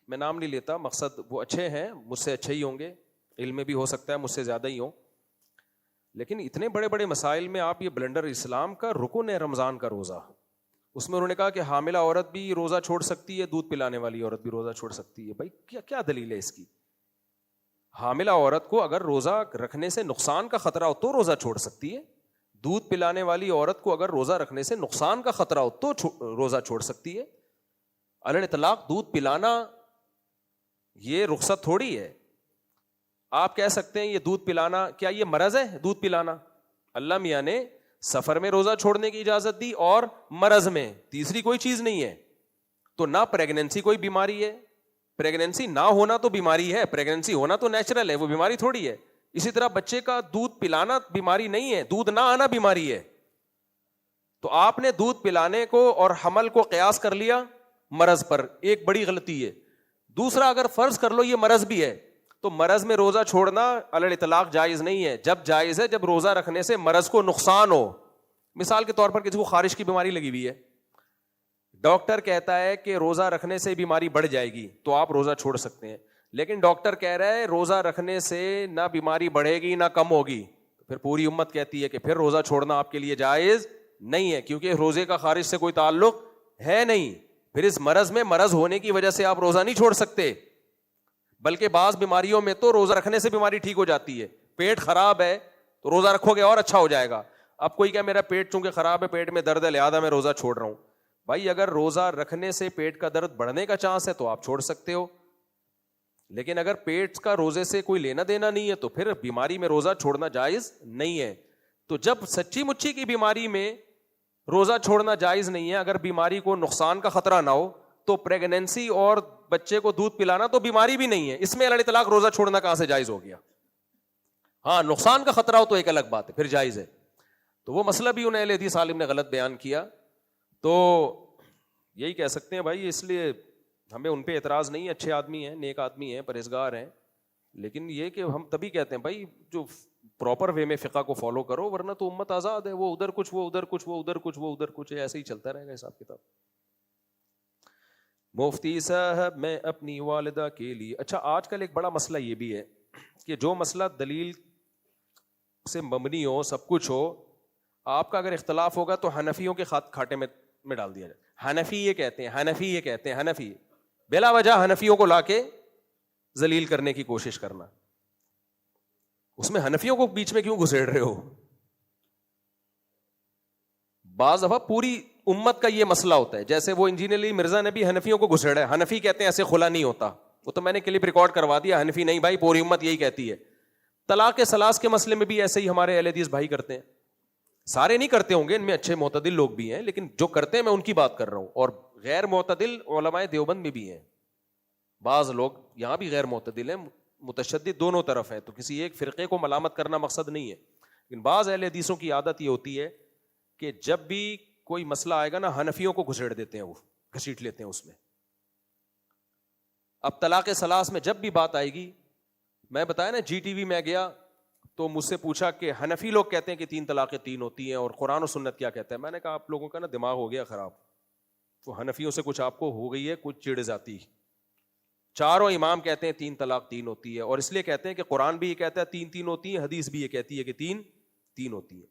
میں نام نہیں لیتا, مقصد وہ اچھے ہیں, مجھ سے اچھے ہی ہوں گے, علم میں بھی ہو سکتا ہے مجھ سے زیادہ ہی ہوں, لیکن اتنے بڑے بڑے مسائل میں آپ یہ بلنڈر, اسلام کا رکن ہے رمضان کا روزہ, اس میں انہوں نے کہا کہ حاملہ عورت بھی روزہ چھوڑ سکتی ہے, دودھ پلانے والی عورت بھی روزہ چھوڑ سکتی ہے. بھائی کیا دلیل ہے اس کی؟ حاملہ عورت کو اگر روزہ رکھنے سے نقصان کا خطرہ ہو تو روزہ چھوڑ سکتی ہے, دودھ پلانے والی عورت کو اگر روزہ رکھنے سے نقصان کا خطرہ ہو تو روزہ چھوڑ سکتی ہے. علی اطلاق دودھ پلانا یہ رخصت تھوڑی ہے. آپ کہہ سکتے ہیں یہ دودھ پلانا کیا یہ مرض ہے؟ دودھ پلانا اللہ میاں نے سفر میں روزہ چھوڑنے کی اجازت دی اور مرض میں, تیسری کوئی چیز نہیں ہے. تو نہ پریگننسی کوئی بیماری ہے, پریگننسی نہ ہونا تو بیماری ہے, پریگننسی ہونا تو نیچرل ہے, وہ بیماری تھوڑی ہے. اسی طرح بچے کا دودھ پلانا بیماری نہیں ہے, دودھ نہ آنا بیماری ہے. تو آپ نے دودھ پلانے کو اور حمل کو قیاس کر لیا مرض پر, ایک بڑی غلطی ہے. دوسرا, اگر فرض کر لو یہ مرض بھی ہے تو مرض میں روزہ چھوڑنا علی الاطلاق جائز نہیں ہے. جب جائز ہے جب روزہ رکھنے سے مرض کو نقصان ہو. مثال کے طور پر کسی کو خارش کی بیماری لگی ہوئی ہے, ڈاکٹر کہتا ہے کہ روزہ رکھنے سے بیماری بڑھ جائے گی تو آپ روزہ چھوڑ سکتے ہیں, لیکن ڈاکٹر کہہ رہا ہے روزہ رکھنے سے نہ بیماری بڑھے گی نہ کم ہوگی, پھر پوری امت کہتی ہے کہ پھر روزہ چھوڑنا آپ کے لیے جائز نہیں ہے, کیونکہ روزے کا خارش سے کوئی تعلق ہے نہیں. پھر اس مرض میں مرض ہونے کی وجہ سے آپ روزہ نہیں چھوڑ سکتے, بلکہ بعض بیماریوں میں تو روزہ رکھنے سے بیماری ٹھیک ہو جاتی ہے. پیٹ خراب ہے تو روزہ رکھو گے اور اچھا ہو جائے گا. اب کوئی کیا میرا پیٹ چونکہ خراب ہے, پیٹ میں درد ہے لہذا میں روزہ چھوڑ رہا ہوں. بھائی اگر روزہ رکھنے سے پیٹ کا درد بڑھنے کا چانس ہے تو آپ چھوڑ سکتے ہو, لیکن اگر پیٹ کا روزے سے کوئی لینا دینا نہیں ہے تو پھر بیماری میں روزہ چھوڑنا جائز نہیں ہے. تو جب سچی مچی کی بیماری میں روزہ چھوڑنا جائز نہیں ہے, اگر بیماری کو نقصان کا خطرہ نہ ہو, تو پریگنینسی اور بچے کو دودھ پلانا تو بیماری بھی نہیں ہے, اس میں علی اطلاق روزہ چھوڑنا کہاں سے جائز ہو گیا؟ ہاں نقصان کا خطرہ ہو تو ایک الگ بات ہے, پھر جائز ہے. تو وہ مسئلہ بھی انہیں اہل حدیث عالم نے غلط بیان کیا. تو یہی کہہ سکتے ہیں بھائی, اس لیے ہمیں ان پہ اعتراض نہیں ہے, اچھے آدمی ہیں, نیک آدمی ہیں, پرہیزگار ہیں, لیکن یہ کہ ہم تبھی کہتے ہیں بھائی جو پراپر وے میں فقہ کو فالو کرو, ورنہ تو امت آزاد ہے, وہ ادھر کچھ, وہ ادھر کچھ, وہ ادھر کچھ, وہ ادھر کچھ, ایسے ہی چلتا رہے گا حساب کتاب. مفتی صاحب میں اپنی والدہ کے لیے, اچھا آج کل ایک بڑا مسئلہ یہ بھی ہے کہ جو مسئلہ دلیل سے مبنی ہو, سب کچھ ہو, آپ کا اگر اختلاف ہوگا تو حنفیوں کے کھاٹے میں ڈال دیا جائے. حنفی یہ کہتے ہیں, حنفی یہ کہتے ہیں, حنفی بلا وجہ حنفیوں کو لا کے ذلیل کرنے کی کوشش کرنا. اس میں حنفیوں کو بیچ میں کیوں گھسیڑ رہے ہو؟ بعض دفعہ پوری امت کا یہ مسئلہ ہوتا ہے, جیسے وہ انجینئر علی مرزا نے بھی حنفیوں کو گھسیڑا ہے. حنفی کہتے ہیں ایسے خلا نہیں ہوتا, وہ تو میں نے کلپ ریکارڈ کروا دیا. حنفی نہیں بھائی, پوری امت یہی کہتی ہے. طلاق ثلاث کے مسئلے میں بھی ایسے ہی ہمارے اہل حدیث بھائی کرتے ہیں. سارے نہیں کرتے ہوں گے, ان میں اچھے معتدل لوگ بھی ہیں, لیکن جو کرتے ہیں میں ان کی بات کر رہا ہوں. اور غیر معتدل علماء دیوبند میں بھی ہیں, بعض لوگ یہاں بھی غیر معتدل ہیں, متشدد دونوں طرف ہیں, تو کسی ایک فرقے کو ملامت کرنا مقصد نہیں ہے. لیکن بعض اہل حدیثوں کی عادت یہ ہوتی ہے کہ جب بھی کوئی مسئلہ آئے گا نا, حنفیوں کو گھسیڑ دیتے ہیں, وہ گھسیٹ لیتے ہیں اس میں. اب طلاق ثلاث میں جب بھی بات آئے گی, میں بتایا نا جی ٹی وی میں گیا تو مجھ سے پوچھا کہ حنفی لوگ کہتے ہیں کہ 3 طلاقیں 3 ہوتی ہیں, اور قرآن و سنت کیا کہتا ہے. میں نے کہا آپ لوگوں کا نا دماغ ہو گیا خراب, وہ حنفیوں سے کچھ آپ کو ہو گئی ہے, کچھ چڑ جاتی. چاروں امام کہتے ہیں 3 طلاق 3 ہوتی ہے, اور اس لیے کہتے ہیں کہ قرآن بھی یہ کہتا ہے 3 ہوتی ہیں, حدیث بھی یہ کہتی ہے کہ 3 ہوتی ہے.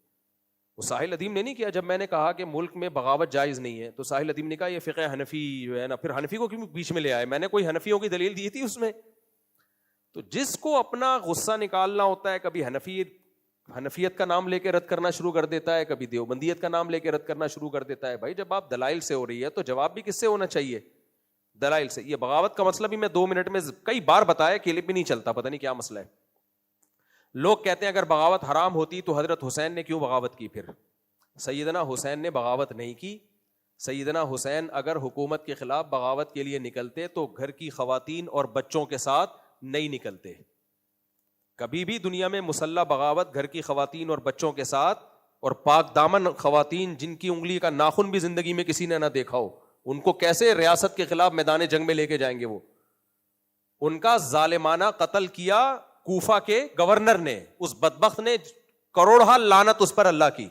وہ ساحل ادیم نے نہیں کیا. جب میں نے کہا کہ ملک میں بغاوت جائز نہیں ہے تو ساحل ادیم نے کہا یہ فقہ حنفی جو ہے نا, پھر حنفی کو کیوں بیچ میں لے آئے؟ میں نے کوئی حنفیوں کی دلیل دی تھی اس میں؟ تو جس کو اپنا غصہ نکالنا ہوتا ہے, کبھی حنفیت کا نام لے کے رد کرنا شروع کر دیتا ہے, کبھی دیوبندیت کا نام لے کے رد کرنا شروع کر دیتا ہے. بھائی جب آپ دلائل سے ہو رہی ہے تو جواب بھی کس سے ہونا چاہیے؟ دلائل سے. یہ بغاوت کا مسئلہ بھی میں 2 منٹ میں کئی بار بتایا, کلپ بھی نہیں چلتا, پتہ نہیں کیا مسئلہ ہے. لوگ کہتے ہیں اگر بغاوت حرام ہوتی تو حضرت حسین نے کیوں بغاوت کی؟ پھر سیدنا حسین نے بغاوت نہیں کی. سیدنا حسین اگر حکومت کے خلاف بغاوت کے لیے نکلتے تو گھر کی خواتین اور بچوں کے ساتھ نہیں نکلتے. کبھی بھی دنیا میں مسلح بغاوت گھر کی خواتین اور بچوں کے ساتھ, اور پاک دامن خواتین جن کی انگلی کا ناخن بھی زندگی میں کسی نے نہ دیکھا ہو, ان کو کیسے ریاست کے خلاف میدان جنگ میں لے کے جائیں گے؟ وہ ان کا ظالمانہ قتل کیا کوفہ کے گورنر نے, اس بدبخت نے کروڑہ لعنت اس پر اللہ کی.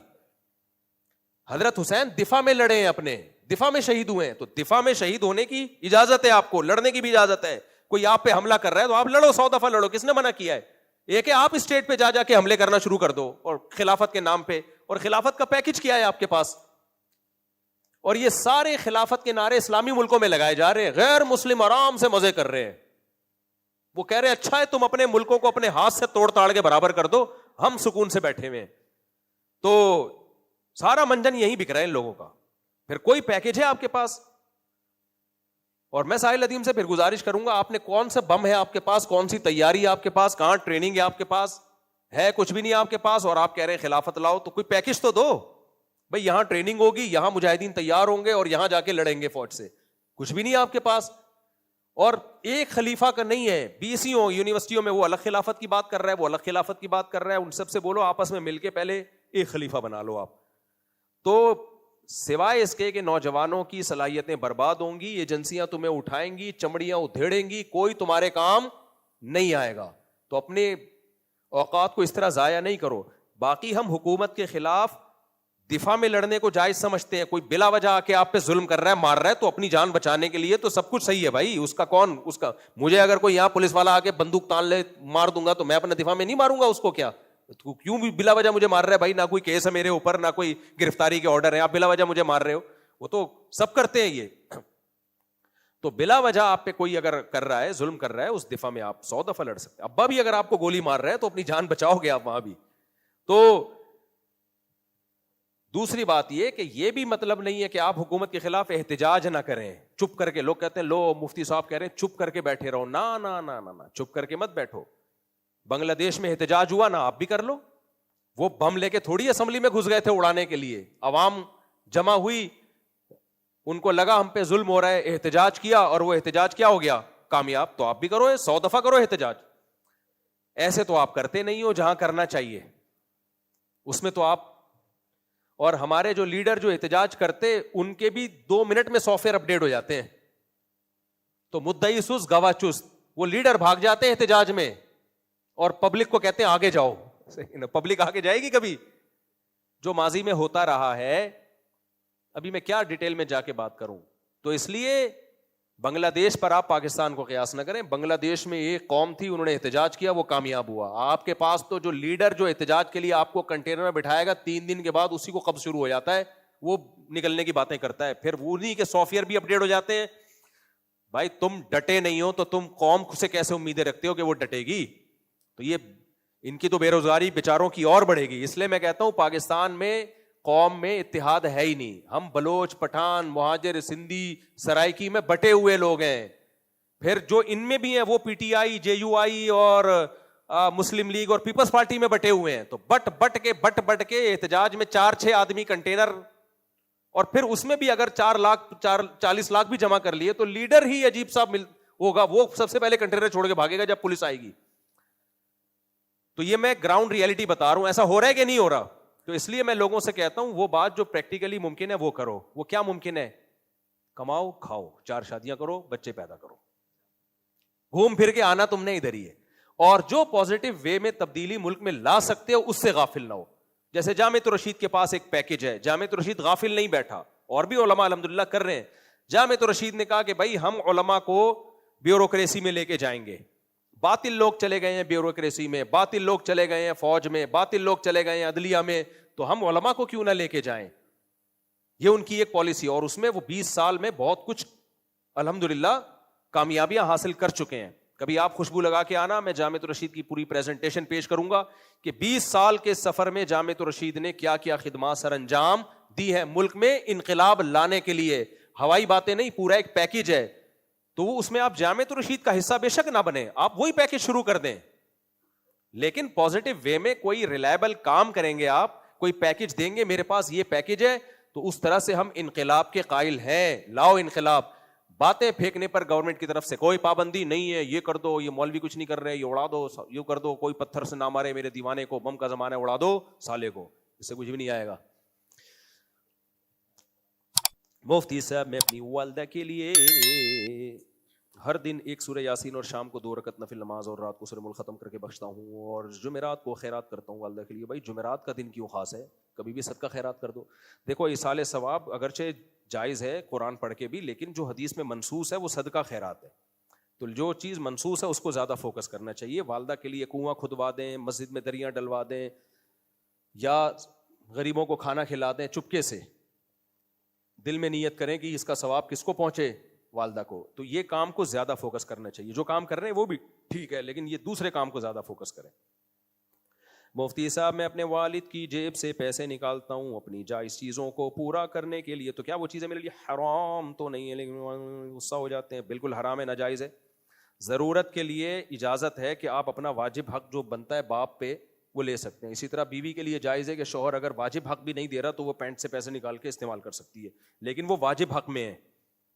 حضرت حسین دفاع میں لڑے ہیں, اپنے دفاع میں شہید ہوئے ہیں, تو دفاع میں شہید ہونے کی اجازت ہے آپ کو, لڑنے کی بھی اجازت ہے. کوئی آپ پہ حملہ کر رہا ہے تو آپ لڑو, 100 دفعہ لڑو, کس نے منع کیا ہے؟ ایک ہے آپ اسٹیٹ پہ جا کے حملے کرنا شروع کر دو, اور خلافت کے نام پہ, اور خلافت کا پیکج کیا ہے آپ کے پاس؟ اور یہ سارے خلافت کے نعرے اسلامی ملکوں میں لگائے جا رہے ہیں, غیر مسلم آرام سے مزے کر رہے ہیں. وہ کہہ رہے اچھا ہے تم اپنے ملکوں کو اپنے ہاتھ سے توڑ تاڑ کے برابر کر دو, ہم سکون سے بیٹھے ہوئے ہیں. تو سارا منجن یہی بک رہا ہے ان لوگوں کا. پھر کوئی پیکج ہے آپ کے پاس؟ اور میں ساحل ادیم سے پھر گزارش کروں گا, آپ نے کون سا بم ہے آپ کے پاس, کون سی تیاری ہے آپ کے پاس, کہاں ٹریننگ ہے آپ کے پاس؟ ہے کچھ بھی نہیں آپ کے پاس, اور آپ کہہ رہے ہیں خلافت لاؤ. تو کوئی پیکج تو دو بھائی, یہاں ٹریننگ ہوگی, یہاں مجاہدین تیار ہوں گے, اور یہاں جا کے لڑیں گے فوج سے. کچھ بھی نہیں آپ کے پاس. اور ایک خلیفہ کا نہیں ہے, 20 یونیورسٹیوں میں وہ الگ خلافت کی بات کر رہا ہے, وہ الگ خلافت کی بات کر رہا ہے. ان سب سے بولو آپس میں مل کے پہلے ایک خلیفہ بنا لو آپ. تو سوائے اس کے کہ نوجوانوں کی صلاحیتیں برباد ہوں گی, ایجنسیاں تمہیں اٹھائیں گی, چمڑیاں ادھیڑیں گی, کوئی تمہارے کام نہیں آئے گا. تو اپنے اوقات کو اس طرح ضائع نہیں کرو. باقی ہم حکومت کے خلاف دفاع میں لڑنے کو جائز سمجھتے ہیں. کوئی بلا وجہ آ کے آپ پہ ظلم کر رہا ہے, مار رہا ہے, تو اپنی جان بچانے کے لیے تو سب کچھ صحیح ہے بھائی. اس کا کون, اس کا مجھے اگر کوئی یہاں پولیس والا آ کے بندوق تان لے مار دوں گا تو میں اپنے دفاع میں نہیں ماروں گا اس کو. کیا تو کیوں بھی بلا وجہ مجھے مار رہا ہے بھائی؟ نہ کوئی کیس ہے میرے اوپر, نہ کوئی گرفتاری کے آرڈر ہے, آپ بلا وجہ مجھے مار رہے ہو. وہ تو سب کرتے ہیں یہ. تو بلا وجہ آپ پہ کوئی اگر کر رہا ہے, ظلم کر رہا ہے, اس دفاع میں آپ 100 دفعہ لڑ سکتے. ابا بھی اگر آپ کو گولی مار رہا ہے تو اپنی جان بچاؤ گے آپ وہاں بھی. تو دوسری بات یہ بھی مطلب نہیں ہے کہ آپ حکومت کے خلاف احتجاج نہ کریں چپ کر کے. لوگ کہتے ہیں لو مفتی صاحب کہہ رہے ہیں چپ کر کے بیٹھے رہو. نا نا نا نا, چپ کر کے مت بیٹھو. بنگلہ دیش میں احتجاج ہوا نا, آپ بھی کر لو. وہ بم لے کے تھوڑی اسمبلی میں گھس گئے تھے اڑانے کے لیے. عوام جمع ہوئی, ان کو لگا ہم پہ ظلم ہو رہا ہے, احتجاج کیا, اور وہ احتجاج کیا ہو گیا؟ کامیاب. تو آپ بھی کرو, 100 دفعہ کرو احتجاج. ایسے تو آپ کرتے نہیں ہو جہاں کرنا چاہیے اس میں تو آپ. اور ہمارے جو لیڈر جو احتجاج کرتے ان کے بھی 2 منٹ میں سافٹ ویئر اپڈیٹ ہو جاتے ہیں. تو مدعی سست گواہ چست. وہ لیڈر بھاگ جاتے ہیں احتجاج میں اور پبلک کو کہتے ہیں آگے جاؤ. پبلک آگے جائے گی کبھی؟ جو ماضی میں ہوتا رہا ہے, ابھی میں کیا ڈیٹیل میں جا کے بات کروں. تو اس لیے بنگلہ دیش پر آپ پاکستان کو قیاس نہ کریں. بنگلہ دیش میں ایک قوم تھی, انہوں نے احتجاج کیا, وہ کامیاب ہوا. آپ کے پاس تو جو لیڈر جو احتجاج کے لیے آپ کو کنٹینر میں بٹھائے گا, 3 دن کے بعد اسی کو قبض شروع ہو جاتا ہے, وہ نکلنے کی باتیں کرتا ہے. پھر انہی کے سافٹ ویئر بھی اپڈیٹ ہو جاتے ہیں. بھائی تم ڈٹے نہیں ہو تو تم قوم سے کیسے امیدیں رکھتے ہو کہ وہ ڈٹے گی؟ تو یہ ان کی تو بے روزگاری بیچاروں کی اور بڑھے گی. اس لیے میں کہتا ہوں پاکستان میں قوم میں اتحاد ہے ہی نہیں. ہم بلوچ, پٹھان, مہاجر, سندھی, سرائکی میں بٹے ہوئے لوگ ہیں. پھر جو ان میں بھی ہیں وہ P T I, J you آئی اور مسلم لیگ اور پیپلز پارٹی میں بٹے ہوئے ہیں. تو بٹ کے احتجاج میں 4-6 آدمی کنٹینر, اور پھر اس میں بھی اگر 40 لاکھ بھی جمع کر لیے تو لیڈر ہی عجیب سا ہوگا, وہ سب سے پہلے کنٹینر چھوڑ کے بھاگے گا جب پولیس آئے گی. تو یہ میں گراؤنڈ ریئلٹی بتا رہا ہوں, ایسا ہو رہا ہے کہ نہیں ہو رہا. تو اس لیے میں لوگوں سے کہتا ہوں وہ بات جو پریکٹیکلی ممکن ہے وہ کرو. وہ کیا ممکن ہے؟ کماؤ, کھاؤ, 4 شادیاں کرو, بچے پیدا کرو, گھوم پھر کے آنا تم نے ادھر ہی ہے. اور جو پازیٹیو وے میں تبدیلی ملک میں لا سکتے ہو اس سے غافل نہ ہو. جیسے جامعۃ الرشید کے پاس ایک پیکج ہے, جامعۃ الرشید غافل نہیں بیٹھا, اور بھی علماء الحمدللہ کر رہے ہیں. جامعۃ الرشید نے کہا کہ بھائی ہم علماء کو بیوروکریسی میں لے کے جائیں گے. باطل لوگ چلے گئے ہیں بیوروکریسی میں, باطل لوگ چلے گئے ہیں فوج میں, باطل لوگ چلے گئے ہیں عدلیہ میں, تو ہم علماء کو کیوں نہ لے کے جائیں. یہ ان کی ایک پالیسی, اور اس میں وہ 20 سال میں بہت کچھ الحمدللہ کامیابیاں حاصل کر چکے ہیں. کبھی آپ خوشبو لگا کے آنا, میں جامعۃ الرشید کی پوری پریزنٹیشن پیش کروں گا کہ 20 سال کے سفر میں جامعۃ الرشید نے کیا کیا خدمات سر انجام دی ہے ملک میں انقلاب لانے کے لیے. ہوائی باتیں نہیں, پورا ایک پیکج ہے. تو اس میں آپ جامعۃ الرشید کا حصہ بے شک نہ بنے, آپ وہی پیکج شروع کر دیں, لیکن پازیٹیو وے میں کوئی ریلائبل کام کریں گے, آپ کوئی پیکج دیں گے, میرے پاس یہ پیکج ہے, تو اس طرح سے ہم انقلاب کے قائل ہیں. لاؤ انقلاب. باتیں پھینکنے پر گورنمنٹ کی طرف سے کوئی پابندی نہیں ہے, یہ کر دو, یہ مولوی کچھ نہیں کر رہے, یہ اڑا دو, یہ کر دو, کوئی پتھر سے نہ مارے میرے دیوانے کو, بم کا زمانہ اڑا دو سالے کو, اس سے کچھ بھی نہیں آئے گا. مفتی صاحب میں اپنی والدہ کے لیے ہر دن 1 سورہ یاسین اور شام کو 2 رکعت نفل نماز اور رات کو سورہ ملک ختم کر کے بخشتا ہوں, اور جمعرات کو خیرات کرتا ہوں والدہ کے لیے. بھائی جمعرات کا دن کیوں خاص ہے؟ کبھی بھی صدقہ خیرات کر دو. دیکھو ایصال ثواب اگرچہ جائز ہے قرآن پڑھ کے بھی, لیکن جو حدیث میں منصوص ہے وہ صدقہ خیرات ہے. تو جو چیز منصوص ہے اس کو زیادہ فوکس کرنا چاہیے. والدہ کے لیے کنواں کھدوا دیں, مسجد میں دریاں ڈلوا دیں, یا غریبوں کو کھانا کھلا دیں چپکے سے. دل میں نیت کریں کہ اس کا ثواب کس کو پہنچے؟ والدہ کو. تو یہ کام کو زیادہ فوکس کرنا چاہیے. جو کام کر رہے ہیں وہ بھی ٹھیک ہے, لیکن یہ دوسرے کام کو زیادہ فوکس کریں. مفتی صاحب میں اپنے والد کی جیب سے پیسے نکالتا ہوں اپنی جائز چیزوں کو پورا کرنے کے لیے, تو کیا وہ چیزیں میرے لیے حرام تو نہیں ہے؟ لیکن غصہ ہو جاتے ہیں. بالکل حرام ہے, ناجائز ہے. ضرورت کے لیے اجازت ہے کہ آپ اپنا واجب حق جو بنتا ہے باپ پہ وہ لے سکتے ہیں. اسی طرح بیوی کے لیے جائز ہے کہ شوہر اگر واجب حق بھی نہیں دے رہا تو وہ پینٹ سے پیسے نکال کے استعمال کر سکتی ہے, لیکن وہ واجب حق میں ہے.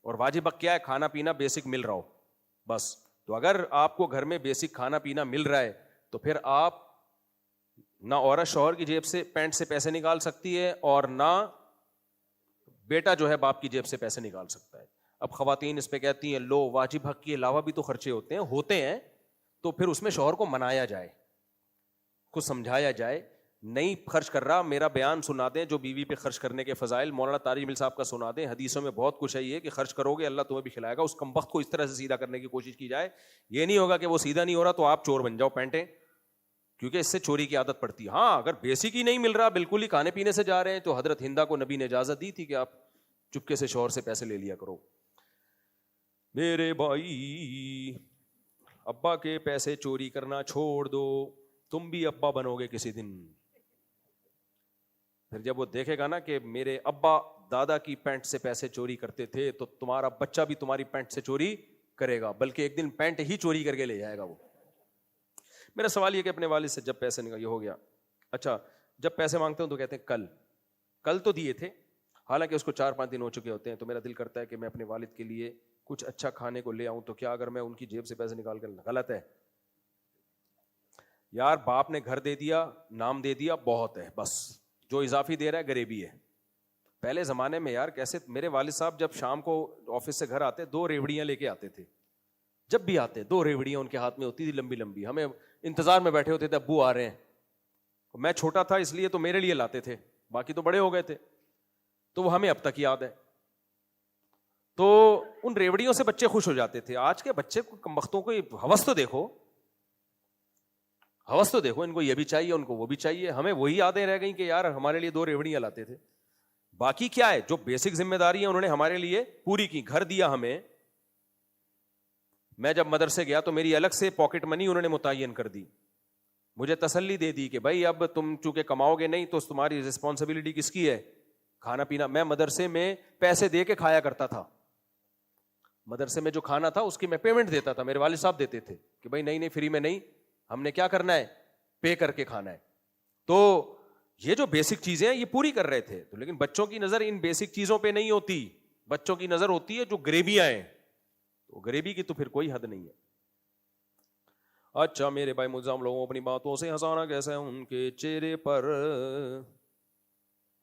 اور واجب حق کیا ہے؟ کھانا پینا بیسک مل رہا ہو بس. تو اگر آپ کو گھر میں بیسک کھانا پینا مل رہا ہے تو پھر آپ نہ عورت شوہر کی جیب سے پینٹ سے پیسے نکال سکتی ہے, اور نہ بیٹا جو ہے باپ کی جیب سے پیسے نکال سکتا ہے. اب خواتین اس پہ کہتی ہیں لو واجب حق کے علاوہ بھی تو خرچے ہوتے ہیں, تو پھر اس میں شوہر کو منایا جائے, کچھ سمجھایا جائے. نہیں خرچ کر رہا, میرا بیان سنا دیں جو بیوی پہ خرچ کرنے کے فضائل, مولانا طارق مل صاحب کا سنا دیں. حدیثوں میں بہت کچھ ہے یہ کہ خرچ کرو گے اللہ تمہیں بھی کھلائے گا. اس کمبخت کو اس طرح سے سیدھا کرنے کی کوشش کی جائے. یہ نہیں ہوگا کہ وہ سیدھا نہیں ہو رہا تو آپ چور بن جاؤ پینٹیں, کیونکہ اس سے چوری کی عادت پڑتی ہے. ہاں اگر بیسک ہی نہیں مل رہا, بالکل ہی کھانے پینے سے جا رہے ہیں, تو حضرت ہندا کو نبی نے اجازت دی تھی کہ آپ چپکے سے شوہر سے پیسے لے لیا کرو. میرے بھائی ابا کے پیسے چوری کرنا چھوڑ دو, تم بھی ابا بنو گے کسی دن. پھر جب وہ دیکھے گا نا کہ میرے ابا دادا کی پینٹ سے پیسے چوری کرتے تھے, تو تمہارا بچہ بھی تمہاری پینٹ سے چوری کرے گا, بلکہ ایک دن پینٹ ہی چوری کر کے لے جائے گا وہ. میرا سوال یہ کہ اپنے والد سے جب پیسے نکال, یہ ہو گیا. اچھا جب پیسے مانگتے ہوں تو کہتے ہیں کل تو دیے تھے, حالانکہ اس کو 4-5 دن ہو چکے ہوتے ہیں. تو میرا دل کرتا ہے کہ میں اپنے والد کے لیے کچھ اچھا کھانے کو لے آؤں, تو کیا اگر میں ان کی جیب سے پیسے نکال کر؟ غلط ہے یار. باپ نے گھر دے دیا, نام دے دیا, بہت ہے بس. جو اضافی دے رہا ہے غریبی ہے. پہلے زمانے میں یار کیسے, میرے والد صاحب جب شام کو آفس سے گھر آتے 2 ریوڑیاں لے کے آتے تھے, جب بھی آتے 2 ریوڑیاں ان کے ہاتھ میں ہوتی تھی لمبی لمبی, ہمیں انتظار میں بیٹھے ہوتے تھے ابو آ رہے ہیں. میں چھوٹا تھا اس لیے تو میرے لیے لاتے تھے, باقی تو بڑے ہو گئے تھے, تو وہ ہمیں اب تک یاد ہے. تو ان ریوڑیوں سے بچے خوش ہو جاتے تھے. آج کے بچے کم وقتوں کو ہوس تو دیکھو, ہوس تو دیکھو, ان کو یہ بھی چاہیے ان کو وہ بھی چاہیے. ہمیں وہی یادیں رہ گئیں کہ یار ہمارے لیے 2 ریوڑیاں لاتے تھے. باقی کیا ہے, جو بیسک ذمہ داری ہے انہوں نے ہمارے لیے پوری کی. گھر دیا ہمیں, میں جب مدرسے گیا تو میری الگ سے پاکٹ منی انہوں نے متعین کر دی, مجھے تسلی دے دی کہ بھائی اب تم چونکہ کماؤ گے نہیں تو تمہاری رسپانسبلٹی کس کی ہے, کھانا پینا. میں مدرسے میں پیسے دے کے کھایا کرتا تھا, مدرسے میں جو کھانا تھا اس کی میں پیمنٹ دیتا تھا, میرے والد صاحب دیتے تھے کہ بھائی نہیں فری میں نہیں, ہم نے کیا کرنا ہے, پے کر کے کھانا ہے. تو یہ جو بیسک چیزیں ہیں یہ پوری کر رہے تھے. تو لیکن بچوں کی نظر ان بیسک چیزوں پہ نہیں ہوتی, بچوں کی نظر ہوتی ہے جو غریبیاں ہیں. تو غریبی کی تو پھر کوئی حد نہیں ہے. اچھا میرے بھائی ملزام لوگوں اپنی باتوں سے ہنسانا کیسا ہے, ان کے چہرے پر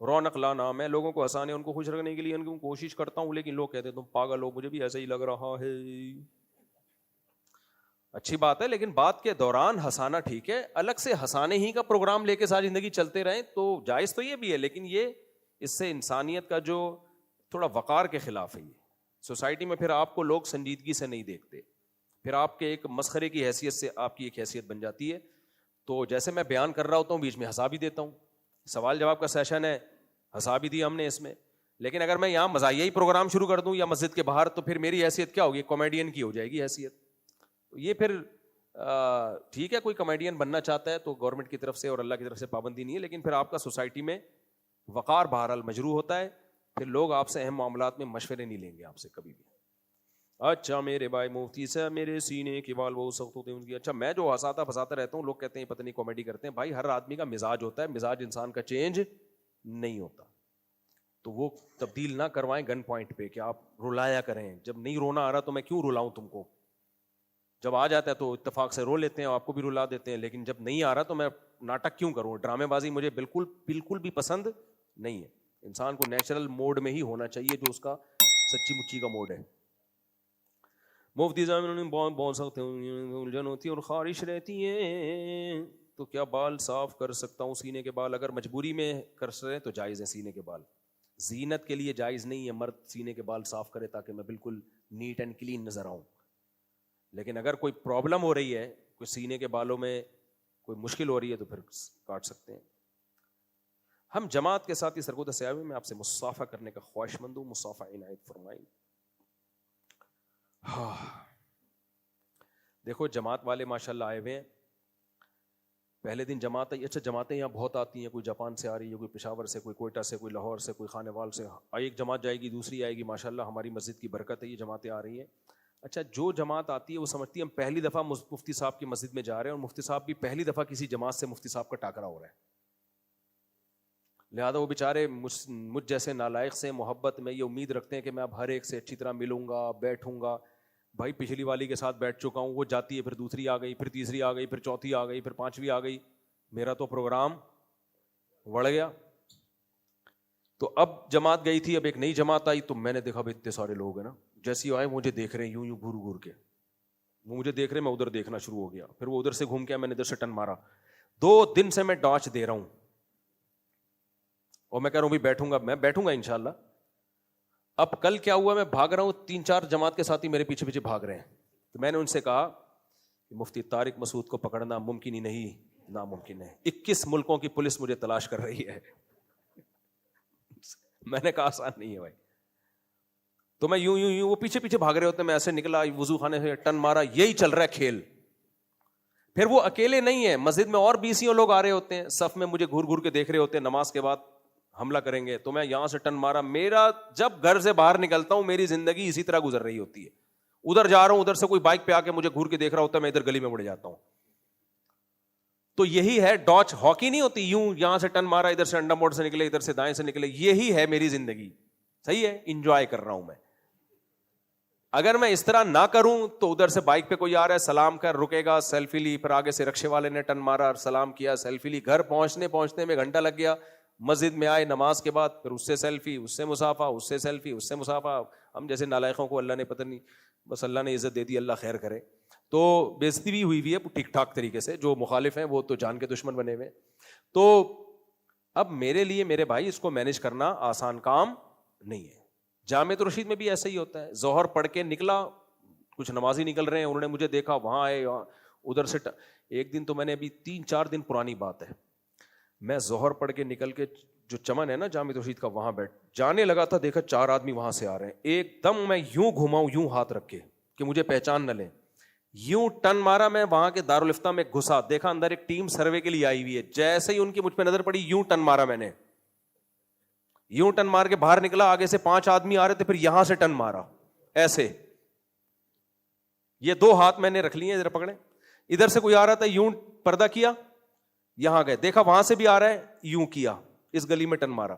رونق لانا. میں لوگوں کو ہنسانے ان کو خوش رکھنے کے لیے ان کی کوشش کرتا ہوں, لیکن لوگ کہتے ہیں تم پاگل ہو, مجھے بھی ایسا ہی لگ رہا ہے. اچھی بات ہے, لیکن بات کے دوران ہنسانا ٹھیک ہے. الگ سے ہنسانے ہی کا پروگرام لے کے ساری زندگی چلتے رہیں تو جائز تو یہ بھی ہے, لیکن یہ اس سے انسانیت کا جو تھوڑا وقار کے خلاف ہے. یہ سوسائٹی میں پھر آپ کو لوگ سنجیدگی سے نہیں دیکھتے, پھر آپ کے ایک مسخرے کی حیثیت سے آپ کی ایک حیثیت بن جاتی ہے. تو جیسے میں بیان کر رہا ہوتا ہوں بیچ میں ہنسا بھی دیتا ہوں, سوال جواب کا سیشن ہے, ہنسا بھی دیا ہم نے اس میں. لیکن اگر میں یہاں مزاحیہ ہی پروگرام شروع کر دوں یا مسجد کے باہر تو پھر میری حیثیت کیا ہوگی, کامیڈین کی ہو جائے گی حیثیت. یہ پھر ٹھیک ہے کوئی کامیڈین بننا چاہتا ہے تو گورنمنٹ کی طرف سے اور اللہ کی طرف سے پابندی نہیں ہے, لیکن پھر آپ کا سوسائٹی میں وقار بہرحال مجروح ہوتا ہے. پھر لوگ آپ سے اہم معاملات میں مشورے نہیں لیں گے آپ سے کبھی بھی. اچھا میرے بھائی مفتی صاحب میرے سینے کے بال بہت سخت ہوتے ہیں ان کی. اچھا میں جو ہنساتا پھنساتا رہتا ہوں لوگ کہتے ہیں پتہ نہیں کامیڈی کرتے ہیں. بھائی ہر آدمی کا مزاج ہوتا ہے, مزاج انسان کا چینج نہیں ہوتا, تو وہ تبدیل نہ کروائیں گن پوائنٹ پہ کہ آپ رلایا کریں. جب نہیں رونا آ رہا تو میں کیوں رلاؤں تم کو, جب آ جاتا ہے تو اتفاق سے رو لیتے ہیں, آپ کو بھی رلا دیتے ہیں. لیکن جب نہیں آ رہا تو میں ناٹک کیوں کروں, ڈرامے بازی مجھے بالکل بھی پسند نہیں ہے. انسان کو نیچرل موڈ میں ہی ہونا چاہیے جو اس کا سچی مچی کا موڈ ہے. مفتی صاحب بہت سخت الجھن ہوتی ہے اور خارش رہتی ہے, تو کیا بال صاف کر سکتا ہوں سینے کے بال؟ اگر مجبوری میں کر سکیں تو جائز ہے سینے کے بال, زینت کے لیے جائز نہیں ہے مرد سینے کے بال صاف کرے تاکہ میں بالکل نیٹ اینڈ کلین نظر آؤں. لیکن اگر کوئی پرابلم ہو رہی ہے, کوئی سینے کے بالوں میں کوئی مشکل ہو رہی ہے تو پھر کاٹ سکتے ہیں. ہم جماعت کے ساتھ سرگود سیاوی میں آپ سے مصافحہ کرنے کا خواہش مند ہوں, مصافحہ عنایت فرمائیں. دیکھو جماعت والے ماشاءاللہ آئے ہوئے ہیں, پہلے دن جماعت آئی. اچھا جماعتیں یہاں بہت آتی ہیں, کوئی جاپان سے آ رہی ہے, کوئی پشاور سے, کوئی کوئٹہ سے, کوئی لاہور سے, کوئی خانے وال سے. ایک جماعت جائے گی دوسری آئے گی, ماشاءاللہ ہماری مسجد کی برکت ہے یہ جماعتیں آ رہی ہیں. اچھا جو جماعت آتی ہے وہ سمجھتی ہے ہم پہلی دفعہ مفتی صاحب کی مسجد میں جا رہے ہیں, اور مفتی صاحب بھی پہلی دفعہ کسی جماعت سے مفتی صاحب کا ٹاکرا ہو رہا ہے. لہٰذا وہ بیچارے مجھ جیسے نالائق سے محبت میں یہ امید رکھتے ہیں کہ میں اب ہر ایک سے اچھی طرح ملوں گا, بیٹھوں گا. بھائی پچھلی والی کے ساتھ بیٹھ چکا ہوں, وہ جاتی ہے, پھر دوسری آ گئی, پھر تیسری آ گئی, پھر چوتھی آ گئی, پھر پانچویں آ گئی, میرا تو پروگرام بڑھ گیا. تو اب جماعت گئی تھی, اب ایک نئی جماعت آئی, تو میں نے دیکھا بھائی اتنے سارے لوگ ہیں نا, جیسے آئے مجھے دیکھ رہے ہیں یوں گھور کے, وہ مجھے دیکھ رہے, میں ادھر دیکھنا شروع ہو گیا, پھر وہ ادھر سے گھوم کے میں نے ادھر سے ٹن مارا. 2 دن سے میں ڈانچ دے رہا ہوں اور میں کہہ رہا ہوں بھی بیٹھوں گا, میں بیٹھوں گا انشاءاللہ. اب کل کیا ہوا, میں بھاگ رہا ہوں, 3-4 جماعت کے ساتھی میرے پیچھے بھاگ رہے ہیں. تو میں نے ان سے کہا کہ مفتی طارق مسعود کو پکڑنا ممکن ہی نہیں, ناممکن ہے. 21 ملکوں کی پولیس مجھے تلاش کر رہی ہے. میں نے کہا آسان نہیں ہے بھائی. تو میں یوں وہ پیچھے بھاگ رہے ہوتے, میں ایسے نکلا, وضو خانے سے ٹن مارا, یہی چل رہا ہے کھیل. پھر وہ اکیلے نہیں ہیں, مسجد میں اور 20 لوگ آ رہے ہوتے ہیں, صف میں مجھے گھور کے دیکھ رہے ہوتے ہیں, نماز کے بعد حملہ کریں گے. تو میں یہاں سے ٹن مارا. میرا جب گھر سے باہر نکلتا ہوں میری زندگی اسی طرح گزر رہی ہوتی ہے. ادھر جا رہا ہوں, ادھر سے کوئی بائک پہ آ کے مجھے گھور کے دیکھ رہا ہوتا ہے, میں ادھر گلی میں مڑ جاتا ہوں. تو یہی ہے ڈاچ, ہاکی نہیں ہوتی یوں یہاں سے ٹن مارا, ادھر سے انڈا موڑ سے نکلے, ادھر سے دائیں سے نکلے. یہی ہے میری زندگی. صحیح ہے, انجوائے کر رہا ہوں میں. اگر میں اس طرح نہ کروں تو ادھر سے بائک پہ کوئی آ رہا ہے, سلام کر, رکے گا, سیلفی لی, پھر آگے سے رکشے والے نے ٹن مارا, سلام کیا, سیلفی لی. گھر پہنچنے میں گھنٹہ لگ گیا. مسجد میں آئے نماز کے بعد, پھر اس سے سیلفی, اس سے مصافحہ, اس سے سیلفی, اس سے مصافحہ. ہم جیسے نالائقوں کو اللہ نے پتہ نہیں بس اللہ نے عزت دے دی, اللہ خیر کرے. تو بےزتی بھی ہوئی ہے ٹھیک ٹھاک طریقے سے, جو مخالف ہیں وہ تو جان کے دشمن بنے ہوئے. تو اب میرے لیے میرے بھائی اس کو مینیج کرنا آسان کام نہیں ہے. جامع رشید میں بھی ایسا ہی ہوتا ہے, ظہر پڑھ کے نکلا, کچھ نمازی نکل رہے ہیں, انہوں نے مجھے دیکھا, وہاں آئے, ادھر سے ایک دن تو میں نے ابھی 3-4 دن پرانی بات ہے, میں ظہر پڑھ کے نکل کے جو چمن ہے نا جامع رشید کا, وہاں بیٹھ جانے لگا تھا, دیکھا 4 آدمی وہاں سے آ رہے ہیں, ایک دم میں یوں گھماؤں, یوں ہاتھ رکھ کے کہ مجھے پہچان نہ لیں, یوں ٹن مارا, میں وہاں کے دارالفتہ میں گھسا, دیکھا اندر ایک ٹیم سروے کے لیے آئی ہوئی ہے, جیسے ہی ان کی مجھ پہ نظر پڑی یوں ٹن مارا, میں نے یوں ٹن مار کے باہر نکلا, آگے سے 5 آدمی آ رہے تھے, پھر یہاں سے ٹن مارا ایسے, یہ 2 ہاتھ میں نے رکھ لیے, ادھر پکڑے, ادھر سے کوئی آ رہا تھا, یوں پردہ کیا, یہاں گئے, دیکھا وہاں سے بھی آ رہا ہے, یوں کیا, اس گلی میں ٹن مارا.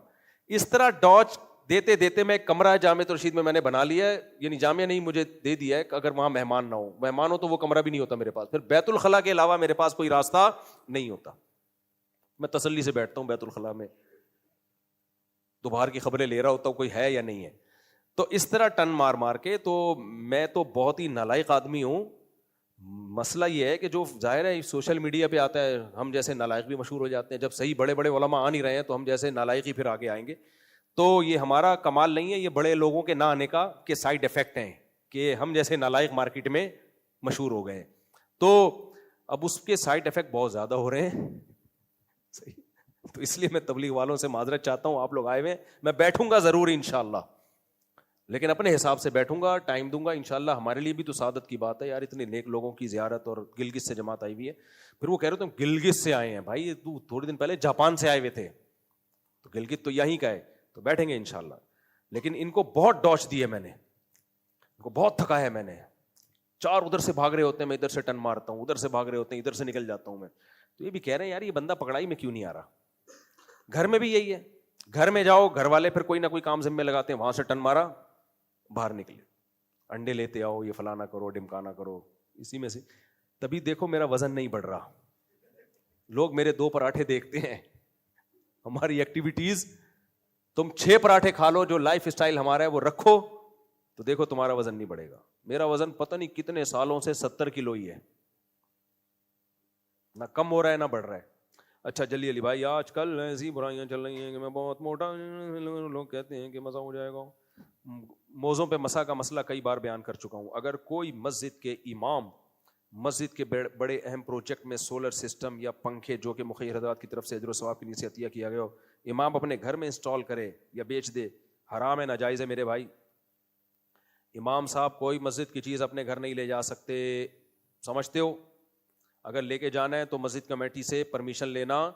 اس طرح ڈاج دیتے دیتے میں ایک کمرہ جامع رشید میں نے بنا لیا ہے, یعنی جامعہ نہیں مجھے دے دیا ہے, اگر وہاں مہمان نہ ہو, مہمان ہو تو وہ کمرہ بھی نہیں ہوتا میرے پاس, پھر بیت الخلاء کے علاوہ میرے پاس کوئی راستہ نہیں ہوتا, میں تسلی سے بیٹھتا ہوں بیت الخلاء میں, تو باہر کی خبریں لے رہا ہوتا ہوں کوئی ہے یا نہیں ہے. تو اس طرح ٹن مار مار کے, تو میں تو بہت ہی نالائق آدمی ہوں. مسئلہ یہ ہے کہ جو ظاہر ہے سوشل میڈیا پہ آتا ہے, ہم جیسے نالائق بھی مشہور ہو جاتے ہیں, جب صحیح بڑے بڑے علماء آ نہیں رہے ہیں تو ہم جیسے نالائق ہی پھر آگے آئیں گے. تو یہ ہمارا کمال نہیں ہے, یہ بڑے لوگوں کے نہ آنے کا کے سائڈ افیکٹ ہیں کہ ہم جیسے نالائق مارکیٹ میں مشہور ہو گئے ہیں. تو اب اس کے سائڈ افیکٹ بہت زیادہ ہو رہے ہیں, صحیح, تو اس لیے میں تبلیغ والوں سے معذرت چاہتا ہوں, آپ لوگ آئے ہوئے, میں بیٹھوں گا ضرور انشاءاللہ, لیکن اپنے حساب سے بیٹھوں گا, ٹائم دوں گا انشاءاللہ. ہمارے لیے بھی تو سعادت کی بات ہے یار, اتنے نیک لوگوں کی زیارت, اور گلگت سے جماعت آئی ہوئی ہے. پھر وہ کہہ رہے تھے گلگت سے آئے ہیں, بھائی تو تھوڑے دن پہلے جاپان سے آئے ہوئے تھے, تو گلگت تو یہیں کا ہے, تو بیٹھیں گے انشاءاللہ. لیکن ان کو بہت ڈاچ دی ہے میں نے, ان کو بہت تھکایا میں نے, 4 ادھر سے بھاگ رہے ہوتے ہیں, میں ادھر سے ٹن مارتا ہوں, ادھر سے بھاگ رہے ہوتے ہیں, ادھر سے نکل جاتا ہوں میں. تو یہ بھی کہہ رہے ہیں یار یہ بندہ پکڑائی میں کیوں نہیں آ رہا. گھر میں بھی یہی ہے, گھر میں جاؤ, گھر والے پھر کوئی نہ کوئی کام ذمہ لگاتے ہیں, وہاں سے ٹن مارا, باہر نکلے, انڈے لیتے آؤ, یہ فلانا کرو, ڈمکانا کرو, اسی میں سے. تبھی دیکھو میرا وزن نہیں بڑھ رہا, لوگ میرے 2 پراٹھے دیکھتے ہیں, ہماری ایکٹیویٹیز, تم 6 پراٹھے کھا لو, جو لائف اسٹائل ہمارا ہے وہ رکھو, تو دیکھو تمہارا وزن نہیں بڑھے گا. میرا وزن پتہ نہیں کتنے سالوں سے 70 کلو ہی ہے, نہ کم ہو رہا ہے نہ بڑھ رہا ہے. اچھا جلی علی بھائی, آج کل ایسی برائیاں چل رہی ہیں کہ میں بہت موٹا, لوگ کہتے ہیں کہ مزہ ہو جائے گا. موضوع پہ مسا کا مسئلہ کئی بار بیان کر چکا ہوں. اگر کوئی مسجد کے امام مسجد کے بڑے اہم پروجیکٹ میں سولر سسٹم یا پنکھے, جو کہ مخیر حضرات کی طرف سے اجر و ثواب کے لیے سے عطیہ کیا گیا ہو, امام اپنے گھر میں انسٹال کرے یا بیچ دے, حرام ہے, ناجائز ہے میرے بھائی. امام صاحب کوئی مسجد کی چیز اپنے گھر نہیں لے جا سکتے, سمجھتے ہو؟ اگر لے کے جانا ہے تو مسجد کمیٹی سے پرمیشن لینا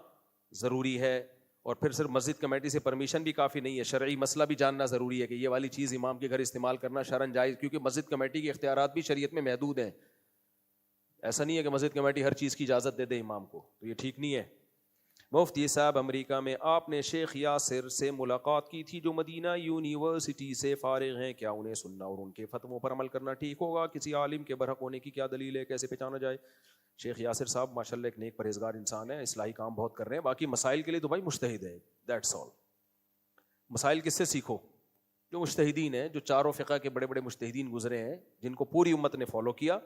ضروری ہے, اور پھر صرف مسجد کمیٹی سے پرمیشن بھی کافی نہیں ہے, شرعی مسئلہ بھی جاننا ضروری ہے کہ یہ والی چیز امام کے گھر استعمال کرنا شرعاً جائز, کیونکہ مسجد کمیٹی کے اختیارات بھی شریعت میں محدود ہیں. ایسا نہیں ہے کہ مسجد کمیٹی ہر چیز کی اجازت دے دے امام کو, تو یہ ٹھیک نہیں ہے. مفتی صاحب امریکہ میں آپ نے شیخ یاسر سے ملاقات کی تھی جو مدینہ یونیورسٹی سے فارغ ہیں, کیا انہیں سننا اور ان کے فتووں پر عمل کرنا ٹھیک ہوگا؟ کسی عالم کے برحق ہونے کی کیا دلیل ہے, کیسے پہچانا جائے؟ شیخ یاسر صاحب ماشاءاللہ ایک نیک پرہیزگار انسان ہے, اصلاحی کام بہت کر رہے ہیں, باقی مسائل کے لیے تو بھائی مجتہد ہے, دیٹس آل. مسائل کس سے سیکھو؟ جو مجتہدین ہیں, جو چاروں فقہ کے بڑے بڑے مجتہدین گزرے ہیں, جن کو پوری امت نے فالو کیا.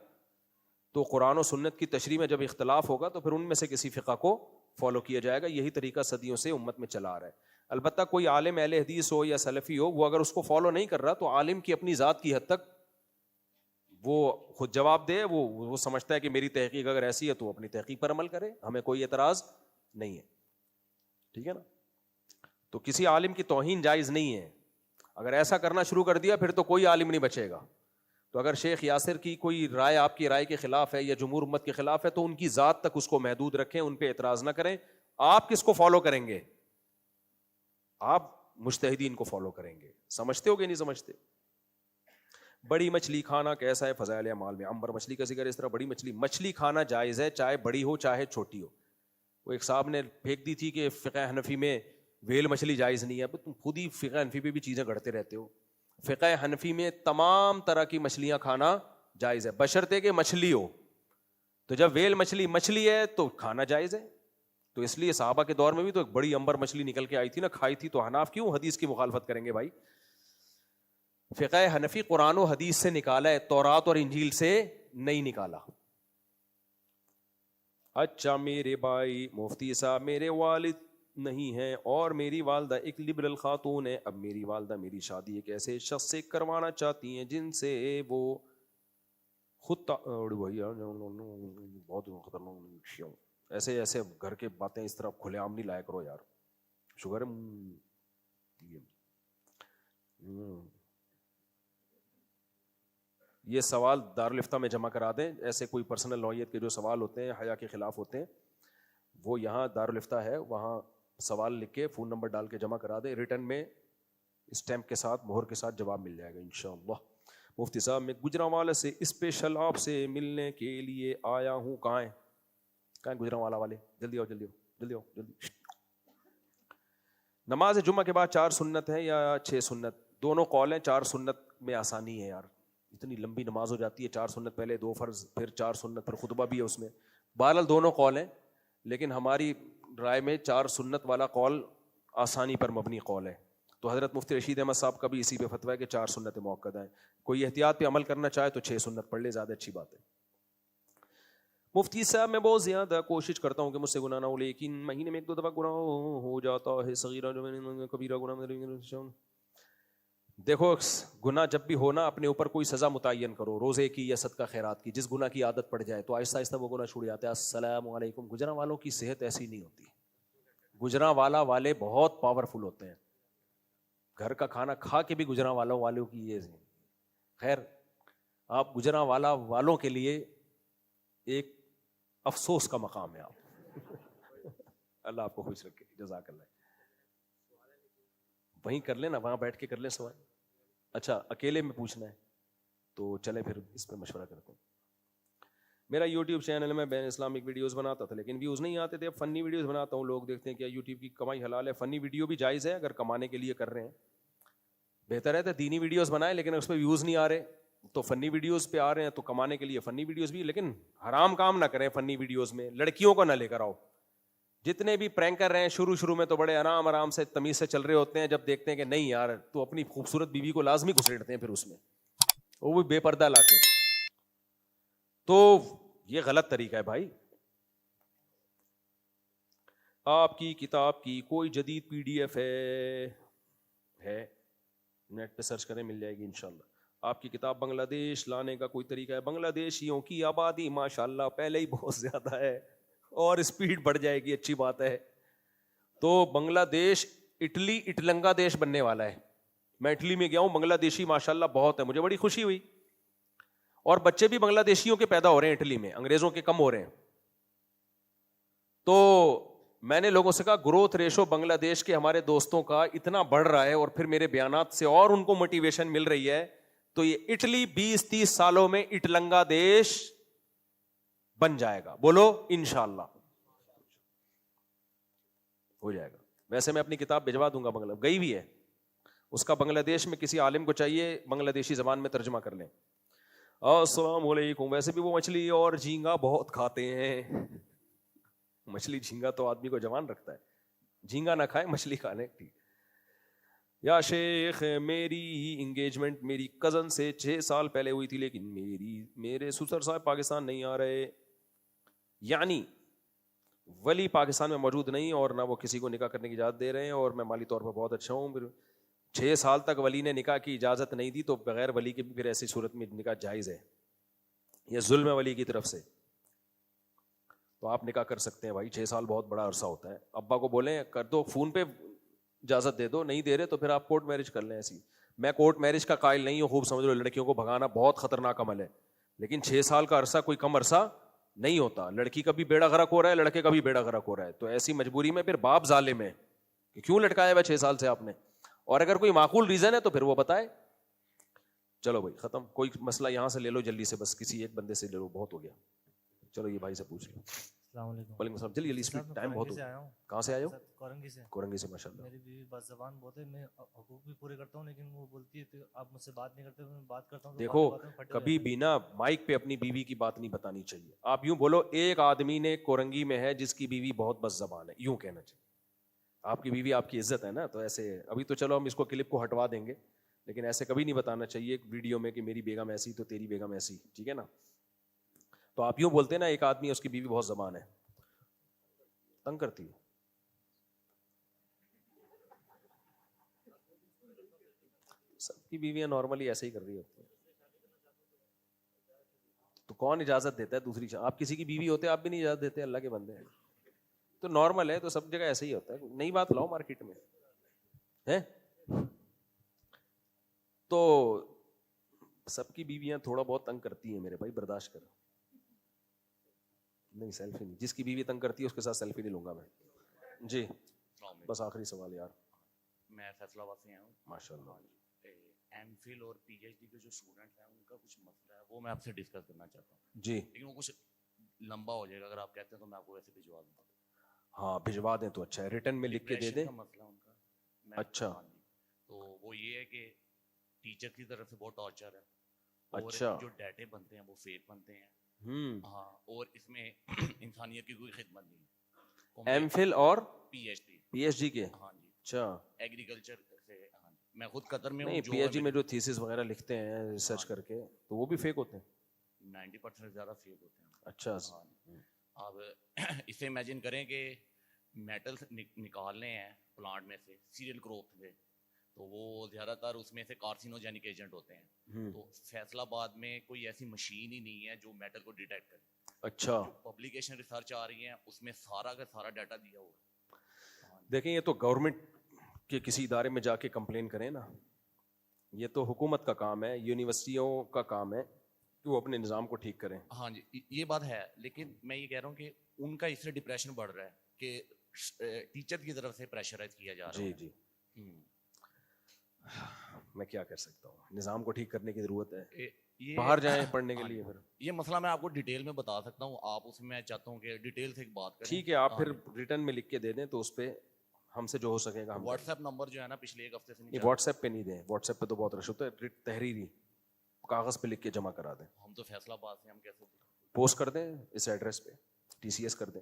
تو قرآن و سنت کی تشریح میں جب اختلاف ہوگا تو پھر ان میں سے کسی فقہ کو فالو کیا جائے گا. یہی طریقہ صدیوں سے امت میں چلا آ رہا ہے. البتہ کوئی عالم اہل حدیث ہو یا سلفی ہو, وہ اگر اس کو فالو نہیں کر رہا تو عالم کی اپنی ذات کی حد تک وہ خود جواب دے. وہ سمجھتا ہے کہ میری تحقیق اگر ایسی ہے تو اپنی تحقیق پر عمل کرے, ہمیں کوئی اعتراض نہیں ہے, ٹھیک ہے نا. تو کسی عالم کی توہین جائز نہیں ہے. اگر ایسا کرنا شروع کر دیا پھر تو کوئی عالم نہیں بچے گا. تو اگر شیخ یاسر کی کوئی رائے آپ کی رائے کے خلاف ہے یا جمہور امت کے خلاف ہے تو ان کی ذات تک اس کو محدود رکھیں, ان پہ اعتراض نہ کریں. آپ کس کو فالو کریں گے؟ آپ مجتہدین کو فالو کریں گے. سمجھتے ہو کہ نہیں سمجھتے؟ بڑی مچھلی کھانا کیسا ہے فضائل اعمال میں؟ عنبر مچھلی کا ذکر, اس طرح بڑی مچھلی کھانا جائز ہے, چاہے بڑی ہو چاہے چھوٹی ہو. وہ ایک صاحب نے پھینک دی تھی کہ فقہ حنفی میں ویل مچھلی جائز نہیں ہے. تم خود ہی فقہ حنفی پہ بھی چیزیں گھڑتے رہتے ہو. فقہ حنفی میں تمام طرح کی مچھلیاں کھانا جائز ہے بشرطے کہ مچھلی ہو. تو جب ویل مچھلی ہے تو کھانا جائز ہے. تو اس لیے صحابہ کے دور میں بھی تو ایک بڑی عنبر مچھلی نکل کے آئی تھی نا, کھائی تھی, تو حناف کیوں حدیث کی مخالفت کریں گے بھائی؟ فقہ حنفی قرآن و حدیث سے نکالا ہے، تورات اور انجیل سے نہیں نکالا. اچھا میرے بھائی مفتی صاحب، میرے والد نہیں ہیں اور میری والدہ ایک لبرل خاتون ہے. اب میری والدہ میری شادی ایک ایسے شخص سے کروانا چاہتی ہیں جن سے وہ خود بہت خطرناک ایسے ایسے گھر کے باتیں اس طرح کھلے عام نہیں لایا کرو یار. شوگر یہ سوال دارالفتہ میں جمع کرا دیں. ایسے کوئی پرسنل نوعیت کے جو سوال ہوتے ہیں حیا کے خلاف ہوتے ہیں وہ یہاں دارالفتہ ہے، وہاں سوال لکھ کے فون نمبر ڈال کے جمع کرا دیں. ریٹن میں اسٹیمپ کے ساتھ مہر کے ساتھ جواب مل جائے گا انشاءاللہ. مفتی صاحب میں گجرانوالہ سے اسپیشل آپ سے ملنے کے لیے آیا ہوں. کہاں ہیں گجرانوالہ والے؟ جلدی آؤ جلدی آؤ جلدی آؤ جلدی. نماز جمعہ کے بعد 4 سنت ہے یا 6 سنت؟ دونوں قول ہیں. 4 سنت میں آسانی ہے یار، اتنی لمبی نماز ہو جاتی ہے. 4 سنت پہلے 2 فرض پھر 4 سنت پھر خطبہ بھی ہے اس میں. بہرحال دونوں قول ہیں، لیکن ہماری رائے میں 4 سنت والا قول آسانی پر مبنی قول ہے. تو حضرت مفتی رشید احمد صاحب کا بھی اسی پہ فتویٰ ہے کہ 4 سنت موقدہ ہیں. کوئی احتیاط پہ عمل کرنا چاہے تو 6 سنت پڑھ لے، زیادہ اچھی بات ہے. مفتی صاحب میں بہت زیادہ کوشش کرتا ہوں کہ مجھ سے گناہ نہ ہو، لیکن مہینے میں 1-2 دفعہ گناہ ہو جاتا ہے. صغیرہ کبیرہ گناہ. دیکھو گناہ جب بھی ہونا اپنے اوپر کوئی سزا متعین کرو، روزے کی یا صدقہ خیرات کی. جس گناہ کی عادت پڑ جائے تو آہستہ آہستہ وہ گناہ چھوٹ جاتا ہے. السلام علیکم. گجراں والوں کی صحت ایسی نہیں ہوتی. گجراں والا والے بہت پاورفل ہوتے ہیں. گھر کا کھانا کھا کے بھی گجراں والوں کی یہ خیر. آپ گجراں والا والوں کے لیے ایک افسوس کا مقام ہے. آپ اللہ آپ کو خوش رکھے. جزاک اللہ. وہیں کر لیں نا، وہاں بیٹھ کے کر لیں سوال. اچھا اکیلے میں پوچھنا ہے تو چلے پھر اس پہ مشورہ کرتے ہیں. میرا یوٹیوب چینل میں بین اسلامک ویڈیوز بناتا تھا لیکن ویوز نہیں آتے تھے. اب فنی ویڈیوز بناتا ہوں. لوگ دیکھتے ہیں کہ یوٹیوب کی کمائی حلال ہے. فنی ویڈیو بھی جائز ہے اگر کمانے کے لیے کر رہے ہیں. بہتر ہے تو دینی ویڈیوز بنائیں لیکن اس پہ ویوز نہیں آ رہے تو فنی ویڈیوز پہ آ رہے ہیں تو کمانے کے لیے فنی ویڈیوز بھی. لیکن حرام کام نہ کریں فنی ویڈیوز میں. لڑکیوں کو نہ لے کر آؤ. جتنے بھی پرینک کر رہے ہیں شروع میں تو بڑے آرام سے تمیز سے چل رہے ہوتے ہیں. جب دیکھتے ہیں کہ نہیں یار تو اپنی خوبصورت بیوی کو لازمی گھسیٹتے ہیں پھر اس میں، وہ بھی بے پردہ لا کے. تو یہ غلط طریقہ ہے بھائی. آپ کی کتاب کی کوئی جدید PDF ہے نیٹ پہ سرچ کریں مل جائے گی انشاءاللہ. آپ کی کتاب بنگلہ دیش لانے کا کوئی طریقہ ہے؟ بنگلہ دیشیوں کی آبادی ماشاءاللہ پہلے ہی بہت زیادہ ہے اور اسپیڈ بڑھ جائے گی. اچھی بات ہے. تو بنگلہ دیش اٹلنگا دیش بننے والا ہے. میں اٹلی میں گیا ہوں، بنگلہ دیشی ماشاءاللہ بہت ہے. مجھے بڑی خوشی ہوئی. اور بچے بھی بنگلہ دیشیوں کے پیدا ہو رہے ہیں اٹلی میں، انگریزوں کے کم ہو رہے ہیں. تو میں نے لوگوں سے کہا گروتھ ریشو بنگلہ دیش کے ہمارے دوستوں کا اتنا بڑھ رہا ہے اور پھر میرے بیانات سے اور ان کو موٹیویشن مل رہی ہے. تو یہ اٹلی 20-30 سالوں میں اٹلنگا دیش بن جائے گا. بولو انشاءاللہ ہو جائے گا. ویسے میں اپنی کتاب بھجوا دوں گا. بنگلہ گئی بھی ہے اس کا. بنگلہ دیش میں کسی عالم کو چاہیے بنگلہ دیشی زبان میں ترجمہ کر لیں. السلام علیکم. ویسے بھی وہ مچھلی اور جھینگا بہت کھاتے ہیں. مچھلی جھینگا تو آدمی کو جوان رکھتا ہے. جھینگا نہ کھائے مچھلی کھا لیں. ٹھیک. یا شیخ میری انگیجمنٹ میری کزن سے 6 سال پہلے ہوئی تھی لیکن میرے سسر صاحب پاکستان نہیں آ رہے، یعنی ولی پاکستان میں موجود نہیں اور نہ وہ کسی کو نکاح کرنے کی اجازت دے رہے ہیں اور میں مالی طور پر بہت اچھا ہوں. 6 سال تک ولی نے نکاح کی اجازت نہیں دی تو بغیر ولی کے بھی پھر ایسی صورت میں نکاح جائز ہے. یہ ظلم ہے ولی کی طرف سے. تو آپ نکاح کر سکتے ہیں بھائی. 6 سال بہت بڑا عرصہ ہوتا ہے. ابا کو بولیں کر دو، فون پہ اجازت دے دو. نہیں دے رہے تو پھر آپ کورٹ میرج کر لیں. ایسی میں کورٹ میرج کا قائل نہیں ہوں. خوب سمجھ لو لڑکیوں کو بھگانا بہت خطرناک عمل ہے لیکن 6 سال کا عرصہ کوئی کم عرصہ نہیں ہوتا. لڑکی کا بھی بیڑا غرق ہو رہا ہے، لڑکے کا بھی بیڑا غرق ہو رہا ہے. تو ایسی مجبوری میں پھر باپ ظالم ہے کہ کیوں لٹکایا ہوا 6 سال سے آپ نے. اور اگر کوئی معقول ریزن ہے تو پھر وہ بتائے. چلو بھائی ختم. کوئی مسئلہ یہاں سے لے لو جلدی سے، بس کسی ایک بندے سے لے لو، بہت ہو گیا. چلو یہ بھائی سے پوچھ لو. السلام علیکم. وعلیکم السلام. جلدی جلدی اسپیڈ ٹائم بہت ہو گیا. کہاں سے آئے ہو؟ کورنگی سے. کورنگی سے ماشاءاللہ. میری بیوی بد زبان بہت ہے. میں حقوق بھی پورے کرتا ہوں لیکن وہ بولتی ہے کہ آپ مجھ سے بات نہیں کرتے. میں بات کرتا ہوں. دیکھو کبھی بھی نا مائک پہ اپنی بیوی کی بات نہیں بتانی چاہیے. آپ یوں بولو ایک آدمی نے کورنگی میں ہے جس کی بیوی بہت بد زبان ہے، یوں کہنا چاہیے. آپ کی بیوی آپ کی عزت ہے نا. تو ایسے ابھی تو چلو ہم اس کو کلپ کو ہٹوا دیں گے لیکن ایسے کبھی نہیں بتانا چاہیے ویڈیو میں کہ میری بیگم ایسی تو تیری بیگم ایسی, ٹھیک ہے نا. تو آپ یوں بولتے ہیں نا ایک آدمی اس کی بیوی بہت زبان ہے, تنگ کرتی ہے. سب کی بیویاں نارملی ایسے ہی کر رہی ہوتی ہیں, تو کون اجازت دیتا ہے دوسری؟ آپ کسی کی بیوی ہوتے آپ بھی نہیں اجازت دیتے, اللہ کے بندے ہیں. تو نارمل ہے, تو سب جگہ ایسے ہی ہوتا ہے. نئی بات لاؤ مارکیٹ میں ہے. تو سب کی بیویاں تھوڑا بہت تنگ کرتی ہیں میرے بھائی, برداشت کرو. نہیں سیلفی نہیں, جس کی بیوی تنگ کرتی ہے اس کے ساتھ سیلفی نہیں لوں گا میں. جی بس آخری سوال یار. میں فیصلہ آباد سے آیا ہوں. ماشاء اللہ. ایم فل اور پی ایچ ڈی کے جو اسٹوڈنٹ ہیں ان کا کچھ مسئلہ ہے, وہ میں آپ سے ڈسکس کرنا چاہتا ہوں. جی لیکن وہ کچھ لمبا ہو جائے گا, اگر آپ کہتے ہیں تو میں آپ کو ویسے بھجوا دوں گا. ہاں بھجوا دیں تو اچھا ہے, ریٹرن میں لکھ کے دے دیں. مسئلہ ان کا اچھا. تو وہ یہ ہے کہ ٹیچر کی طرف سے بہت ٹارچر ہے, اچھا. اور جو ڈیٹے بنتے ہیں وہ فیک بنتے ہیں. ہاں, اور اس میں انسانیت کی کوئی خدمت نہیں ہے. ایم فل اور پی ایچ ڈی کے. ہاں جی. اچھا. ایگریکلچر سے. ہاں جی, میں خود قطر میں ہوں. نہیں پی ایچ ڈی میں جو تھیسس وغیرہ لکھتے ہیں ریسرچ کر کے, تو وہ بھی فیک ہوتے ہیں. 90% زیادہ فیک ہوتے ہیں. اچھا. آپ اسے امیجن کریں کہ میٹلس نکالنے ہیں پلانٹ میں سے سیریل گروتھ میں, تو وہ زیادہ تر اس میں سے کارسینوجینک ایجنٹ ہوتے ہیں. تو فیصلہ آباد میں کوئی ایسی مشین ہی نہیں ہے جو میٹل کو ڈیٹیکٹ کرے. اچھا. پبلیکیشن ریسرچ آ رہی ہیں اس میں سارا کا سارا ڈیٹا دیا ہوا. دیکھیں یہ تو گورنمنٹ کے کسی ادارے میں جا کے کمپلین کریں نا, یہ تو حکومت کا کام ہے, یونیورسٹیوں کا کام ہے کہ وہ اپنے نظام کو ٹھیک کریں. ہاں جی, یہ بات ہے, لیکن میں یہ کہہ رہا ہوں کہ ان کا اس سے ڈپریشن بڑھ رہا ہے کہ ٹیچر کی طرف سے پریشرائز کیا جا رہا ہے. جی جی. میں کیا کر سکتا ہوں, نظام کو ٹھیک کرنے کی ضرورت ہے. باہر جائیں پڑھنے کے لیے. پھر یہ مسئلہ میں آپ کو ڈیٹیل میں بتا سکتا ہوں, آپ اس میں چاہتا ہوں کہ ڈیٹیل سے ایک بات کریں. ٹھیک ہے, آپ پھر ریٹرن میں لکھ کے دے دیں تو اس پہ ہم سے جو ہو سکے گا. واٹس ایپ نمبر جو ہے نا پچھلے ایک ہفتے سے نہیں, واٹس ایپ پہ نہیں دیں, واٹس ایپ پہ تو بہت رش ہوتا ہے. تحریری کاغذ پہ لکھ کے جمع کرا دیں. ہم تو فیصلہ آباد سے, ہم کیسے پوسٹ کر دیں اس ایڈریس پہ, TCS کر دیں.